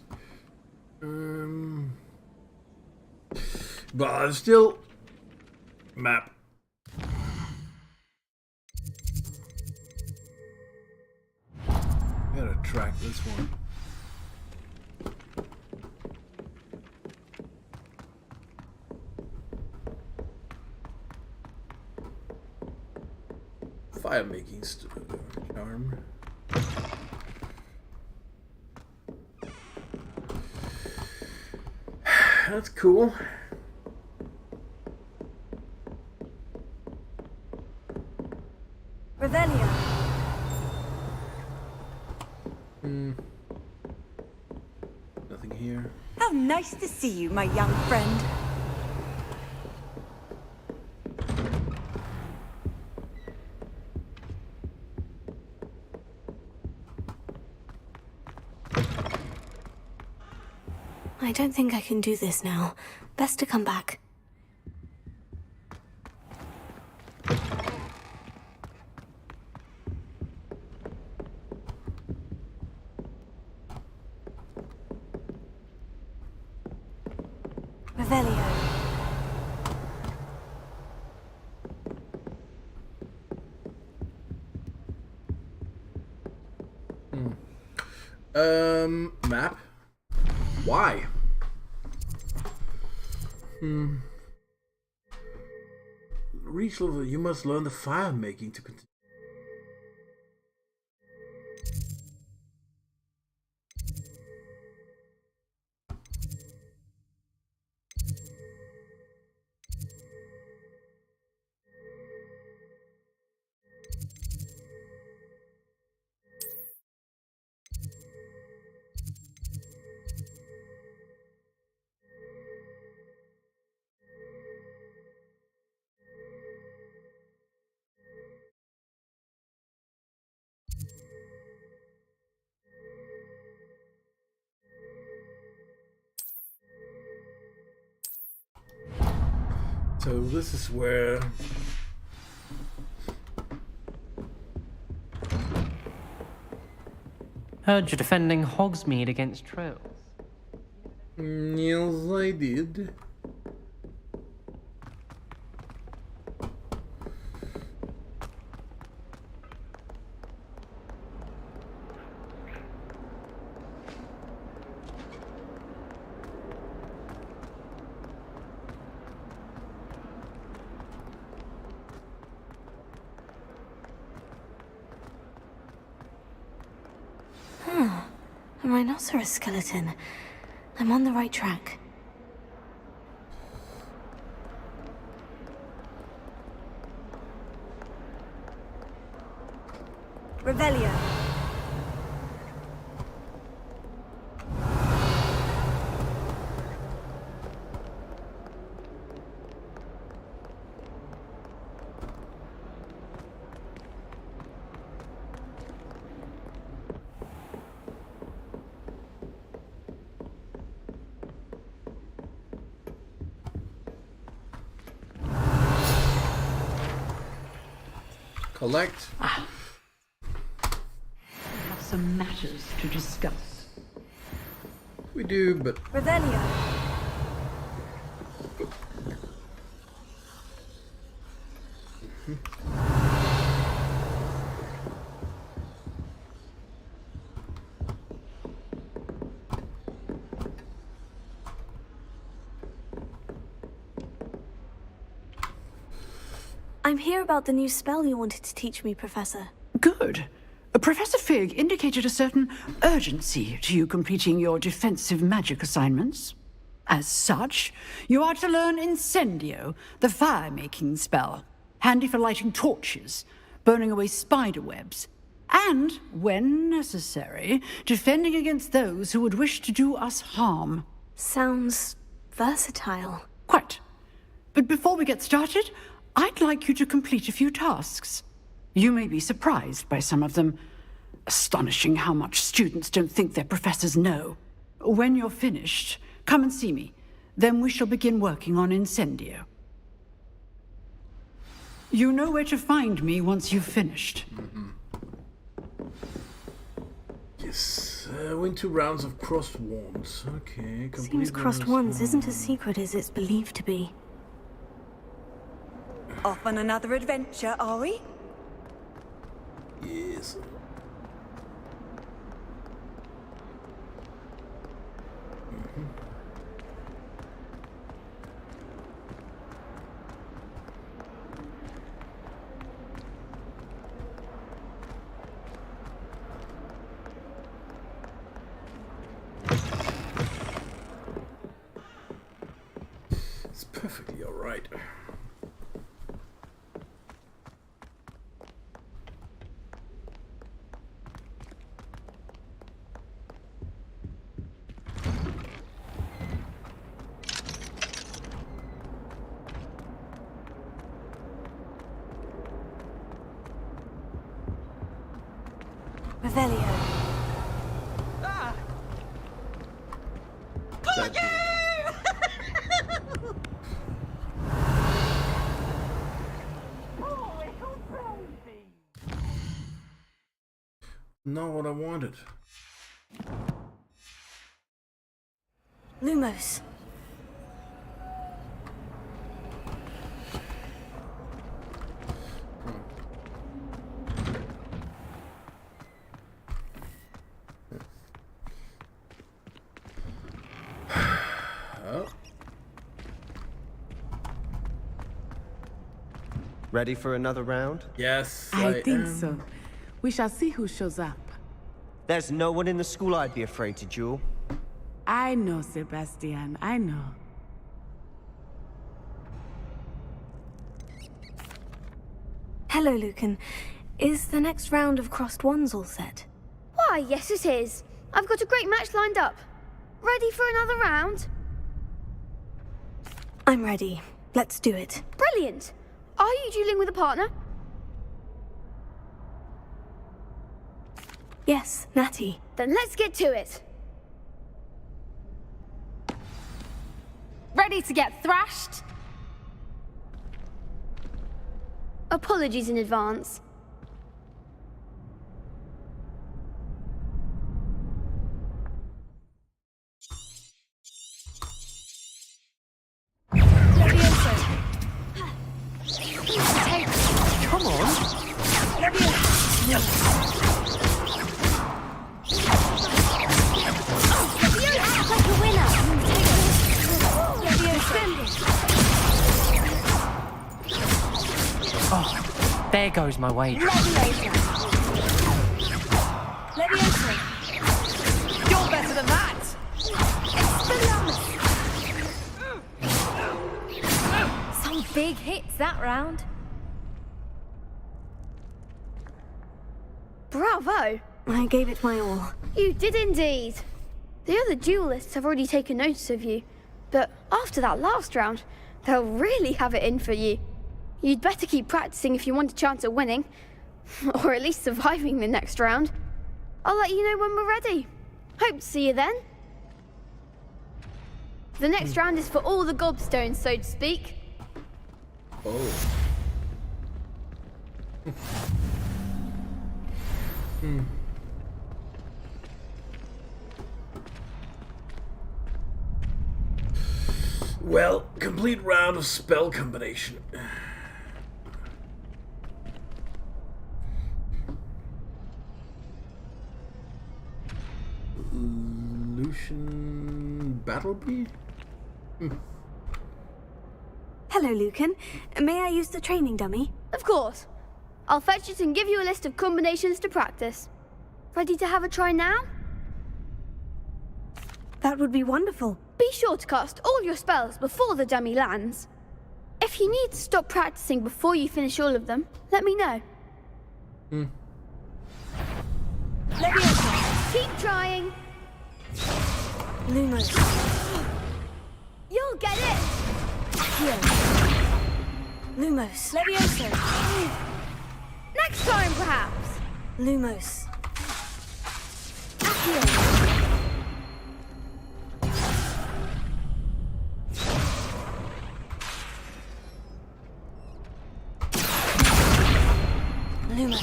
But still, map. Gotta track this one. Fire making charm. That's cool. Revelio. Nothing here. How nice to see you, my young friend. I don't think I can do this now. Best to come back. Revelio. Map. Why? Reach level. You must learn the fire making to continue. So this is where Heard you're defending Hogsmeade against trolls. Yes, I did. A rhinoceros skeleton. I'm on the right track. Revelio. Collect. We have some matters to discuss. We do, but Revelio. I'm here about the new spell you wanted to teach me, Professor. Good. Professor Fig indicated a certain urgency to you completing your defensive magic assignments. As such, you are to learn Incendio, the fire-making spell, handy for lighting torches, burning away spider webs, and, when necessary, defending against those who would wish to do us harm. Sounds versatile. Quite. But before we get started, I'd like you to complete a few tasks. You may be surprised by some of them. Astonishing how much students don't think their professors know. When you're finished, come and see me. Then we shall begin working on Incendio. You know where to find me once you've finished. yes. Win 2 rounds of crossed wands. Okay. Seems crossed wands isn't as secret as it's believed to be. Off on another adventure, are we? Yes. It's perfectly all right. Revelio. Ah! Not what I wanted. Lumos. Ready for another round? Yes, I think so. We shall see who shows up. There's no one in the school I'd be afraid to duel. I know, Sebastian. I know. Hello, Lucan. Is the next round of crossed wands all set? Why, yes it is. I've got a great match lined up. Ready for another round? I'm ready. Let's do it. Brilliant. Are you dueling with a partner? Yes, Natty. Then let's get to it. Ready to get thrashed? Apologies in advance. Come on! Oh, there goes my wager. Leviosa. You're better than that! Some big hits that round. Bravo! I gave it my all. You did indeed. The other duelists have already taken notice of you, but after that last round, they'll really have it in for you. You'd better keep practicing if you want a chance at winning, or at least surviving the next round. I'll let you know when we're ready. Hope to see you then. The next round is for all the gobstones, so to speak. Oh. Well, complete round of spell combination. Lucian Battleby? Hello, Lucan. May I use the training dummy? Of course. I'll fetch it and give you a list of combinations to practice. Ready to have a try now? That would be wonderful. Be sure to cast all your spells before the dummy lands. If you need to stop practicing before you finish all of them, let me know. Leviosa. Keep trying. Lumos. You'll get it. Accio. Lumos. Leviosa. Next time, perhaps. Lumos. Accio. Lumos.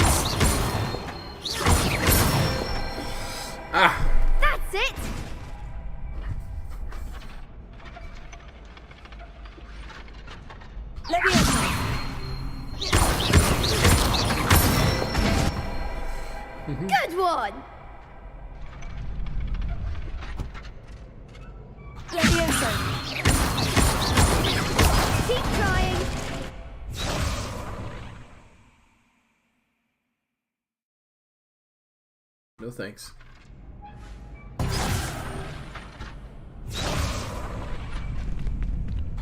Ah! That's it! Leviosa. Good one! Leviosa. Keep trying. No thanks.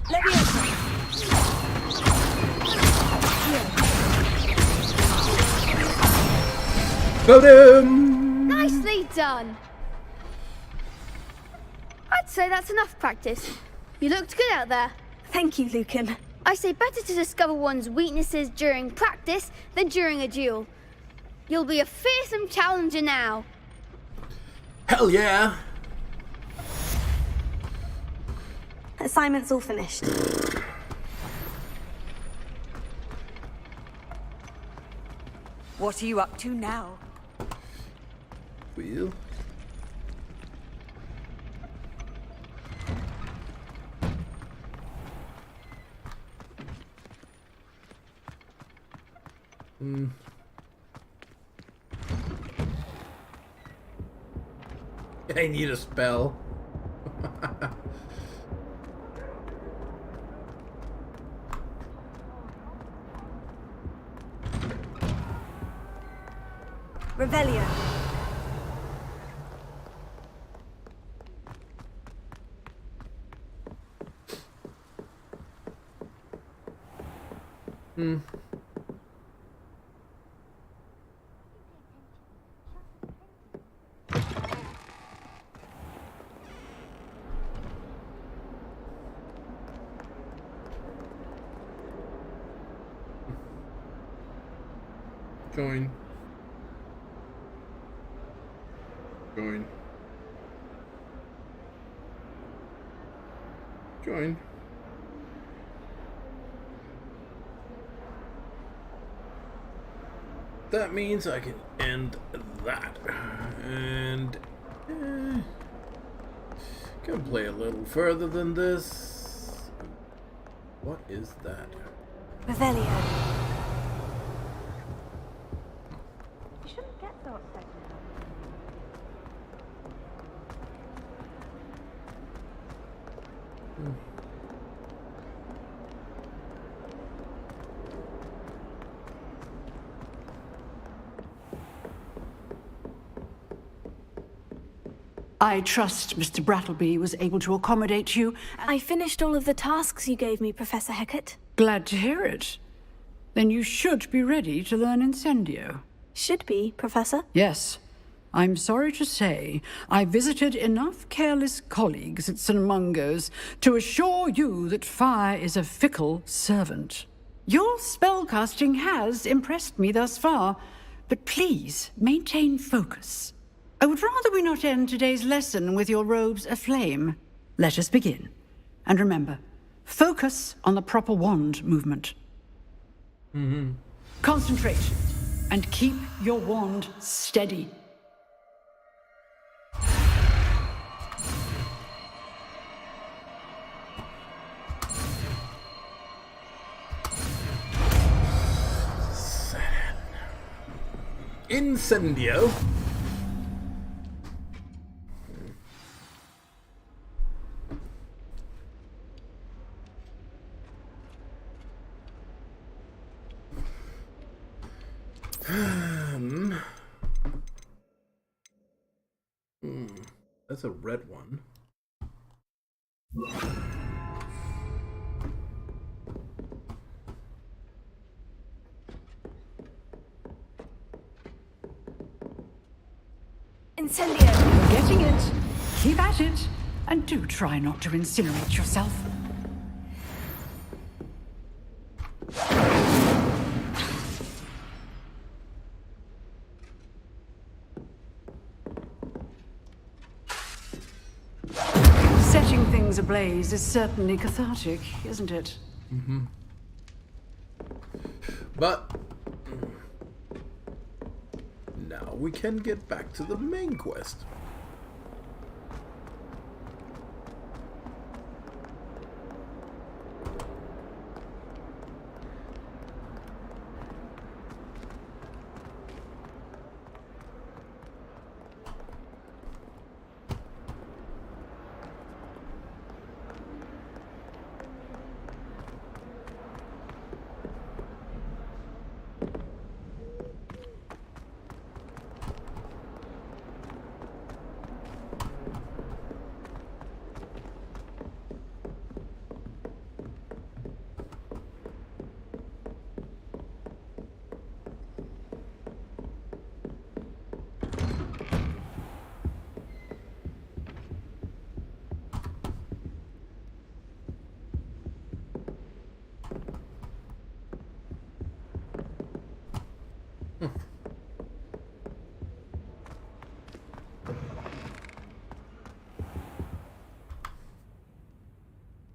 Leviosa. Boom! Nicely done. I'd say that's enough practice. You looked good out there. Thank you, Lucan. I say better to discover one's weaknesses during practice than during a duel. You'll be a fearsome challenger now. Hell yeah! Assignment's all finished. What are you up to now? Wheel. I need a spell. Revelio. Join. Join. Join. That means I can end that. And can play a little further than this. What is that? Revelio. You shouldn't get so upset now. I trust Mr. Brattleby was able to accommodate you. I finished all of the tasks you gave me, Professor Hecat. Glad to hear it. Then you should be ready to learn Incendio. Should be, Professor. Yes. I'm sorry to say, I visited enough careless colleagues at St. Mungo's to assure you that fire is a fickle servant. Your spellcasting has impressed me thus far, but please maintain focus. I would rather we not end today's lesson with your robes aflame. Let us begin. And remember, focus on the proper wand movement. Concentrate, and keep your wand steady. Incendio. That's a red one. Incendio. You're getting it. Keep at it. And do try not to incinerate yourself. Setting things ablaze is certainly cathartic, isn't it? But now we can get back to the main quest.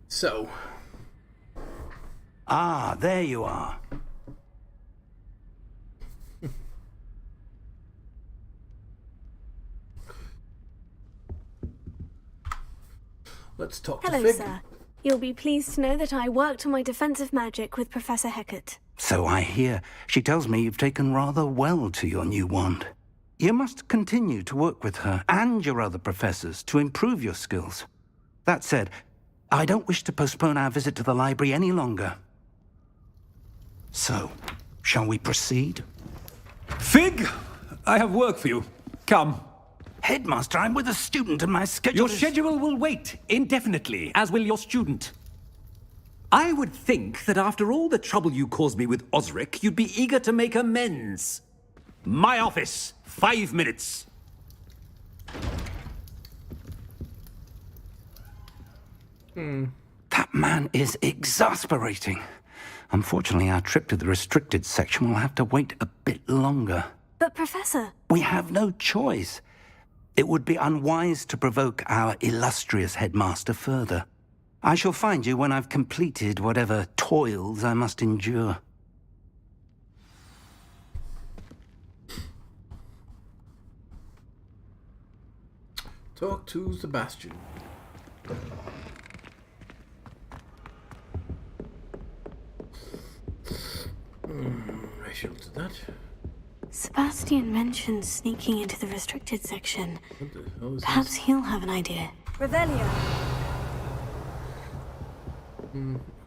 So. Ah, there you are. Let's talk Hello, to Fig. sir. You'll be pleased to know that I worked on my defensive magic with Professor Hecat. So I hear. She tells me you've taken rather well to your new wand. You must continue to work with her and your other professors to improve your skills. That said, I don't wish to postpone our visit to the library any longer. So, shall we proceed? Fig, I have work for you. Come. Headmaster, I'm with a student and my schedule Your schedule will wait indefinitely, as will your student. I would think that after all the trouble you caused me with Osric, you'd be eager to make amends. My office, 5 minutes. That man is exasperating. Unfortunately, our trip to the restricted section will have to wait a bit longer. But, Professor... We have no choice. It would be unwise to provoke our illustrious headmaster further. I shall find you when I've completed whatever toils I must endure. Talk to Sebastian. I shall do that. Sebastian mentioned sneaking into the restricted section. What the hell is Perhaps this? he'll have an idea. Revelio.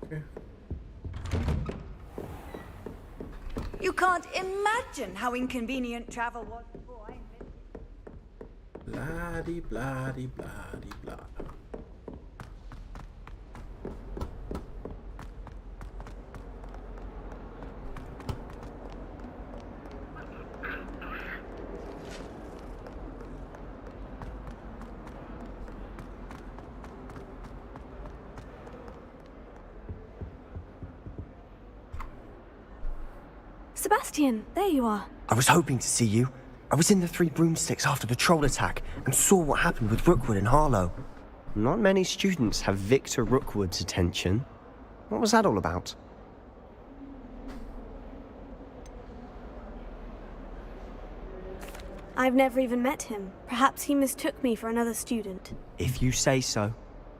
Okay. You can't imagine how inconvenient travel was before I Blah-de, blah-de, blah-de, blah. Sebastian, there you are. I was hoping to see you. I was in the Three Broomsticks after the troll attack and saw what happened with Rookwood and Harlow. Not many students have Victor Rookwood's attention. What was that all about? I've never even met him. Perhaps he mistook me for another student. If you say so.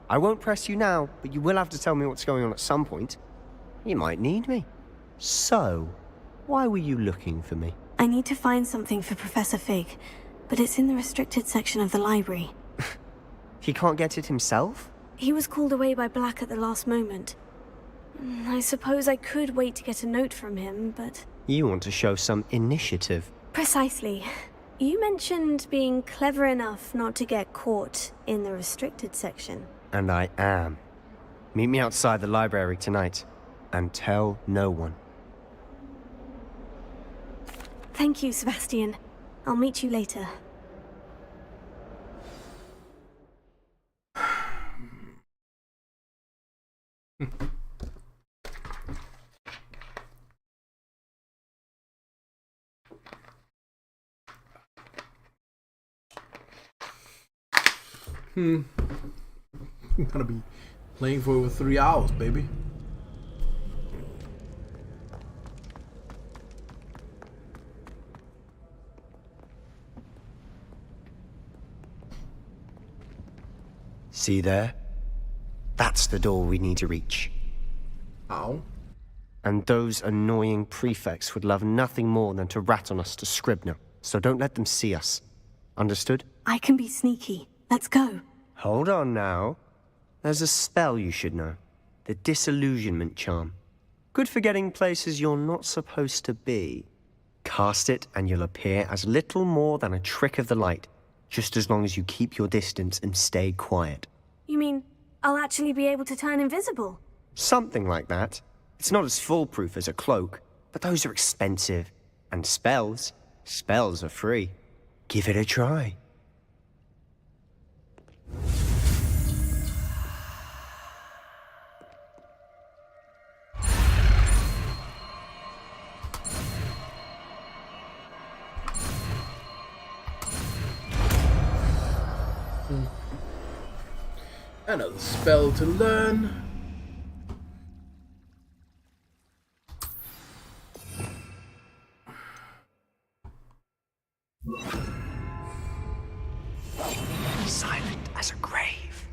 I won't press you now, but you will have to tell me what's going on at some point. You might need me. So, why were you looking for me? I need to find something for Professor Fig, but it's in the restricted section of the library. He can't get it himself? He was called away by Black at the last moment. I suppose I could wait to get a note from him, but... You want to show some initiative. Precisely. You mentioned being clever enough not to get caught in the restricted section. And I am. Meet me outside the library tonight, and tell no one. Thank you, Sebastian. I'll meet you later. I'm gonna be playing for over 3 hours, baby. See there? That's the door we need to reach. Ow. And those annoying prefects would love nothing more than to rat on us to Scribner, so don't let them see us. Understood? I can be sneaky. Let's go. Hold on now. There's a spell you should know. The Disillusionment Charm. Good for getting places you're not supposed to be. Cast it and you'll appear as little more than a trick of the light, just as long as you keep your distance and stay quiet. You mean I'll actually be able to turn invisible? Something like that. It's not as foolproof as a cloak, but those are expensive. And spells are free. Give it a try. Another spell to learn. Silent as a grave.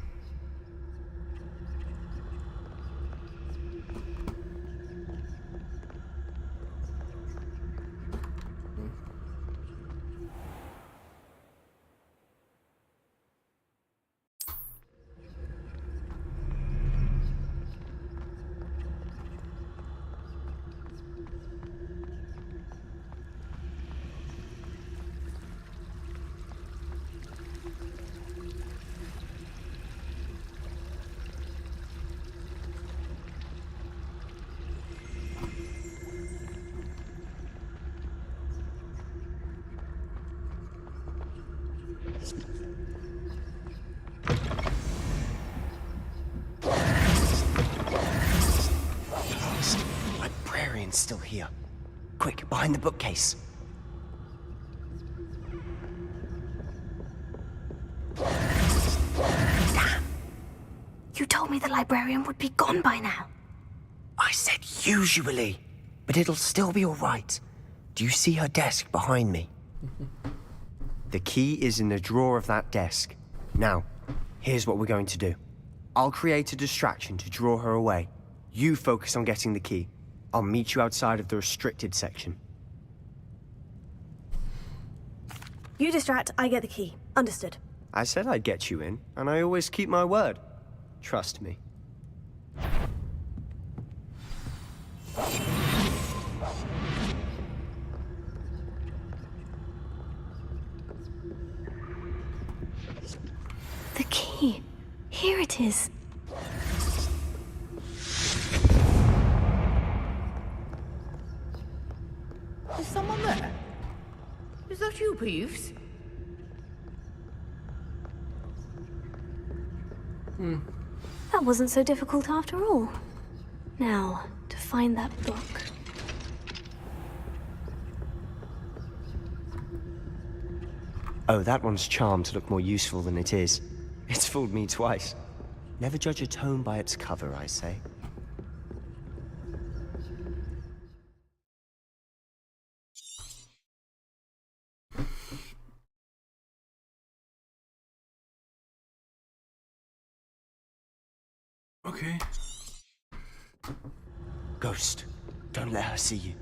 It's still here. Quick, behind the bookcase. Damn. You told me the librarian would be gone by now. I said usually, but it'll still be all right. Do you see her desk behind me? The key is in the drawer of that desk. Now, here's what we're going to do. I'll create a distraction to draw her away. You focus on getting the key. I'll meet you outside of the restricted section. You distract, I get the key. Understood. I said I'd get you in, and I always keep my word. Trust me. The key. Here it is. Is someone there? Is that you, Peeves? That wasn't so difficult after all. Now, to find that book. Oh, that one's charmed to look more useful than it is. It's fooled me twice. Never judge a tome by its cover, I say. Okay. Ghost, don't let her see you.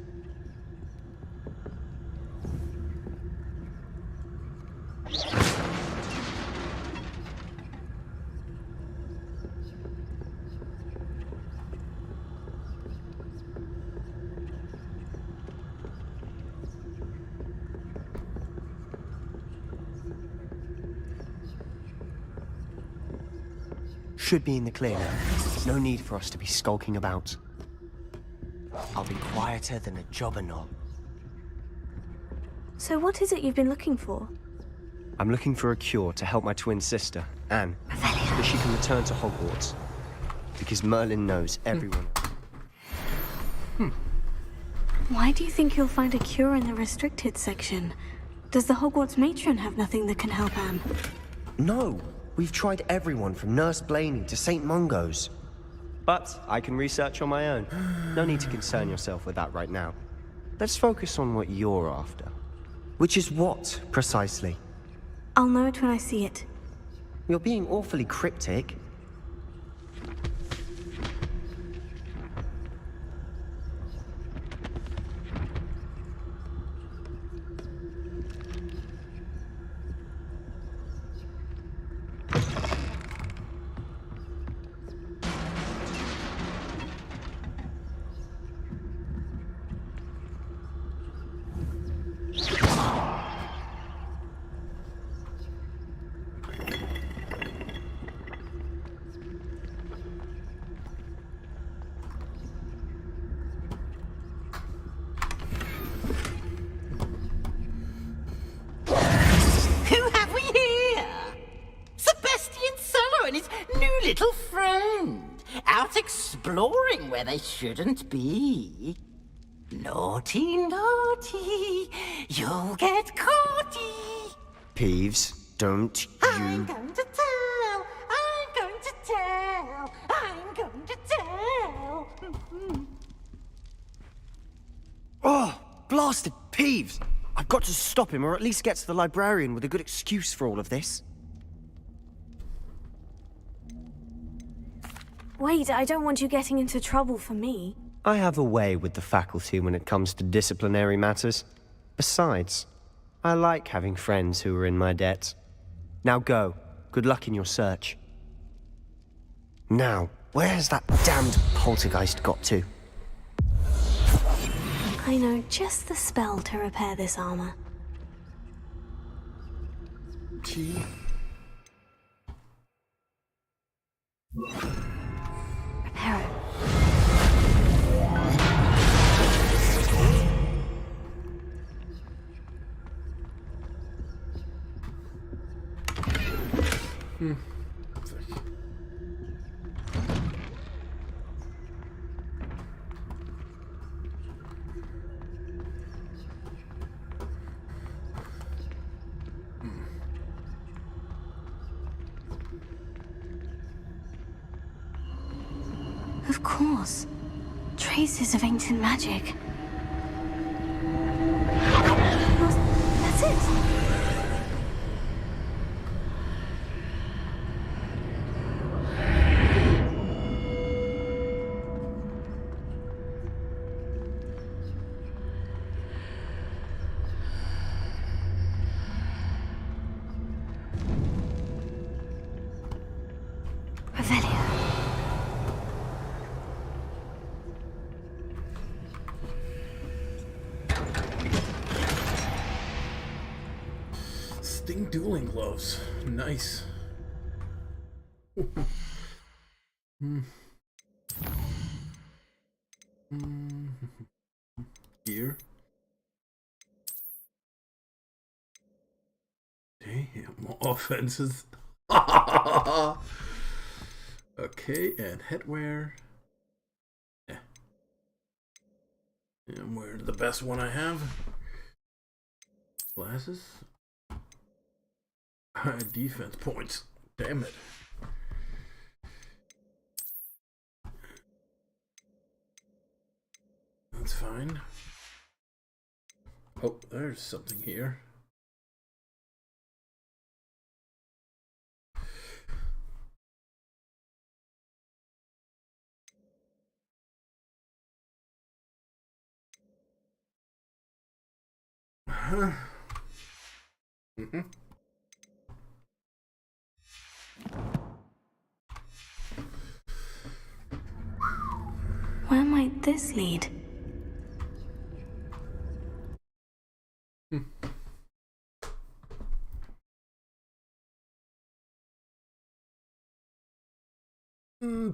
Should be in the clear now. No need for us to be skulking about. I'll be quieter than a jobber knob. So what is it you've been looking for? I'm looking for a cure to help my twin sister, Anne, so that she can return to Hogwarts. Because Merlin knows everyone. Why do you think you'll find a cure in the restricted section? Does the Hogwarts matron have nothing that can help Anne? No! We've tried everyone from Nurse Blaney to St. Mungo's. But I can research on my own. No need to concern yourself with that right now. Let's focus on what you're after. Which is what, precisely? I'll know it when I see it. You're being awfully cryptic. Little friend, out exploring where they shouldn't be. Naughty, naughty, you'll get caughty. Peeves, don't you... I'm going to tell, I'm going to tell, I'm going to tell. Oh, blasted Peeves! I've got to stop him, or at least get to the librarian with a good excuse for all of this. Wait, I don't want you getting into trouble for me. I have a way with the faculty when it comes to disciplinary matters. Besides, I like having friends who are in my debt. Now go. Good luck in your search. Now, where's that damned poltergeist got to? I know just the spell to repair this armor. Gee. Repair it. Of course. Traces of ancient magic. That's it. Sting dueling gloves. Nice. Here. Damn, more offenses. Okay, and headwear. Yeah. I'm wearing the best one I have. Glasses. High defense points. Damn it. That's fine. Oh, there's something here. Huh. Where might this lead?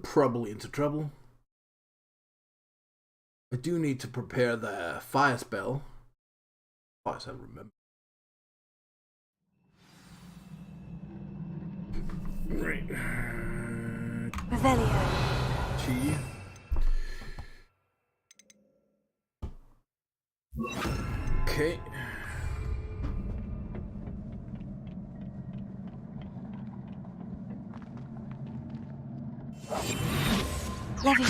Probably into trouble. I do need to prepare the fire spell. Oh, as I remember. Right. Revelio. Chi. Okay. Levy.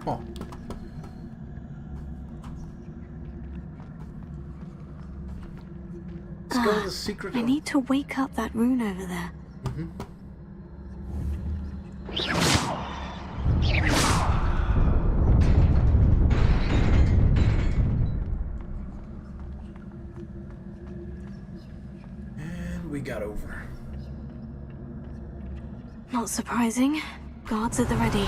Oh. Let's go to the secret. I need to wake up that rune over there. And we got over. Not surprising. Guards at the ready.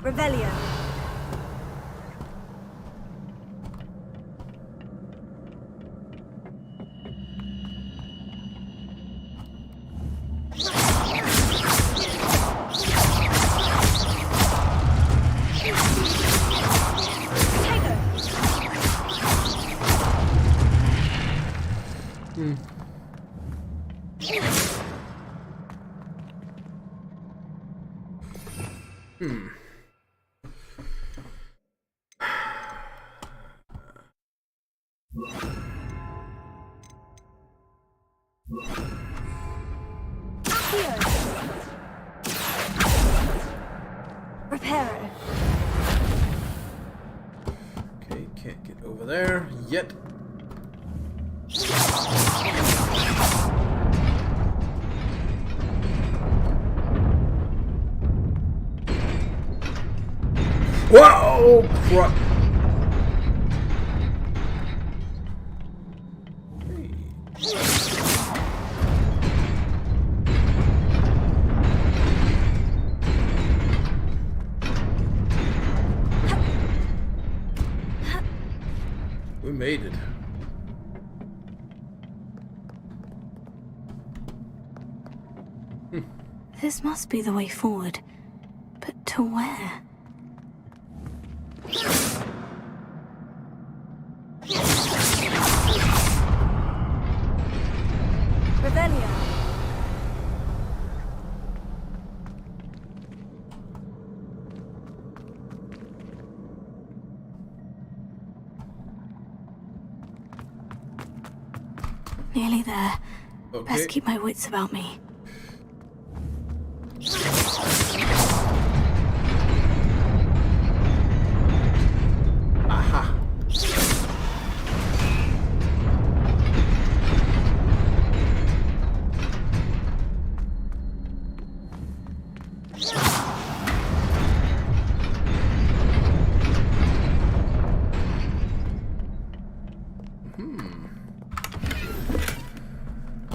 Revelio. Reparo. Okay, can't get over there yet. Whoa! Crap. We made it. This must be the way forward. But to where? Revelio. Nearly there. Okay. Best keep my wits about me. Aha.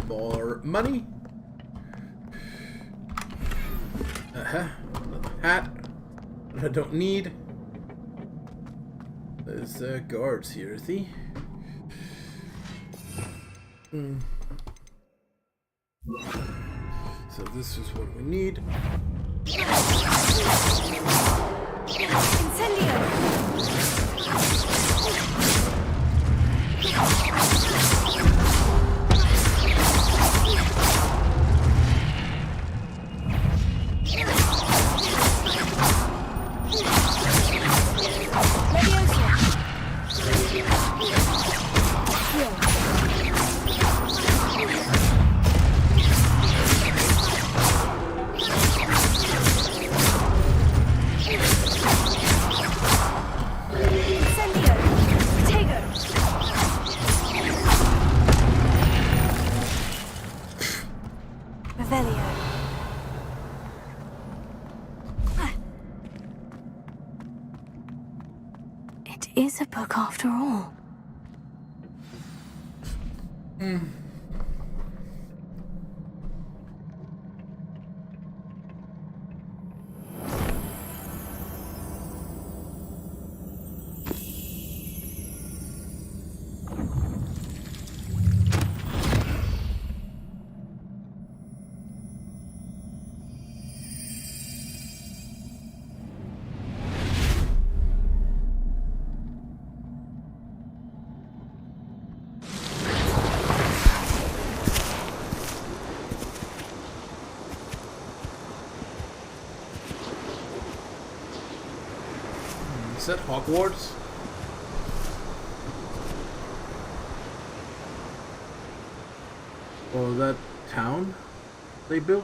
More money. Another hat. I don't need. There's guards here, see? So this is what we need. It is a book after all. Is that Hogwarts? Or that town they built?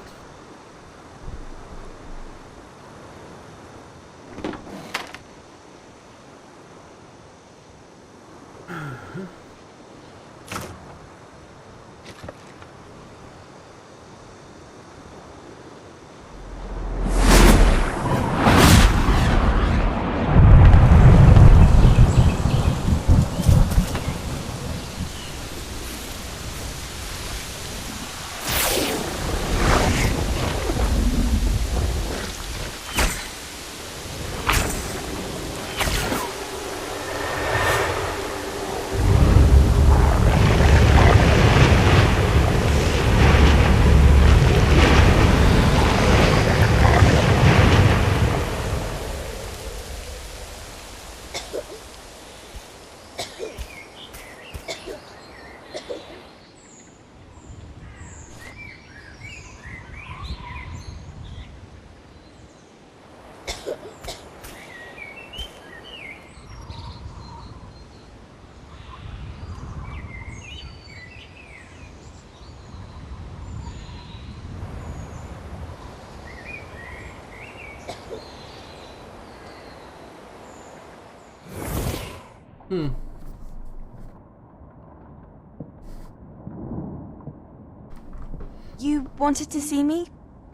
You wanted to see me?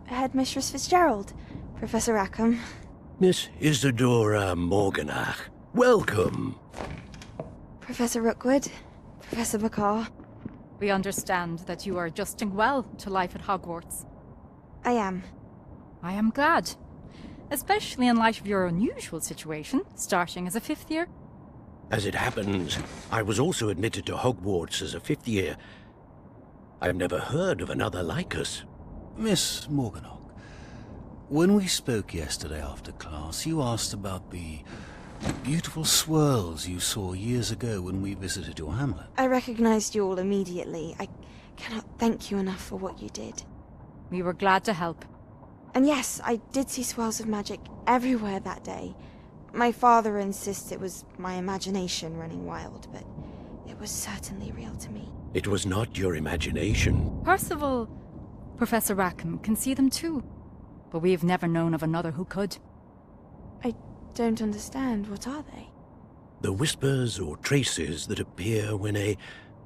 Headmistress Fitzgerald, Professor Rackham. Miss Isadora Morganach, welcome. Professor Rookwood, Professor McCaw. We understand that you are adjusting well to life at Hogwarts. I am. I am glad. Especially in light of your unusual situation, starting as a 5th year. As it happens, I was also admitted to Hogwarts as a 5th year. I've never heard of another like us. Miss Morganach, when we spoke yesterday after class, you asked about the beautiful swirls you saw years ago when we visited your hamlet. I recognized you all immediately. I cannot thank you enough for what you did. We were glad to help. And yes, I did see swirls of magic everywhere that day. My father insists it was my imagination running wild, but it was certainly real to me. It was not your imagination. Percival, Professor Rackham can see them too. But we've never known of another who could. I don't understand. What are they? The whispers or traces that appear when a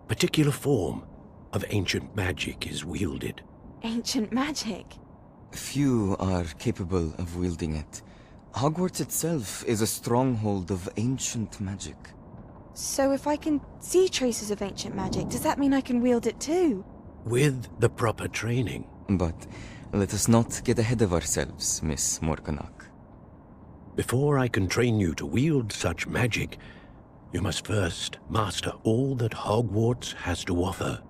particular form of ancient magic is wielded. Ancient magic? Few are capable of wielding it. Hogwarts itself is a stronghold of ancient magic. So if I can see traces of ancient magic, does that mean I can wield it too? With the proper training. But let us not get ahead of ourselves, Miss Morganach. Before I can train you to wield such magic, you must first master all that Hogwarts has to offer.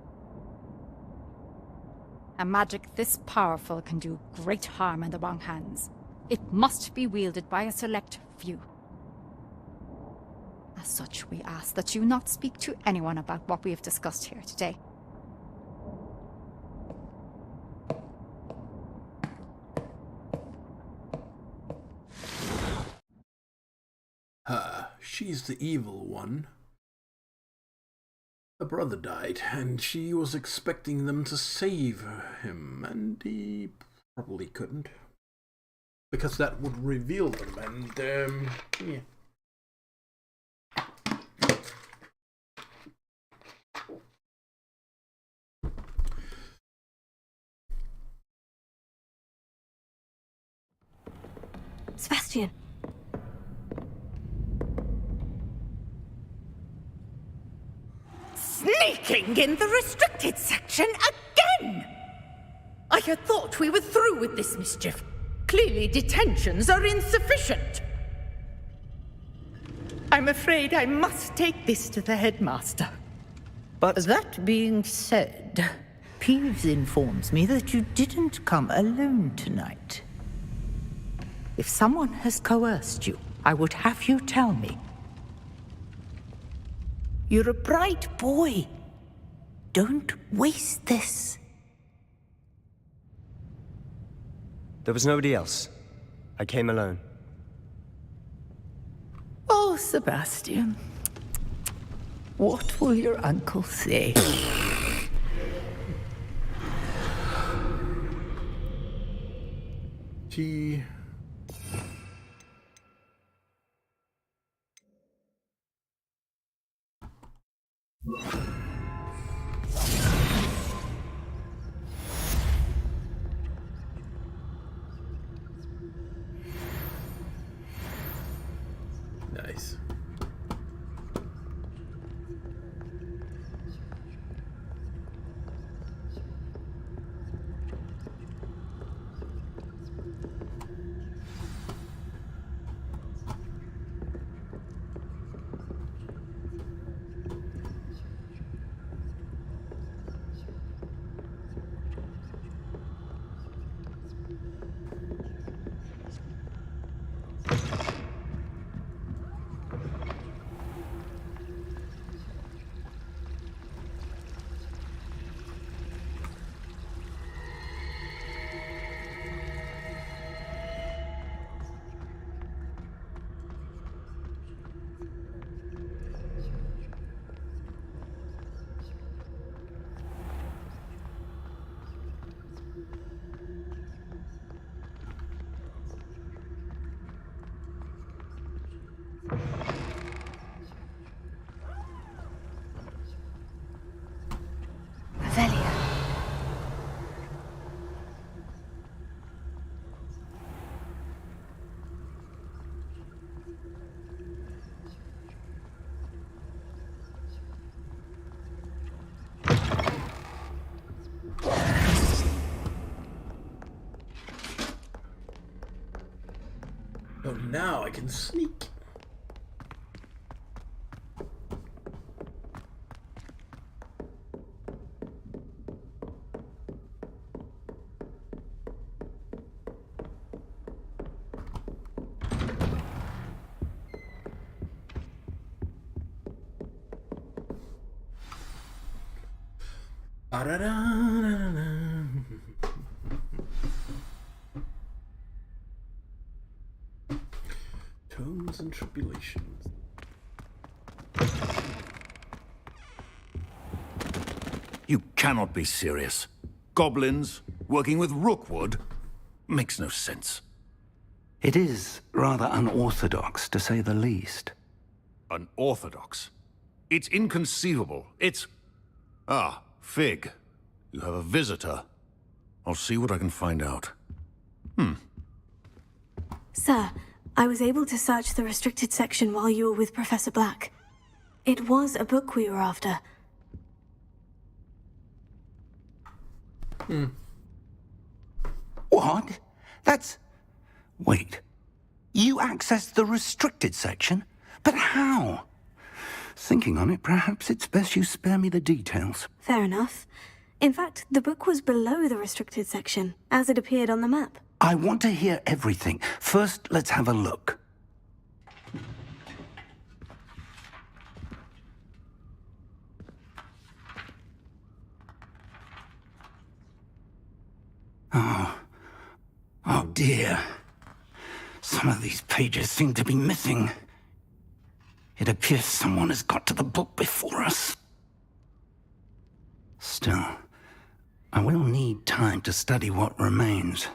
A magic this powerful can do great harm in the wrong hands. It must be wielded by a select few. As such, we ask that you not speak to anyone about what we have discussed here today. She's the evil one. Her brother died, and she was expecting them to save him, and he probably couldn't. Because that would reveal them, and, yeah. Sebastian! Sneaking in the restricted section again! I had thought we were through with this mischief. Clearly detentions are insufficient. I'm afraid I must take this to the headmaster. But that being said, Peeves informs me that you didn't come alone tonight. If someone has coerced you, I would have you tell me. You're a bright boy. Don't waste this. There was nobody else. I came alone. Oh, Sebastian. What will your uncle say? She... Nice. Oh, now I can sneak. Tomes and tribulations. You cannot be serious. Goblins working with Rookwood makes no sense. It is rather unorthodox, to say the least. Unorthodox? It's inconceivable. It's... Ah, Fig. You have a visitor. I'll see what I can find out. Sir, I was able to search the restricted section while you were with Professor Black. It was a book we were after. What? That's... Wait. You accessed the restricted section? But how? Thinking on it, perhaps it's best you spare me the details. Fair enough. In fact, the book was below the restricted section, as it appeared on the map. I want to hear everything. First, let's have a look. Oh dear. Some of these pages seem to be missing. It appears someone has got to the book before us. Still, I will need time to study what remains.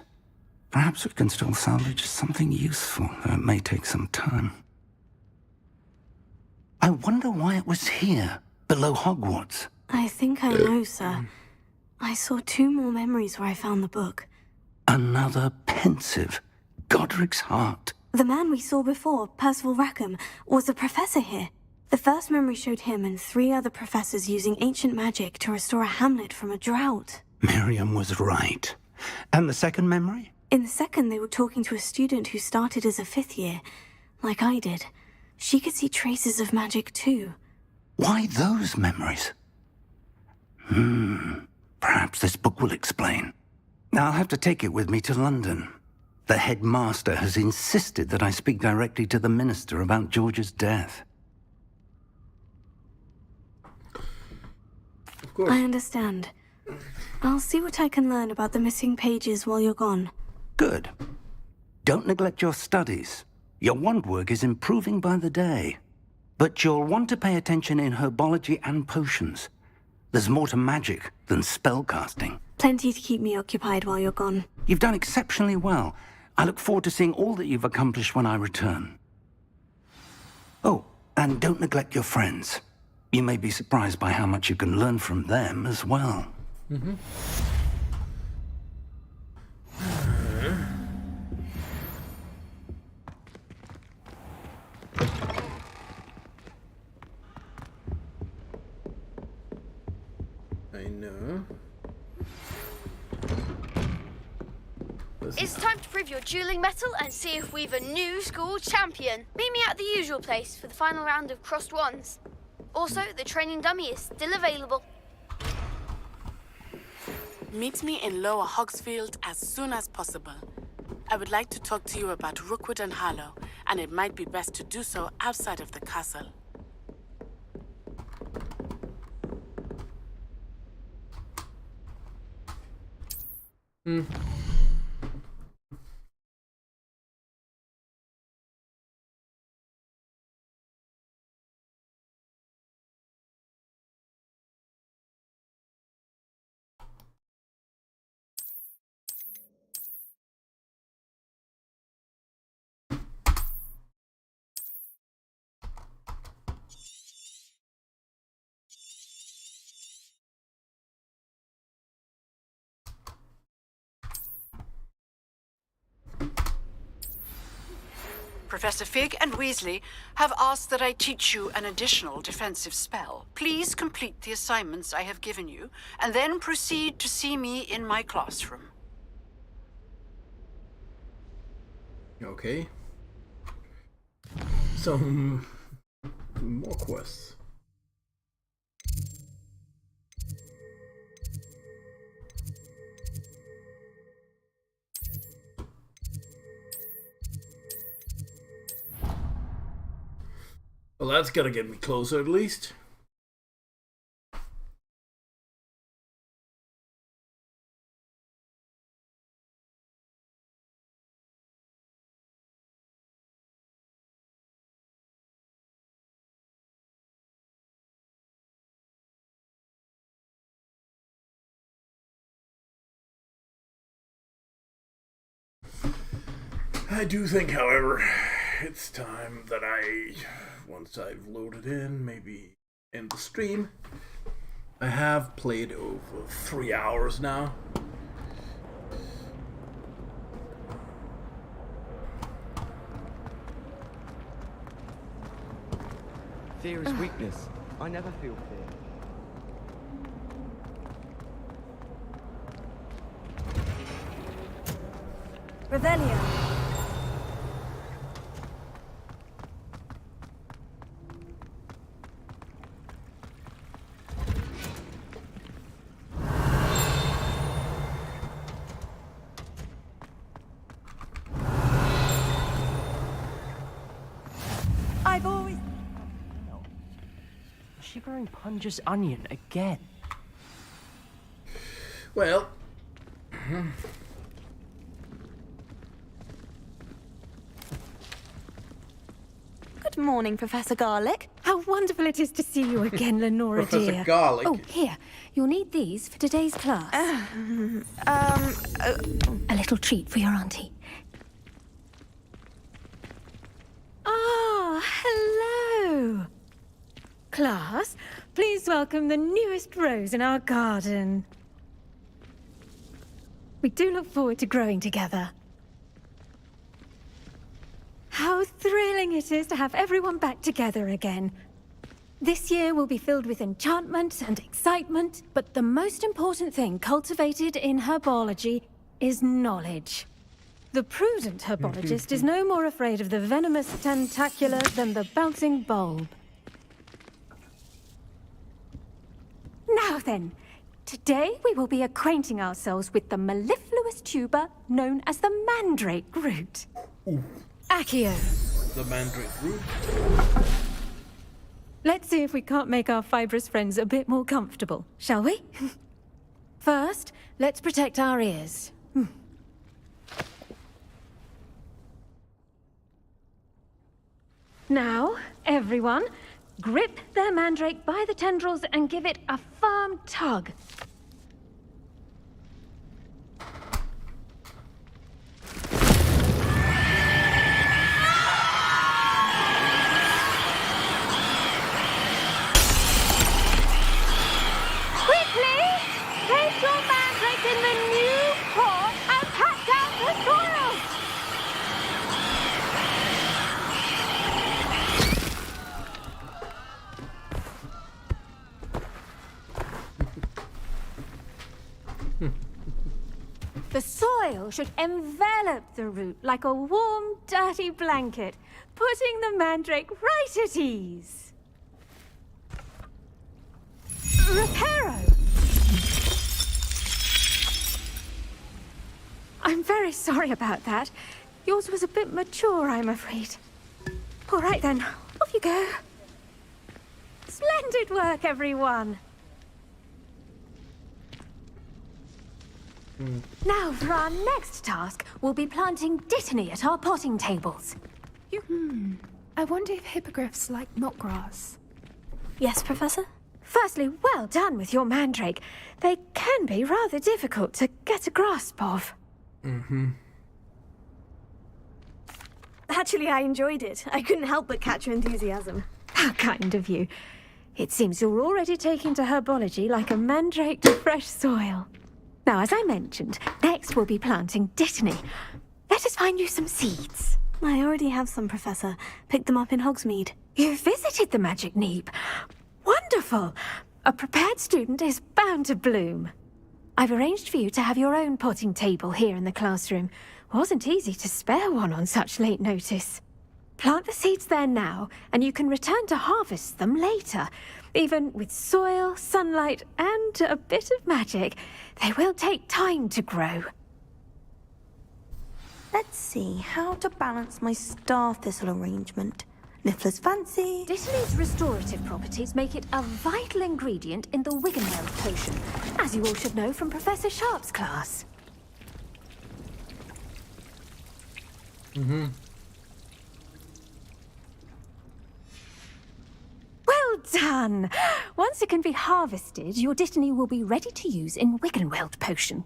Perhaps we can still salvage something useful, though it may take some time. I wonder why it was here, below Hogwarts. I think I know, sir. I saw 2 more memories where I found the book. Another pensive. Godric's heart. The man we saw before, Percival Rackham, was a professor here. The first memory showed him and 3 other professors using ancient magic to restore a hamlet from a drought. Miriam was right. And the second memory? In the second, they were talking to a student who started as a 5th year, like I did. She could see traces of magic too. Why those memories? Perhaps this book will explain. I'll have to take it with me to London. The headmaster has insisted that I speak directly to the minister about George's death. Of course. I understand. I'll see what I can learn about the missing pages while you're gone. Good. Don't neglect your studies. Your wand work is improving by the day. But you'll want to pay attention in herbology and potions. There's more to magic than spellcasting. Plenty to keep me occupied while you're gone. You've done exceptionally well. I look forward to seeing all that you've accomplished when I return. Oh, and don't neglect your friends. You may be surprised by how much you can learn from them as well. I know. It's time to prove your dueling mettle and see if we've a new school champion. Meet me at the usual place for the final round of crossed wands. Also, the training dummy is still available. Meet me in Lower Hogsfield as soon as possible. I would like to talk to you about Rookwood and Harlow, and it might be best to do so outside of the castle. Professor Fig and Weasley have asked that I teach you an additional defensive spell. Please complete the assignments I have given you, and then proceed to see me in my classroom. Okay. Some more quests. Well, that's gotta get me closer at least. I do think, however, it's time that once I've loaded in, maybe end the stream. I have played over 3 hours now. Fear is weakness. I never feel fear. Revelio. I've always... Shivering Punja's onion again. Well... Good morning, Professor Garlic. How wonderful it is to see you again, Lenora Professor dear. Garlic. Oh, here. You'll need these for today's class. A little treat for your auntie. Ah, hello. Class, please welcome the newest rose in our garden. We do look forward to growing together. How thrilling it is to have everyone back together again. This year will be filled with enchantment and excitement, but the most important thing cultivated in herbology is knowledge. The prudent herbologist is no more afraid of the venomous tentacula than the bouncing bulb. Now then, today we will be acquainting ourselves with the mellifluous tuber known as the mandrake root. Accio. The mandrake root. Let's see if we can't make our fibrous friends a bit more comfortable, shall we? First, let's protect our ears. Now, everyone, grip their mandrake by the tendrils and give it a firm tug. Quickly! Place your mandrake in the new pot and pack down the soil! The soil should envelop the root like a warm, dirty blanket, putting the mandrake right at ease. Reparo! I'm very sorry about that. Yours was a bit mature, I'm afraid. All right then, off you go. Splendid work, everyone. Now, for our next task, we'll be planting dittany at our potting tables. I wonder if hippogriffs like knotgrass. Yes, Professor? Firstly, well done with your mandrake. They can be rather difficult to get a grasp of. Actually, I enjoyed it. I couldn't help but catch your enthusiasm. How kind of you. It seems you're already taking to herbology like a mandrake to fresh soil. Now, as I mentioned, next we'll be planting dittany. Let us find you some seeds. I already have some, Professor. Picked them up in Hogsmeade. You visited the Magic Neep. Wonderful! A prepared student is bound to bloom. I've arranged for you to have your own potting table here in the classroom. Wasn't easy to spare one on such late notice. Plant the seeds there now, and you can return to harvest them later. Even with soil, sunlight, and a bit of magic, they will take time to grow. Let's see how to balance my star thistle arrangement. Niffler's fancy. Dittany's restorative properties make it a vital ingredient in the Wiggenweld potion, as you all should know from Professor Sharp's class. Well done! Once it can be harvested, your dittany will be ready to use in Wiggenweld potion.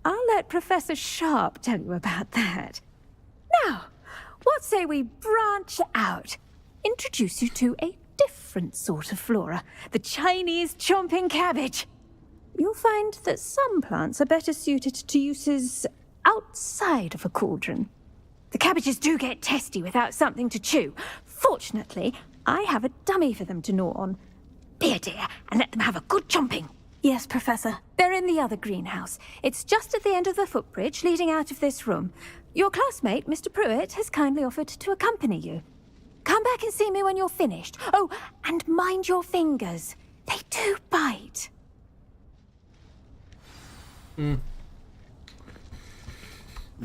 I'll let Professor Sharp tell you about that. Now, what say we branch out? Introduce you to a different sort of flora, the Chinese chomping cabbage. You'll find that some plants are better suited to uses outside of a cauldron. The cabbages do get testy without something to chew. Fortunately, I have a dummy for them to gnaw on. Be a dear and let them have a good chomping. Yes, Professor. They're in the other greenhouse. It's just at the end of the footbridge leading out of this room. Your classmate, Mr. Pruitt, has kindly offered to accompany you. Come back and see me when you're finished. Oh, and mind your fingers. They do bite.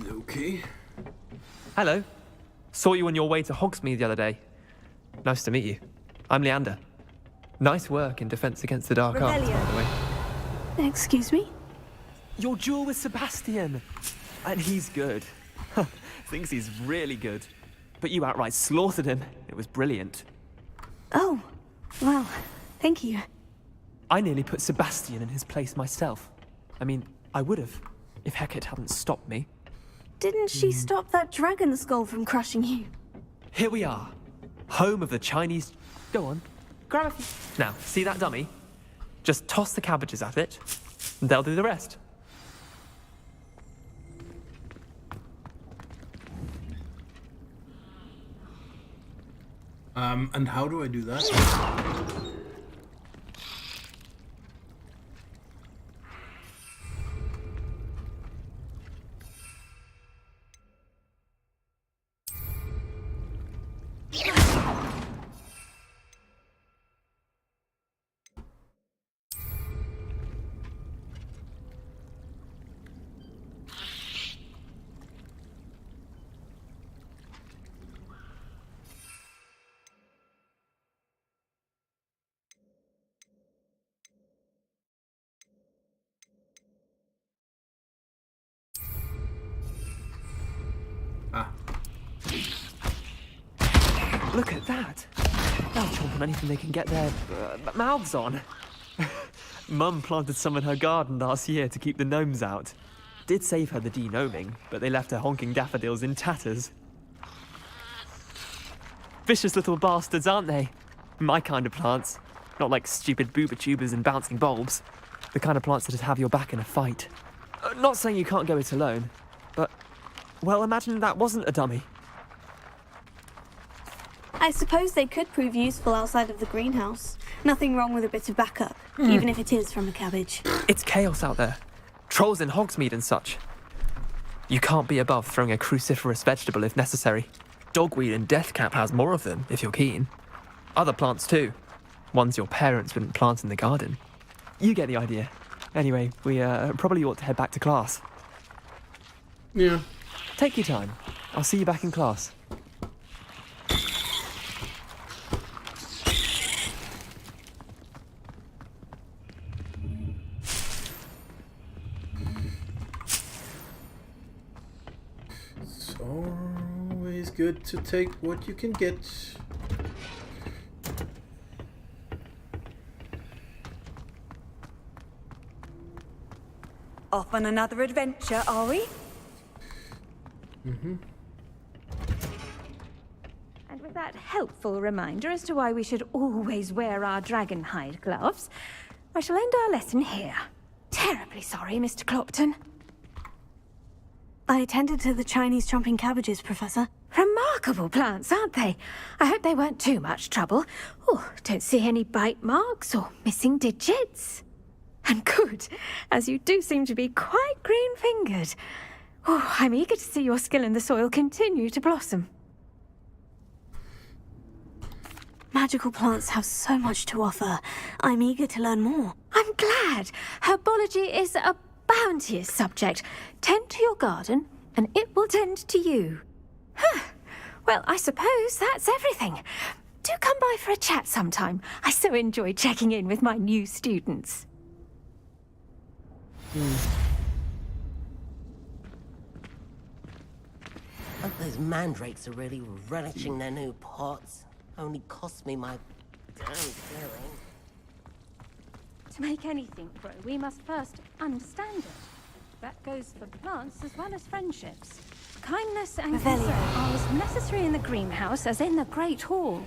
Okay. Hello. Saw you on your way to Hogsmeade the other day. Nice to meet you. I'm Leander. Nice work in Defense Against the Dark Arts, by the way. Excuse me? Your duel with Sebastian. And he's good. Thinks he's really good. But you outright slaughtered him. It was brilliant. Oh, well, thank you. I nearly put Sebastian in his place myself. I mean, I would have, if Hecate hadn't stopped me. Didn't she stop that dragon skull from crushing you? Here we are. Home of the Chinese... Go on. Grab a few. Now, see that dummy? Just toss the cabbages at it, and they'll do the rest. And how do I do that? Look at that. They'll chomp on anything they can get their mouths on. Mum planted some in her garden last year to keep the gnomes out. Did save her the de-gnoming, but they left her honking daffodils in tatters. Vicious little bastards, aren't they? My kind of plants. Not like stupid booba tubers and bouncing bulbs. The kind of plants that'd have your back in a fight. Not saying you can't go it alone, but... Well, imagine that wasn't a dummy. I suppose they could prove useful outside of the greenhouse. Nothing wrong with a bit of backup, even if it is from a cabbage. It's chaos out there. Trolls in Hogsmeade and such. You can't be above throwing a cruciferous vegetable if necessary. Dogweed and deathcap has more of them, if you're keen. Other plants too. Ones your parents wouldn't plant in the garden. You get the idea. Anyway, we probably ought to head back to class. Yeah. Take your time. I'll see you back in class. It's always good to take what you can get. Off on another adventure, are we? Mm-hmm. And with that helpful reminder as to why we should always wear our dragon hide gloves, I shall end our lesson here. Terribly sorry, Mr. Clopton. I attended to the Chinese chomping cabbages, Professor. Remarkable plants, aren't they? I hope they weren't too much trouble. Oh, don't see any bite marks or missing digits. And good, as you do seem to be quite green-fingered. Oh, I'm eager to see your skill in the soil continue to blossom. Magical plants have so much to offer. I'm eager to learn more. I'm glad. Herbology is a bounteous subject. Tend to your garden, and it will tend to you. Huh. Well, I suppose that's everything. Do come by for a chat sometime. I so enjoy checking in with my new students. Hope those mandrakes are really relishing their new pots. Only cost me my damn feeling. To make anything grow, we must first understand it. That goes for plants as well as friendships. Kindness and Revelio. concern are as necessary in the greenhouse as in the Great Hall.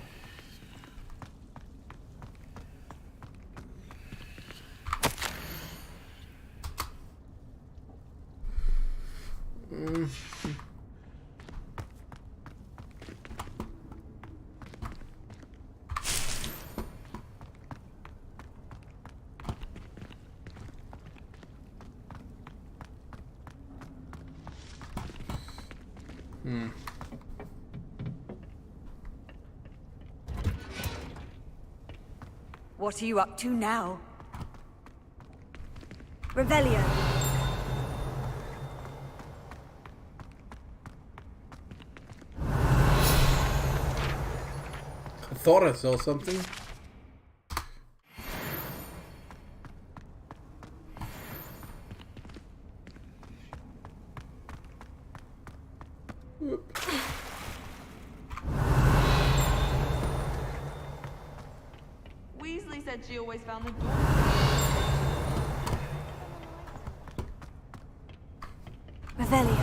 What are you up to now? Revelio. I thought I saw something. Weasley said she always found the door. Revelio.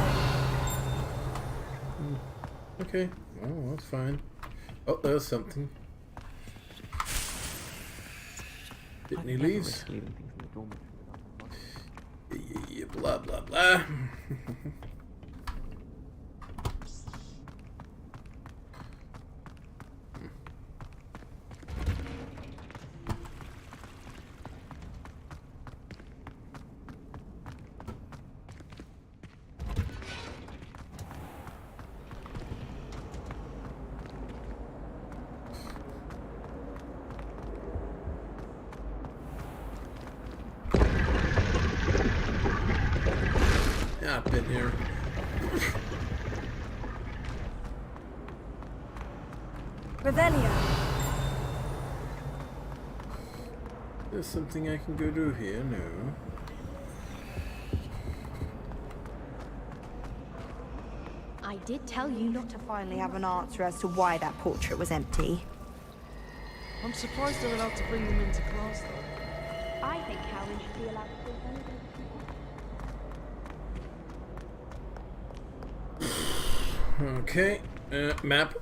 Okay, oh, that's fine. Oh, there's something. Didn't he leave? Yeah, blah, blah, blah. Yeah, I've been here. Revelio. There's something I can go do here, no. I did tell you not to finally have an answer as to why that portrait was empty. I'm surprised they're allowed to bring them into class, though. I think Howland should be allowed to bring anything. Okay, map.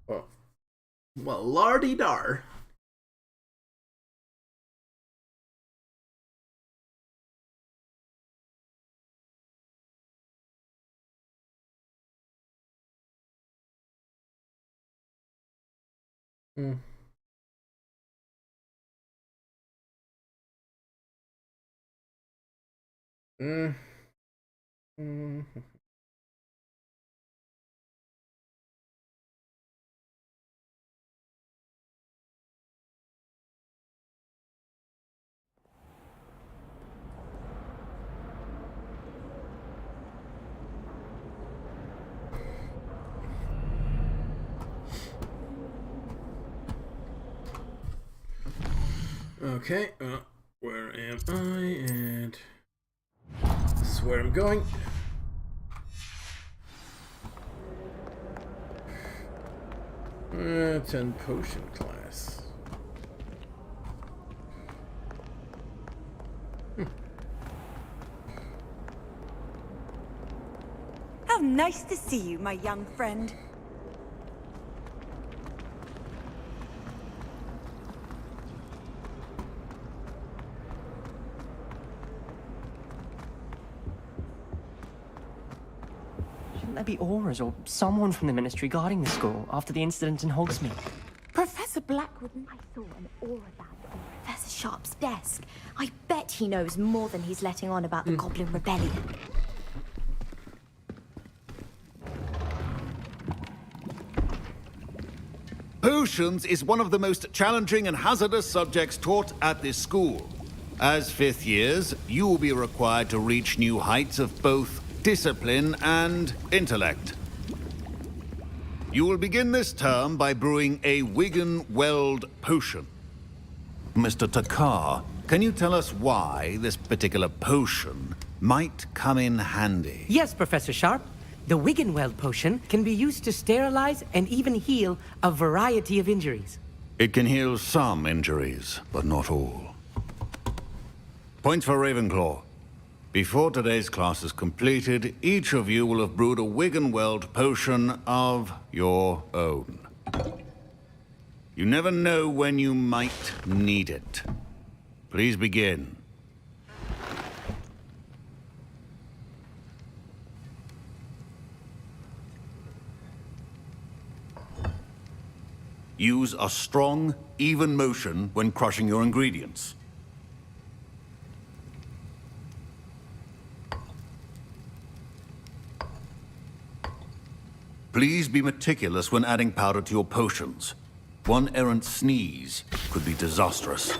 Oh. Well, lardy-dar. Hmm. Okay, where am I? And this is where I'm going. It's in potion class. How nice to see you, my young friend. Shouldn't there be auras or someone from the Ministry guarding the school after the incident in Hogsmeade? Professor Blackwood. I saw an aura bag on Professor Sharp's desk. I bet he knows more than he's letting on about the Goblin Rebellion. Potions is one of the most challenging and hazardous subjects taught at this school. As fifth years, you will be required to reach new heights of both discipline and intellect. You will begin this term by brewing a Wiggen-Weld potion. Mr. Takar, can you tell us why this particular potion might come in handy? Yes, Professor Sharp. The Wiggen-Weld potion can be used to sterilize and even heal a variety of injuries. It can heal some injuries, but not all. Points for Ravenclaw. Before today's class is completed, each of you will have brewed a Wiggenweld potion of your own. You never know when you might need it. Please begin. Use a strong, even motion when crushing your ingredients. Please be meticulous when adding powder to your potions. One errant sneeze could be disastrous.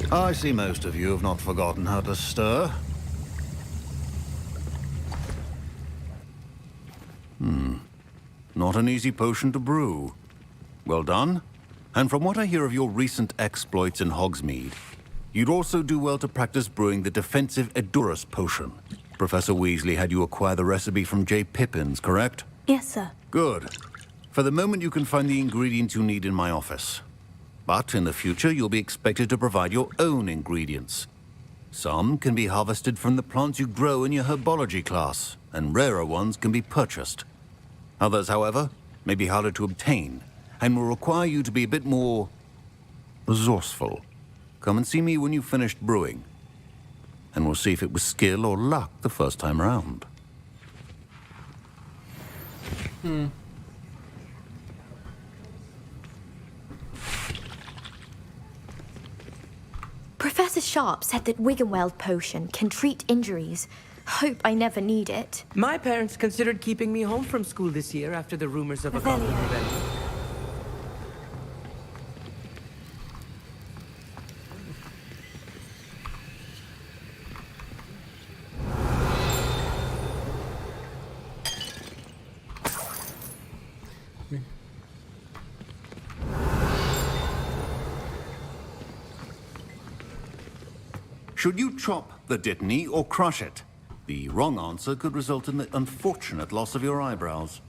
I see most of you have not forgotten how to stir. Not an easy potion to brew. Well done. And from what I hear of your recent exploits in Hogsmeade, you'd also do well to practice brewing the defensive Edurus potion. Professor Weasley had you acquire the recipe from J. Pippins, correct? Yes, sir. Good. For the moment, you can find the ingredients you need in my office. But in the future, you'll be expected to provide your own ingredients. Some can be harvested from the plants you grow in your herbology class, and rarer ones can be purchased. Others, however, may be harder to obtain, and will require you to be a bit more resourceful. Come and see me when you've finished brewing, and we'll see if it was skill or luck the first time round. Professor Sharp said that Wiggenweld potion can treat injuries. Hope I never need it. My parents considered keeping me home from school this year after the rumors of a common rebellion. Should you chop the Dittany or crush it? The wrong answer could result in the unfortunate loss of your eyebrows.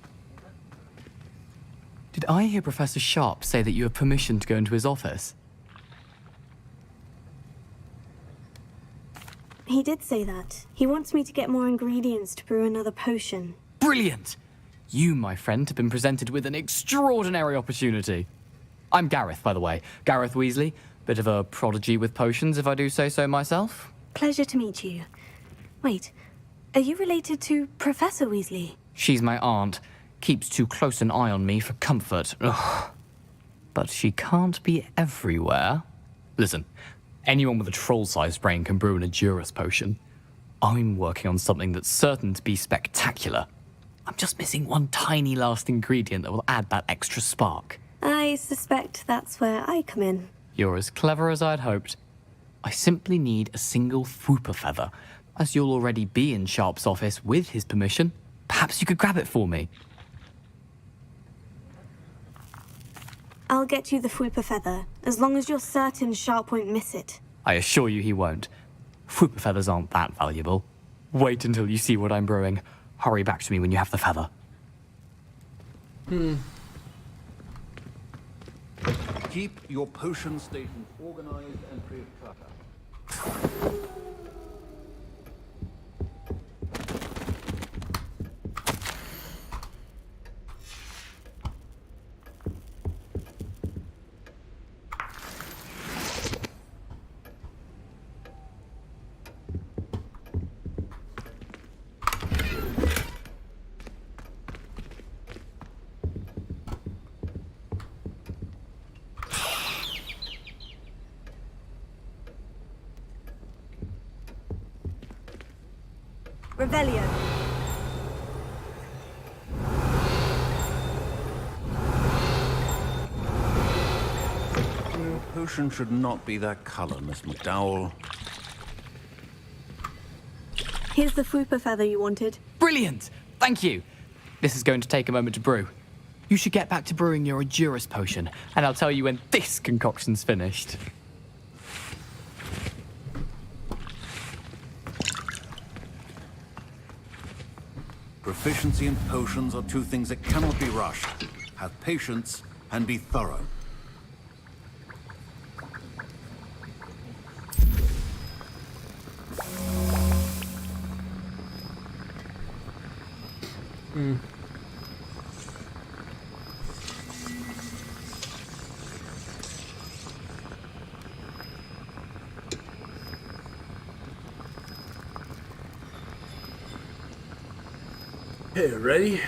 Did I hear Professor Sharp say that you have permission to go into his office? He did say that. He wants me to get more ingredients to brew another potion. Brilliant! You, my friend, have been presented with an extraordinary opportunity. I'm Gareth, by the way. Gareth Weasley. Bit of a prodigy with potions, if I do say so myself. Pleasure to meet you. Wait, are you related to Professor Weasley? She's my aunt. Keeps too close an eye on me for comfort. Ugh. But she can't be everywhere. Listen, anyone with a troll-sized brain can brew an Edurus potion. I'm working on something that's certain to be spectacular. I'm just missing one tiny last ingredient that will add that extra spark. I suspect that's where I come in. You're as clever as I'd hoped. I simply need a single Fwooper feather. As you'll already be in Sharp's office with his permission, perhaps you could grab it for me. I'll get you the Fwooper feather, as long as you're certain Sharp won't miss it. I assure you he won't. Fwooper feathers aren't that valuable. Wait until you see what I'm brewing. Hurry back to me when you have the feather. Keep your potion station organized and free of clutter. Revelio. potion should not be that color, Miss McDowell. Here's the Fwooper feather you wanted. Brilliant! Thank you. This is going to take a moment to brew. You should get back to brewing your Adurus potion, and I'll tell you when this concoction's finished. Proficiency in potions are two things that cannot be rushed. Have patience and be thorough. Okay, ready?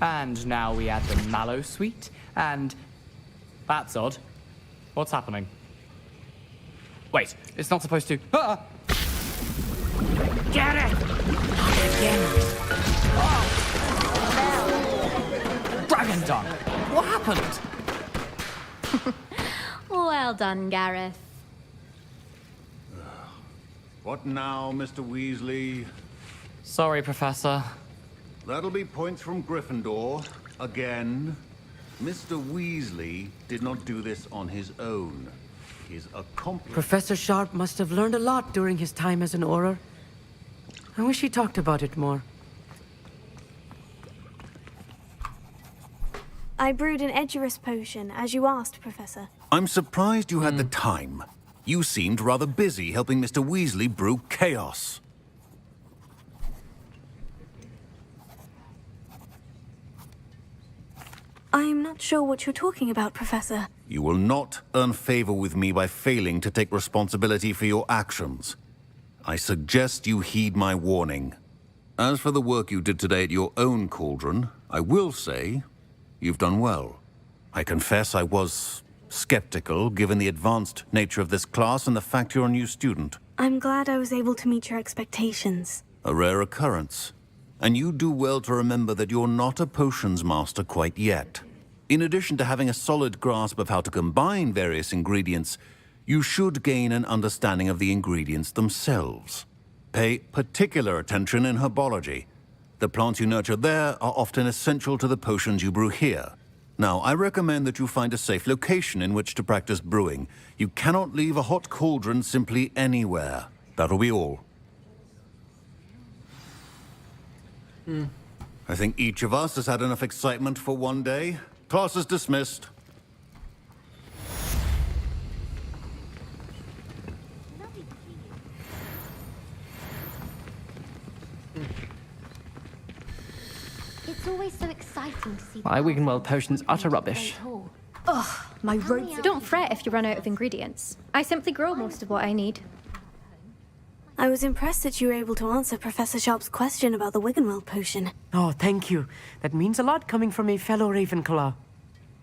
And now we add the mallow sweet, and... That's odd. What's happening? Wait, it's not supposed to... Ah! Get it! Griffendor! What happened? Well done, Gareth. What now, Mr. Weasley? Sorry, Professor. That'll be points from Gryffindor. Again. Mr. Weasley did not do this on his own. His accomplice... Professor Sharp must have learned a lot during his time as an Auror. I wish he talked about it more. I brewed an Edurus potion, as you asked, Professor. I'm surprised you had the time. You seemed rather busy helping Mr. Weasley brew chaos. I'm not sure what you're talking about, Professor. You will not earn favor with me by failing to take responsibility for your actions. I suggest you heed my warning. As for the work you did today at your own cauldron, I will say you've done well. I confess I was skeptical, given the advanced nature of this class and the fact you're a new student. I'm glad I was able to meet your expectations. A rare occurrence. And you do well to remember that you're not a potions master quite yet. In addition to having a solid grasp of how to combine various ingredients, you should gain an understanding of the ingredients themselves. Pay particular attention in herbology. The plants you nurture there are often essential to the potions you brew here. Now, I recommend that you find a safe location in which to practice brewing. You cannot leave a hot cauldron simply anywhere. That'll be all. I think each of us has had enough excitement for one day. Class is dismissed. It's always so exciting to see... My Wiggenweld potion's utter rubbish. Ugh, my roads... Don't fret if you run out of ingredients. I simply grow most of what I need. I was impressed that you were able to answer Professor Sharp's question about the Wiggenweld potion. Oh, thank you. That means a lot coming from a fellow Ravenclaw.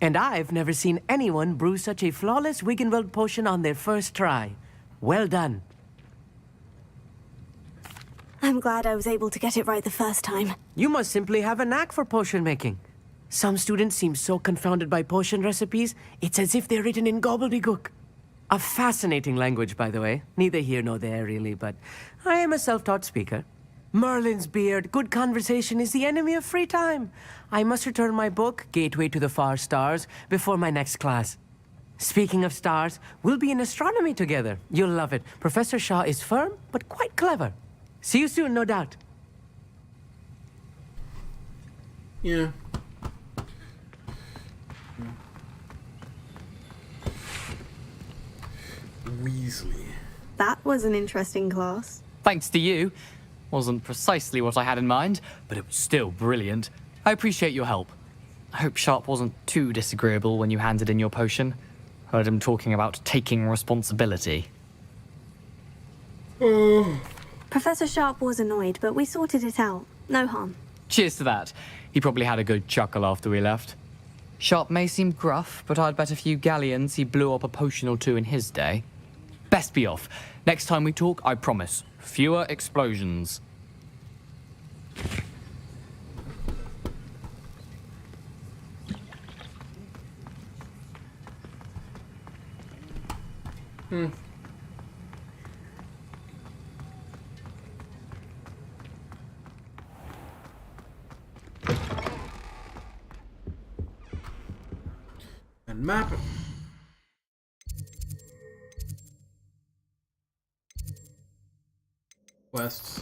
And I've never seen anyone brew such a flawless Wiggenweld potion on their first try. Well done. I'm glad I was able to get it right the first time. You must simply have a knack for potion making. Some students seem so confounded by potion recipes, it's as if they're written in gobbledygook. A fascinating language, by the way. Neither here nor there, really, but I am a self-taught speaker. Merlin's beard, good conversation is the enemy of free time. I must return my book, Gateway to the Far Stars, before my next class. Speaking of stars, we'll be in astronomy together. You'll love it. Professor Shaw is firm, but quite clever. See you soon, no doubt. Yeah. Weasley. That was an interesting class. Thanks to you. Wasn't precisely what I had in mind, but it was still brilliant. I appreciate your help. I hope Sharp wasn't too disagreeable when you handed in your potion. Heard him talking about taking responsibility. Professor Sharp was annoyed, but we sorted it out. No harm. Cheers to that. He probably had a good chuckle after we left. Sharp may seem gruff, but I'd bet a few galleons he blew up a potion or two in his day. Best be off. Next time we talk, I promise, fewer explosions. And map. Quests.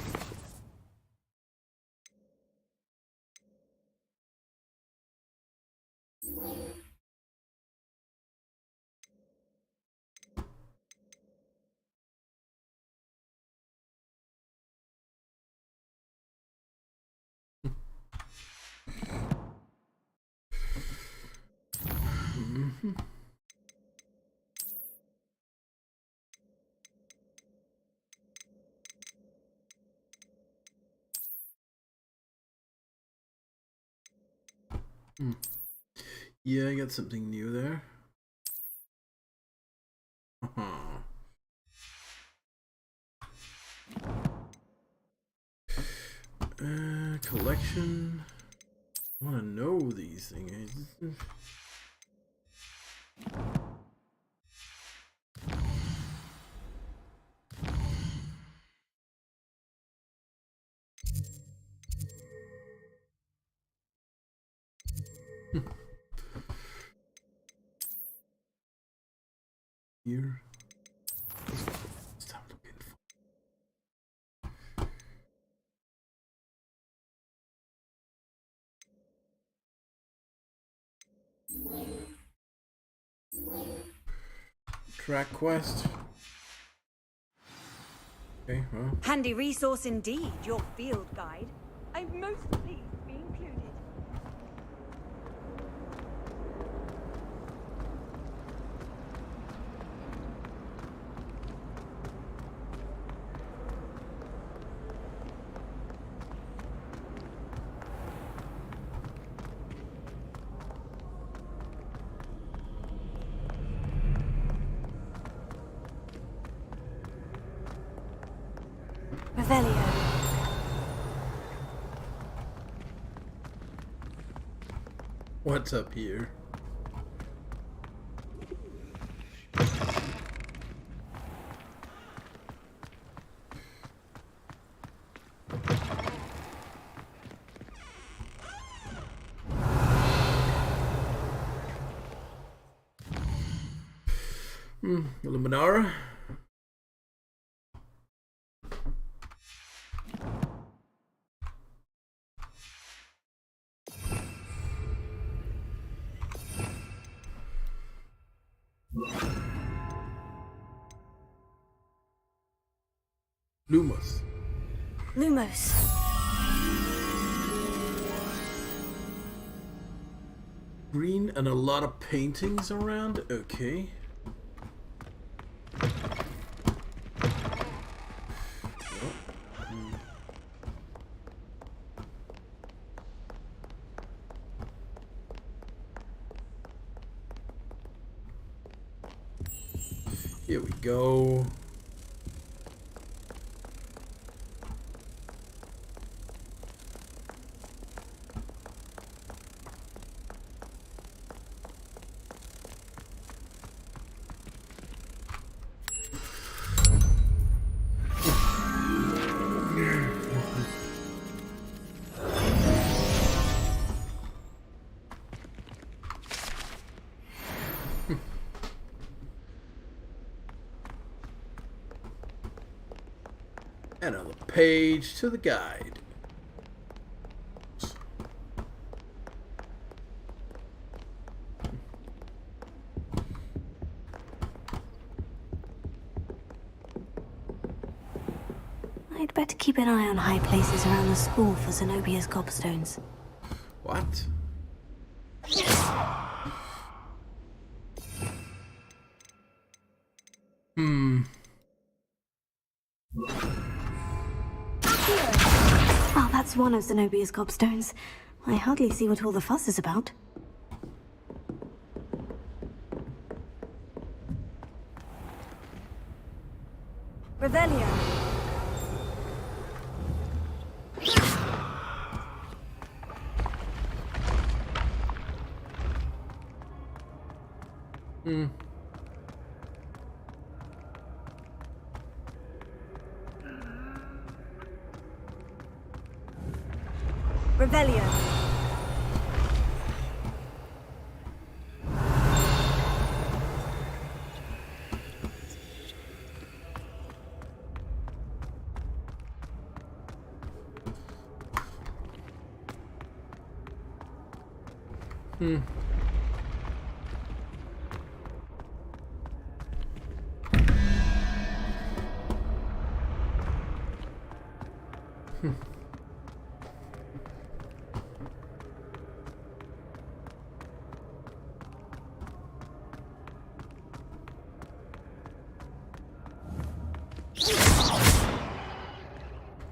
Yeah, I got something new there. Collection. I want to know these things. Here. Stop looking for. Track quest. Okay, well. Handy resource indeed, your field guide. I'm most pleased to be included. Revelio. What's up here? Luminara. Lumos. Lumos. Green and a lot of paintings around. Okay. Here we go. Another page to the guide. I'd better keep an eye on high places around the school for Zenobia's gobstones. What? Well, that's one of Zenobia's gobstones. I hardly see what all the fuss is about. Revelio. Revelio.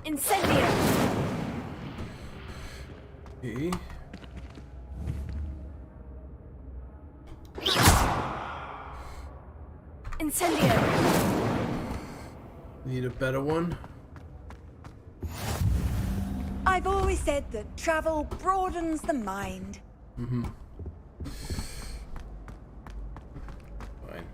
Incendio. Okay. Incendio. Need a better one. I've always said that travel broadens the mind. Mm-hmm. Fine.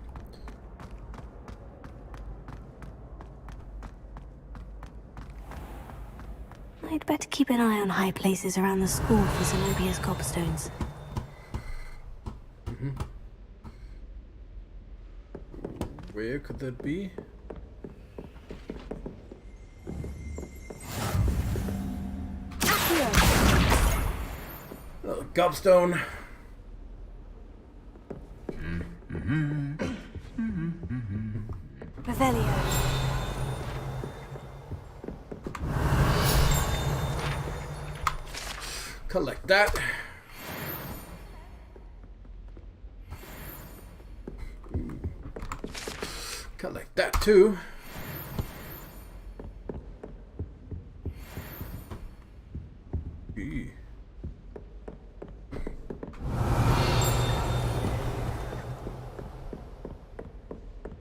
I'd better keep an eye on high places around the school for Zenobia's gobstones. Mm-hmm. Where could that be? Oh, gobstone. Revelio. Collect that. Collect that too. Eee.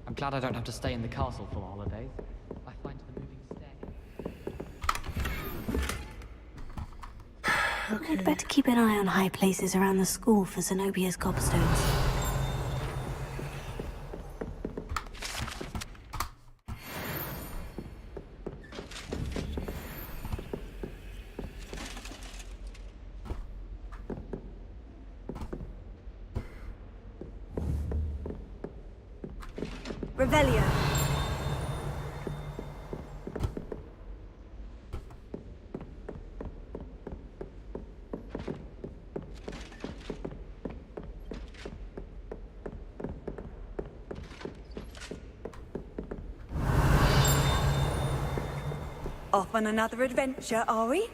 I'm glad I don't have to stay in the castle for the holidays. I find the moving stay. Okay. I'd better keep an eye on high places around the school for Zenobia's gobstones. Revelio. Off on another adventure, are we?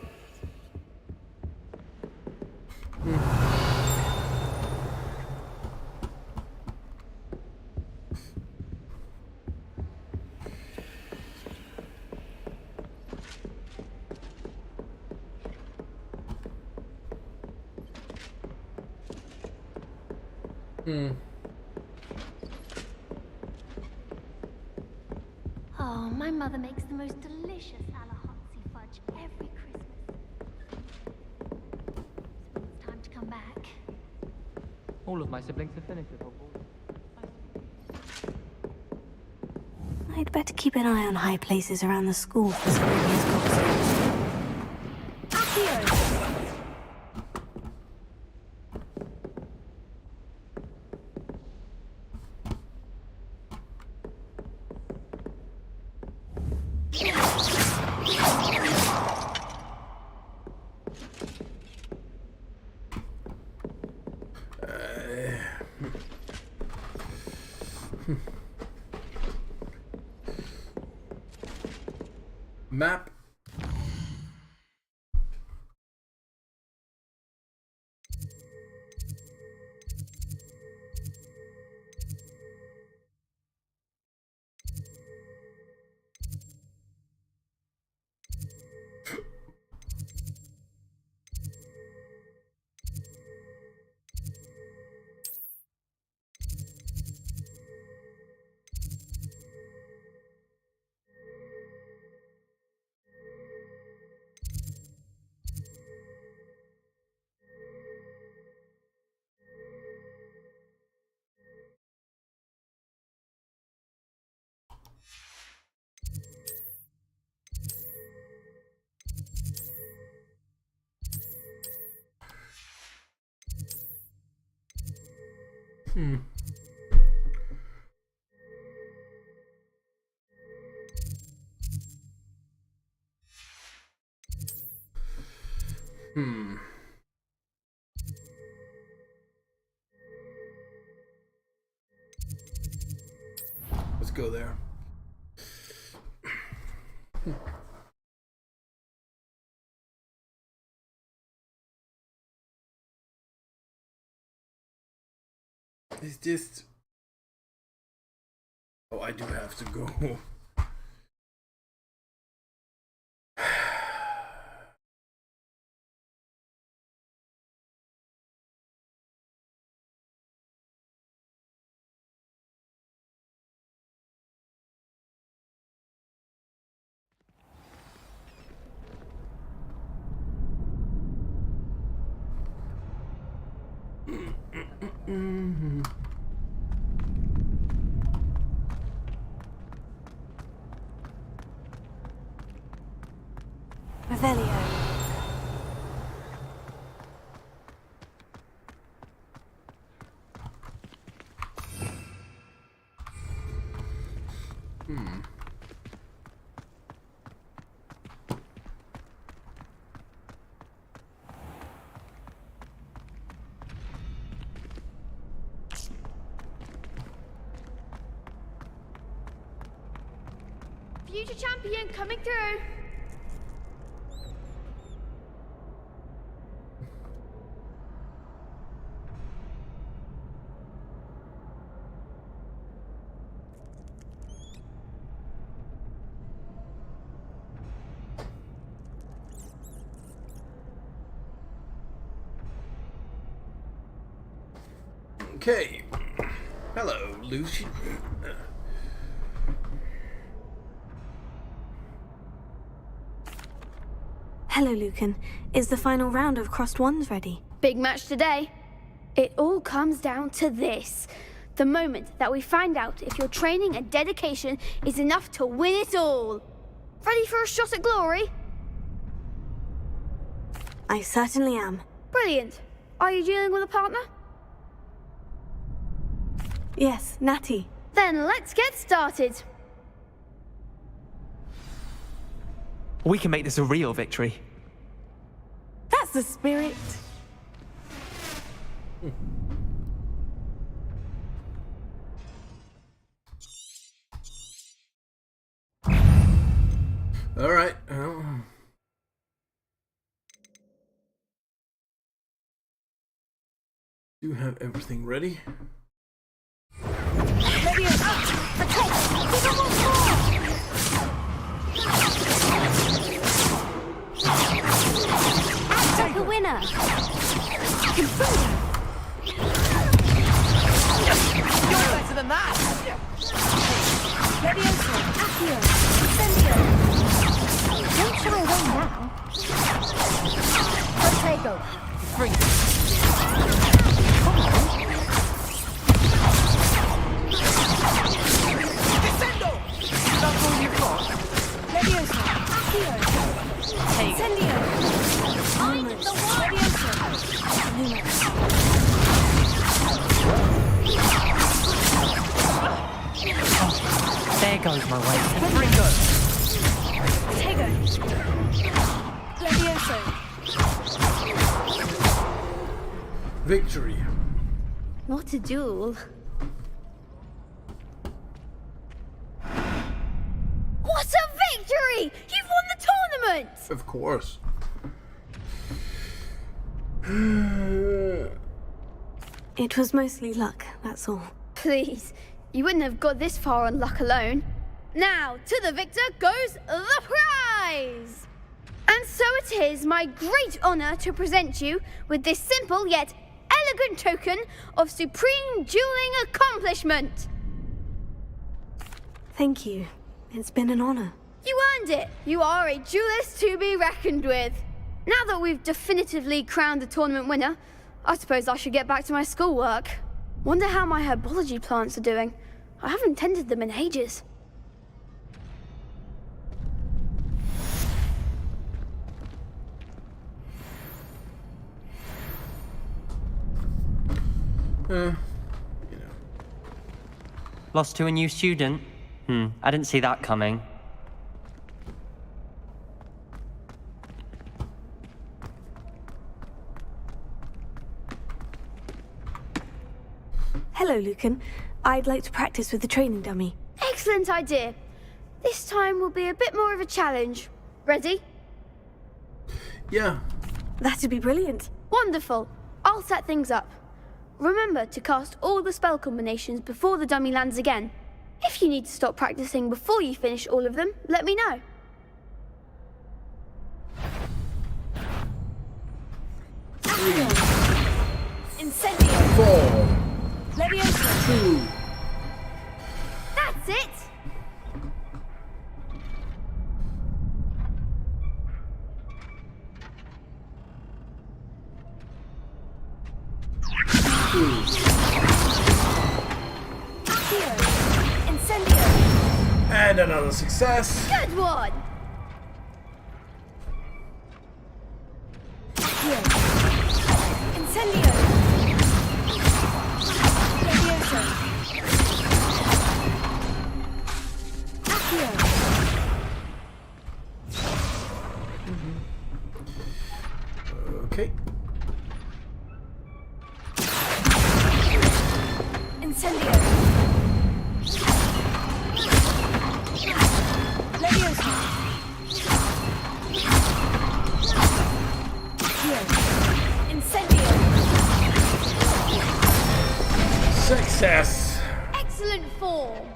Oh, my mother makes the most delicious Alahotzi fudge every Christmas. It's time to come back. All of my siblings have finished with Hogwarts. I'd better keep an eye on high places around the school for Zenobia's gobstones. Map. Let's go there. It's just... Oh, I do have to go. Revelio. Future champion coming through. Okay. Hello, Lucy. Hello, Lucan. Is the final round of Crossed Wands ready? Big match today. It all comes down to this. The moment that we find out if your training and dedication is enough to win it all. Ready for a shot at glory? I certainly am. Brilliant. Are you dealing with a partner? Yes, Natty. Then let's get started. We can make this a real victory. That's the spirit. All right. Do you have everything ready? Take a winner. You're better than that! Don't shy away now. Potato. Bring it. Descendo! That's all you've got? Leviosa. Accio. Hey. Incendio. Mind the wall. Leviosa. There goes my way. Ringo! Potato. Leviosa. Victory. What a duel. What a victory! You've won the tournament! Of course. It was mostly luck, that's all. Please, you wouldn't have got this far on luck alone. Now, to the victor goes the prize! And so it is my great honor to present you with this simple yet elegant token of supreme dueling accomplishment. Thank you. It's been an honor. You earned it. You are a duelist to be reckoned with. Now that we've definitively crowned the tournament winner, I suppose I should get back to my schoolwork. Wonder how my herbology plants are doing. I haven't tended them in ages. You Lost to a new student? I didn't see that coming. Hello, Lucan. I'd like to practice with the training dummy. Excellent idea. This time will be a bit more of a challenge. Ready? Yeah. That'd be brilliant. Wonderful. I'll set things up. Remember to cast all the spell combinations before the dummy lands again. If you need to stop practicing before you finish all of them, let me know. Incendio. 4. Leviosa. 2. That's it. Incendio. And another success. Good one. Incendio. Leviosa. Okay. Incendio. Leviosa. Incendio. Success. Excellent form.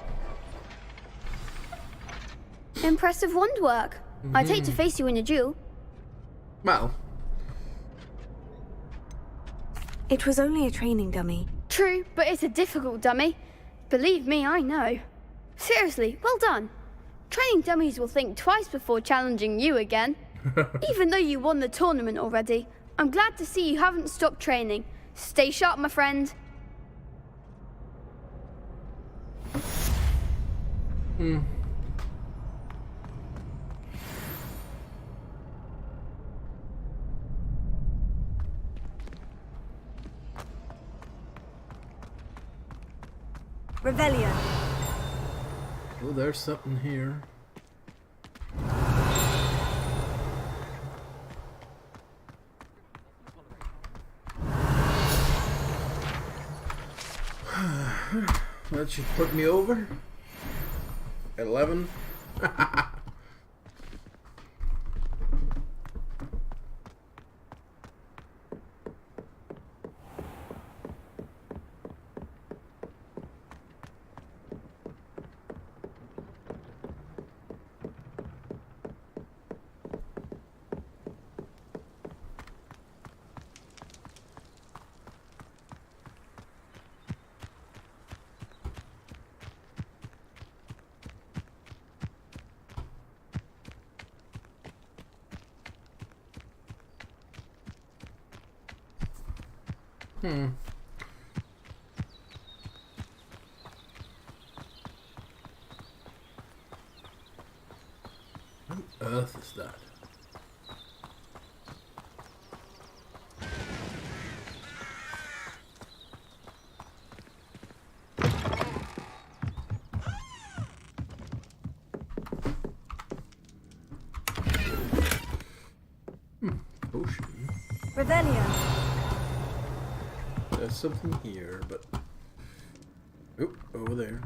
Impressive wand work. I'd hate to face you in a duel. Well. It was only a training dummy. True, but it's a difficult dummy. Believe me, I know. Seriously, well done. Training dummies will think twice before challenging you again. Even though you won the tournament already, I'm glad to see you haven't stopped training. Stay sharp, my friend. Revelio. Oh, there's something here. That should put me over. 11. What on earth is that? Potion. Revelio. There's something here, but... Oop, over there.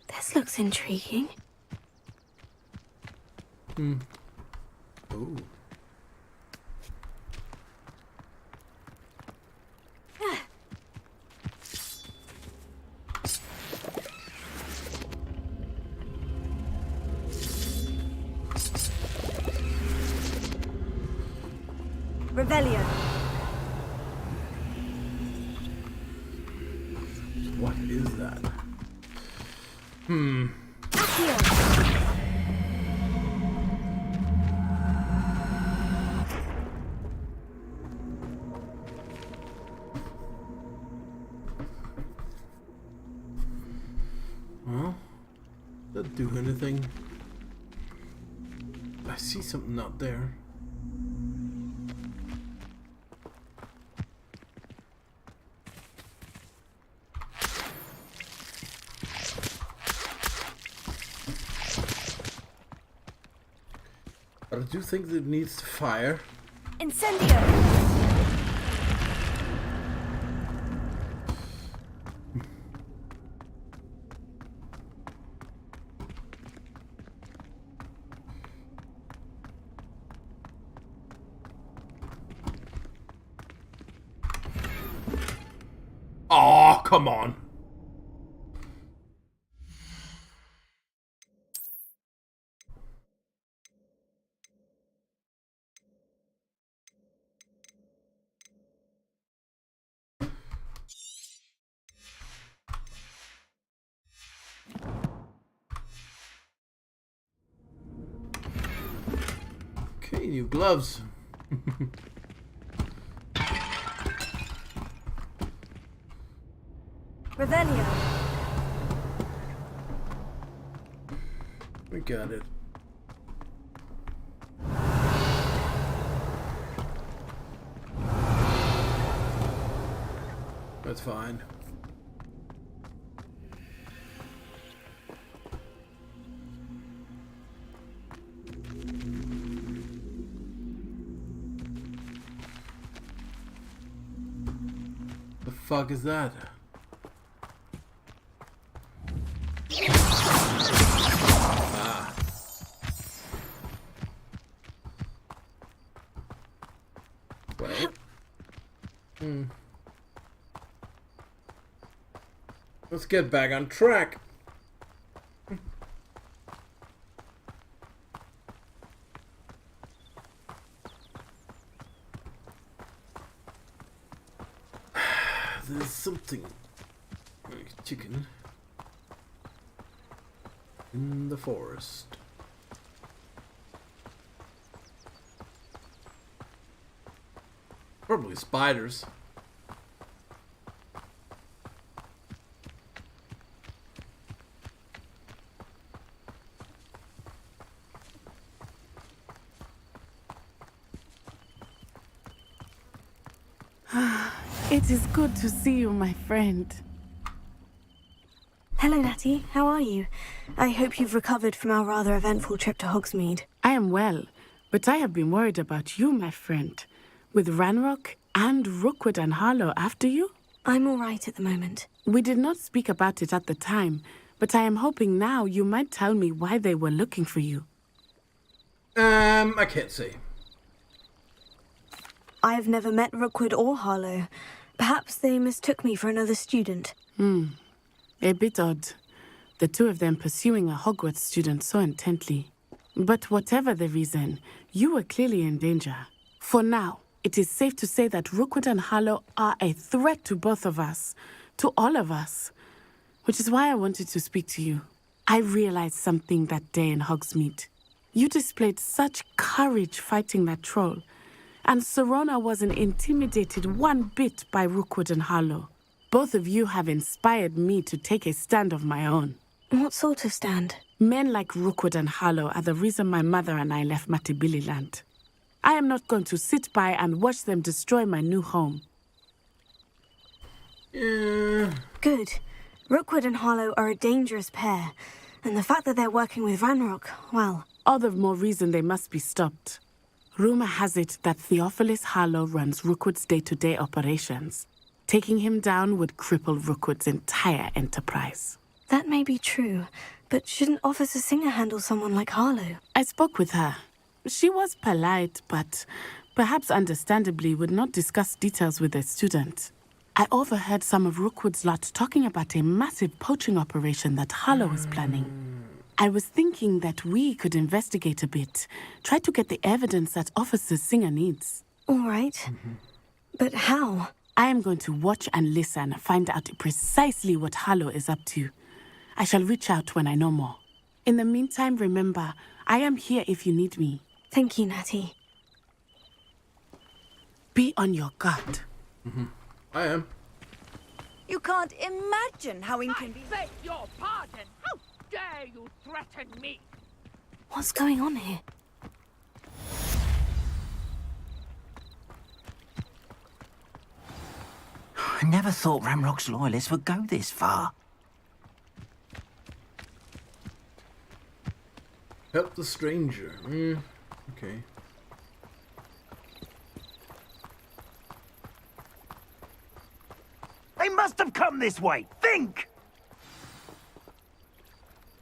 This looks intriguing. Oh. Revelio. What is that? Well, does that do anything? I see something out there. But I do think that it needs to fire. Incendio! Oh, come on. Okay, new gloves. Revelio. We got it. That's fine. The fuck is that? Ah. Wait. Let's get back on track. There's something like chicken in the forest. Probably spiders. It is good to see you, my friend. Hello, Natty. How are you? I hope you've recovered from our rather eventful trip to Hogsmeade. I am well, but I have been worried about you, my friend. With Ranrock and Rookwood and Harlow after you? I'm all right at the moment. We did not speak about it at the time, but I am hoping now you might tell me why they were looking for you. I can't say. I've never met Rookwood or Harlow. Perhaps they mistook me for another student. A bit odd. The two of them pursuing a Hogwarts student so intently. But whatever the reason, you were clearly in danger. For now, it is safe to say that Rookwood and Harlow are a threat to both of us. To all of us. Which is why I wanted to speak to you. I realized something that day in Hogsmeade. You displayed such courage fighting that troll. And Serona wasn't intimidated one bit by Rookwood and Harlow. Both of you have inspired me to take a stand of my own. What sort of stand? Men like Rookwood and Harlow are the reason my mother and I left Matibili land. I am not going to sit by and watch them destroy my new home. Good. Rookwood and Harlow are a dangerous pair. And the fact that they're working with Ranrock, well... All the more reason they must be stopped. Rumor has it that Theophilus Harlow runs Rookwood's day-to-day operations. Taking him down would cripple Rookwood's entire enterprise. That may be true, but shouldn't Officer Singer handle someone like Harlow? I spoke with her. She was polite, but perhaps understandably would not discuss details with a student. I overheard some of Rookwood's lot talking about a massive poaching operation that Harlow is planning. I was thinking that we could investigate a bit, try to get the evidence that Officer Singer needs. All right. But how? I am going to watch and listen, find out precisely what Harlow is up to. I shall reach out when I know more. In the meantime, remember, I am here if you need me. Thank you, Natty. Be on your guard. I am. You can't imagine how inconvenient... I beg your pardon! How dare you threaten me? What's going on here? I never thought Ramrock's loyalists would go this far. Help the stranger. Okay. They must have come this way. Think!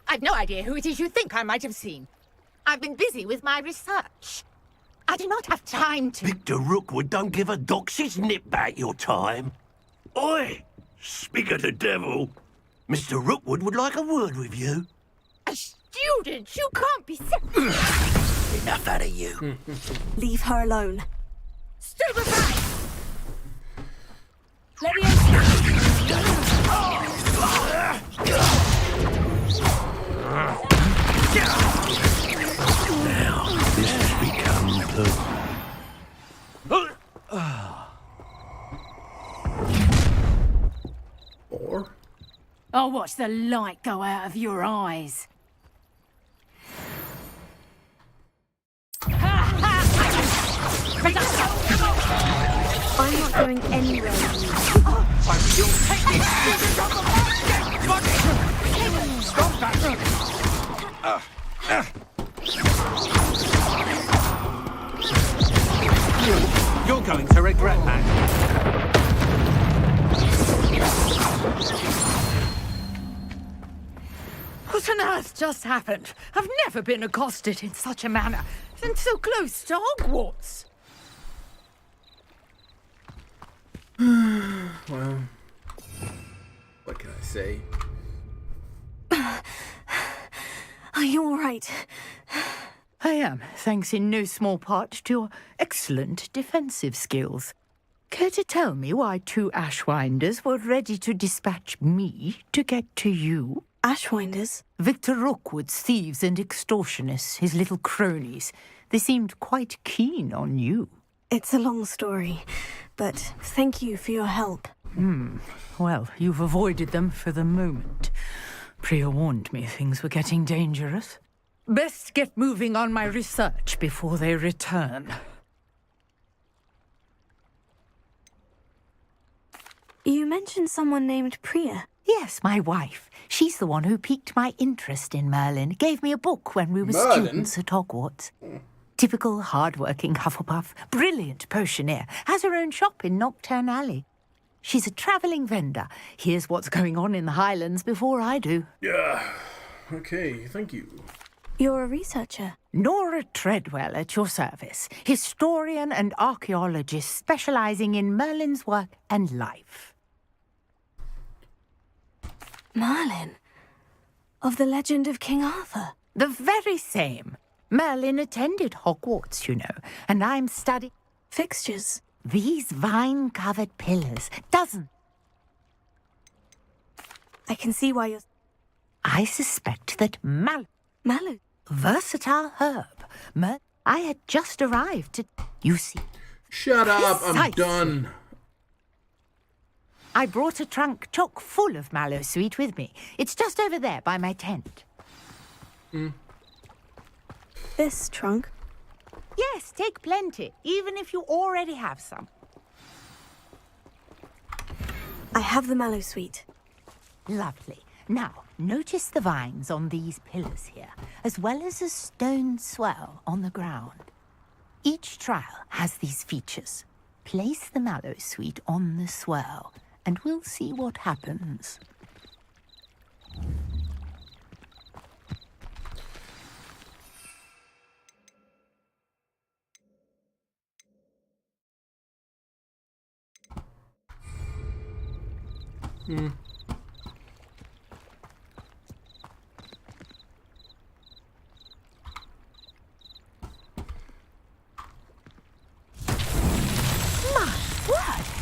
I've no idea who it is you think I might have seen. I've been busy with my research. I do not have time to... Victor Rookwood don't give a doxy's nip back your time. Oi! Speak of the devil. Mr. Rookwood would like a word with you. A student? You can't be... Enough out of you. Leave her alone. Stupefy! Now, this has become the... Or? I'll watch the light go out of your eyes. I'm not going anywhere with you. Stop that! You're going to regret that. What on earth just happened? I've never been accosted in such a manner, and so close to Hogwarts. Well, what can I say? Are you all right? I am, thanks in no small part to your excellent defensive skills. Care to tell me why 2 Ashwinders were ready to dispatch me to get to you? Ashwinders? Victor Rookwood's thieves and extortionists, his little cronies. They seemed quite keen on you. It's a long story, but thank you for your help. Well, you've avoided them for the moment. Priya warned me things were getting dangerous. Best get moving on my research before they return. You mentioned someone named Priya. Yes, my wife. She's the one who piqued my interest in Merlin. Gave me a book when we were students at Hogwarts. Typical hard-working Hufflepuff. Brilliant potioneer. Has her own shop in Nocturne Alley. She's a travelling vendor. Hears what's going on in the Highlands before I do. Yeah. Okay, thank you. You're a researcher. Nora Treadwell at your service. Historian and archaeologist specialising in Merlin's work and life. Merlin? Of the legend of King Arthur? The very same. Merlin attended Hogwarts, you know, and I'm studying... Fixtures? These vine-covered pillars. Dozen. I can see why you're... I suspect that Mallow? Versatile herb. I had just arrived to... You see... Shut up, I'm done. I brought a trunk chock full of mallow sweet with me. It's just over there by my tent. This trunk? Yes, take plenty, even if you already have some. I have the mallow sweet. Lovely. Now, notice the vines on these pillars here, as well as a stone swell on the ground. Each trial has these features. Place the mallow sweet on the swell, and we'll see what happens.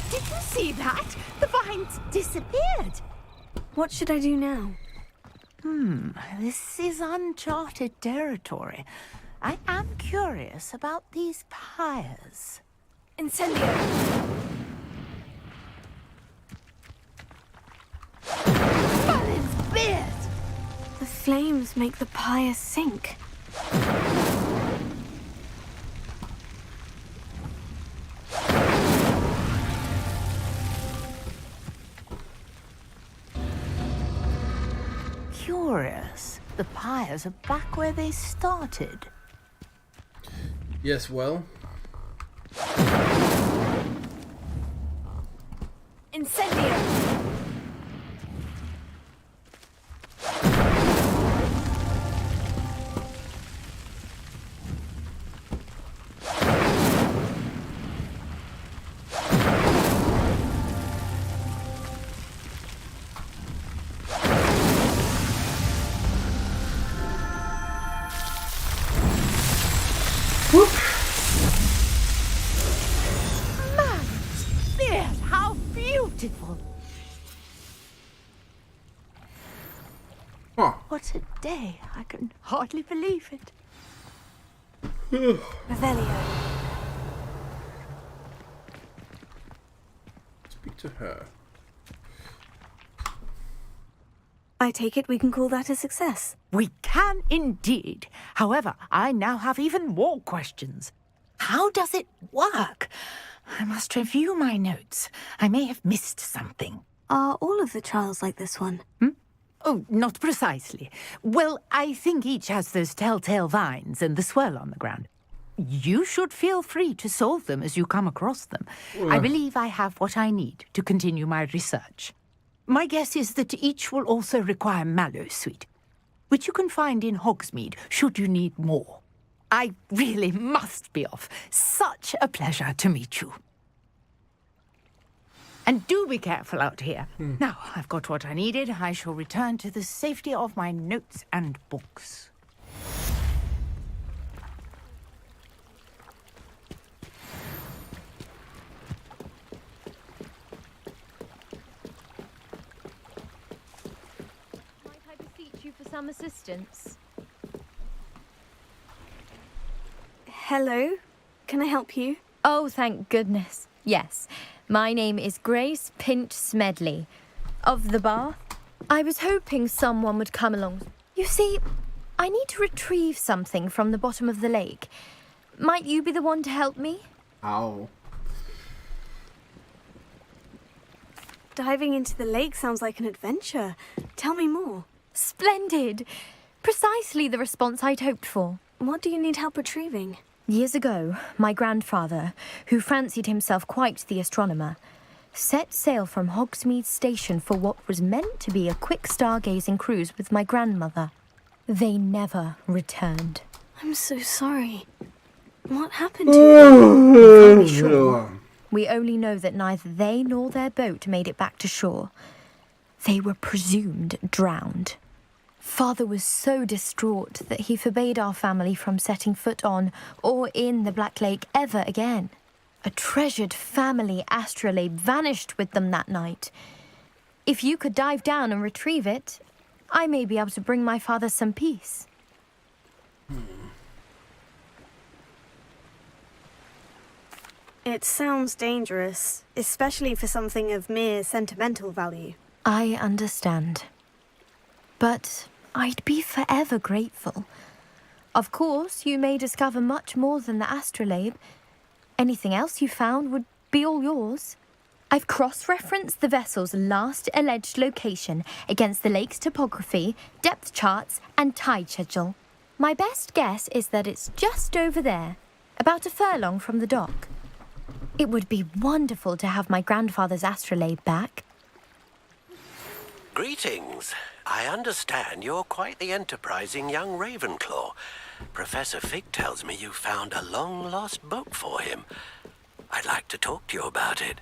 Did you see that? The vines disappeared. What should I do now? This is uncharted territory. I am curious about these pyres. Incendio! Merlin's beard! The flames make the pyre sink. Curious. The pyres are back where they started. Yes, well. Incendio! Magnus, how beautiful! Huh. What a day. I can hardly believe it. Revelio. Speak to her. I take it we can call that a success. We can indeed. However, I now have even more questions. How does it work? I must review my notes. I may have missed something. Are all of the trials like this one? Oh, not precisely. Well, I think each has those telltale vines and the swirl on the ground. You should feel free to solve them as you come across them. I believe I have what I need to continue my research. My guess is that each will also require mallow sweet, which you can find in Hogsmeade should you need more. I really must be off. Such a pleasure to meet you. And do be careful out here. Now, I've got what I needed. I shall return to the safety of my notes and books. Might I beseech you for some assistance? Hello? Can I help you? Oh, thank goodness. Yes. My name is Grace Pinch Smedley. Of the Bath. I was hoping someone would come along. You see, I need to retrieve something from the bottom of the lake. Might you be the one to help me? Ow. Diving into the lake sounds like an adventure. Tell me more. Splendid. Precisely the response I'd hoped for. What do you need help retrieving? Years ago, my grandfather, who fancied himself quite the astronomer, set sail from Hogsmeade Station for what was meant to be a quick stargazing cruise with my grandmother. They never returned. I'm so sorry. What happened to you? We can't be sure. We only know that neither they nor their boat made it back to shore. They were presumed drowned. Father was so distraught that he forbade our family from setting foot on or in the Black Lake ever again. A treasured family astrolabe vanished with them that night. If you could dive down and retrieve it, I may be able to bring my father some peace. It sounds dangerous, especially for something of mere sentimental value. I understand. But I'd be forever grateful. Of course, you may discover much more than the astrolabe. Anything else you found would be all yours. I've cross-referenced the vessel's last alleged location against the lake's topography, depth charts, and tide schedule. My best guess is that it's just over there, about a furlong from the dock. It would be wonderful to have my grandfather's astrolabe back. Greetings. I understand you're quite the enterprising young Ravenclaw. Professor Fig tells me you found a long-lost book for him. I'd like to talk to you about it.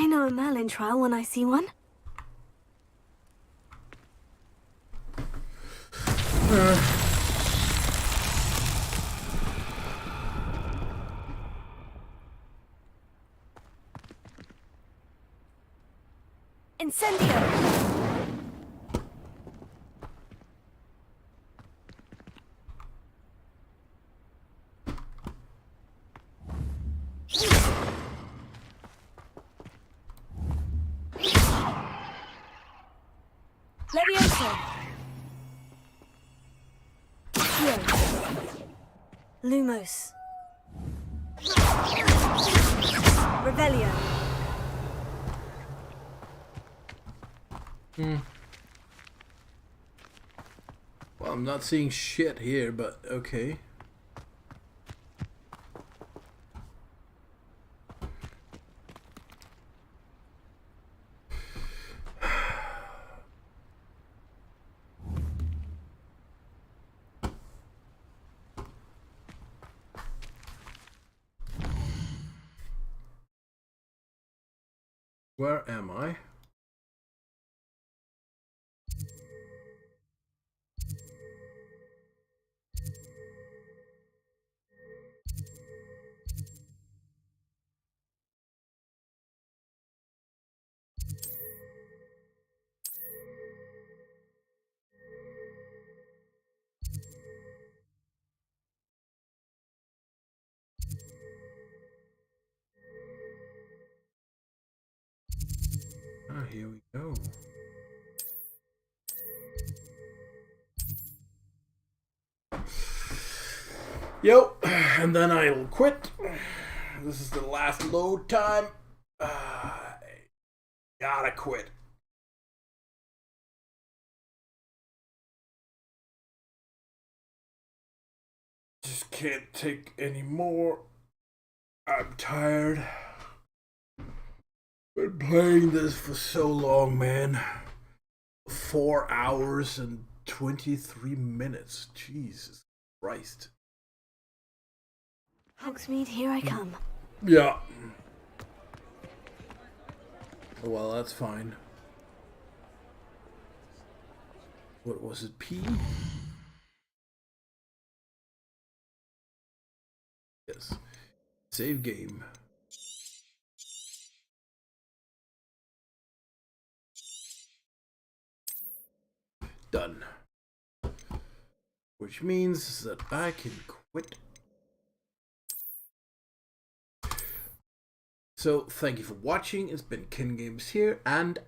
I know a Merlin trial when I see one. Incendio! Levioso! Lumos. Revelio. Well, I'm not seeing shit here, but okay. Where am I? Ah, here we go. Yo, and then I'll quit. This is the last load time. Gotta quit. Just can't take any more. I'm tired. Been playing this for so long, man. 4 hours and 23 minutes. Jesus Christ. Hogsmeade, here I come. Yeah. Well, that's fine. What was it, P? Yes. Save game. Done. Which means that I can quit. So, thank you for watching. It's been Ken Games here, and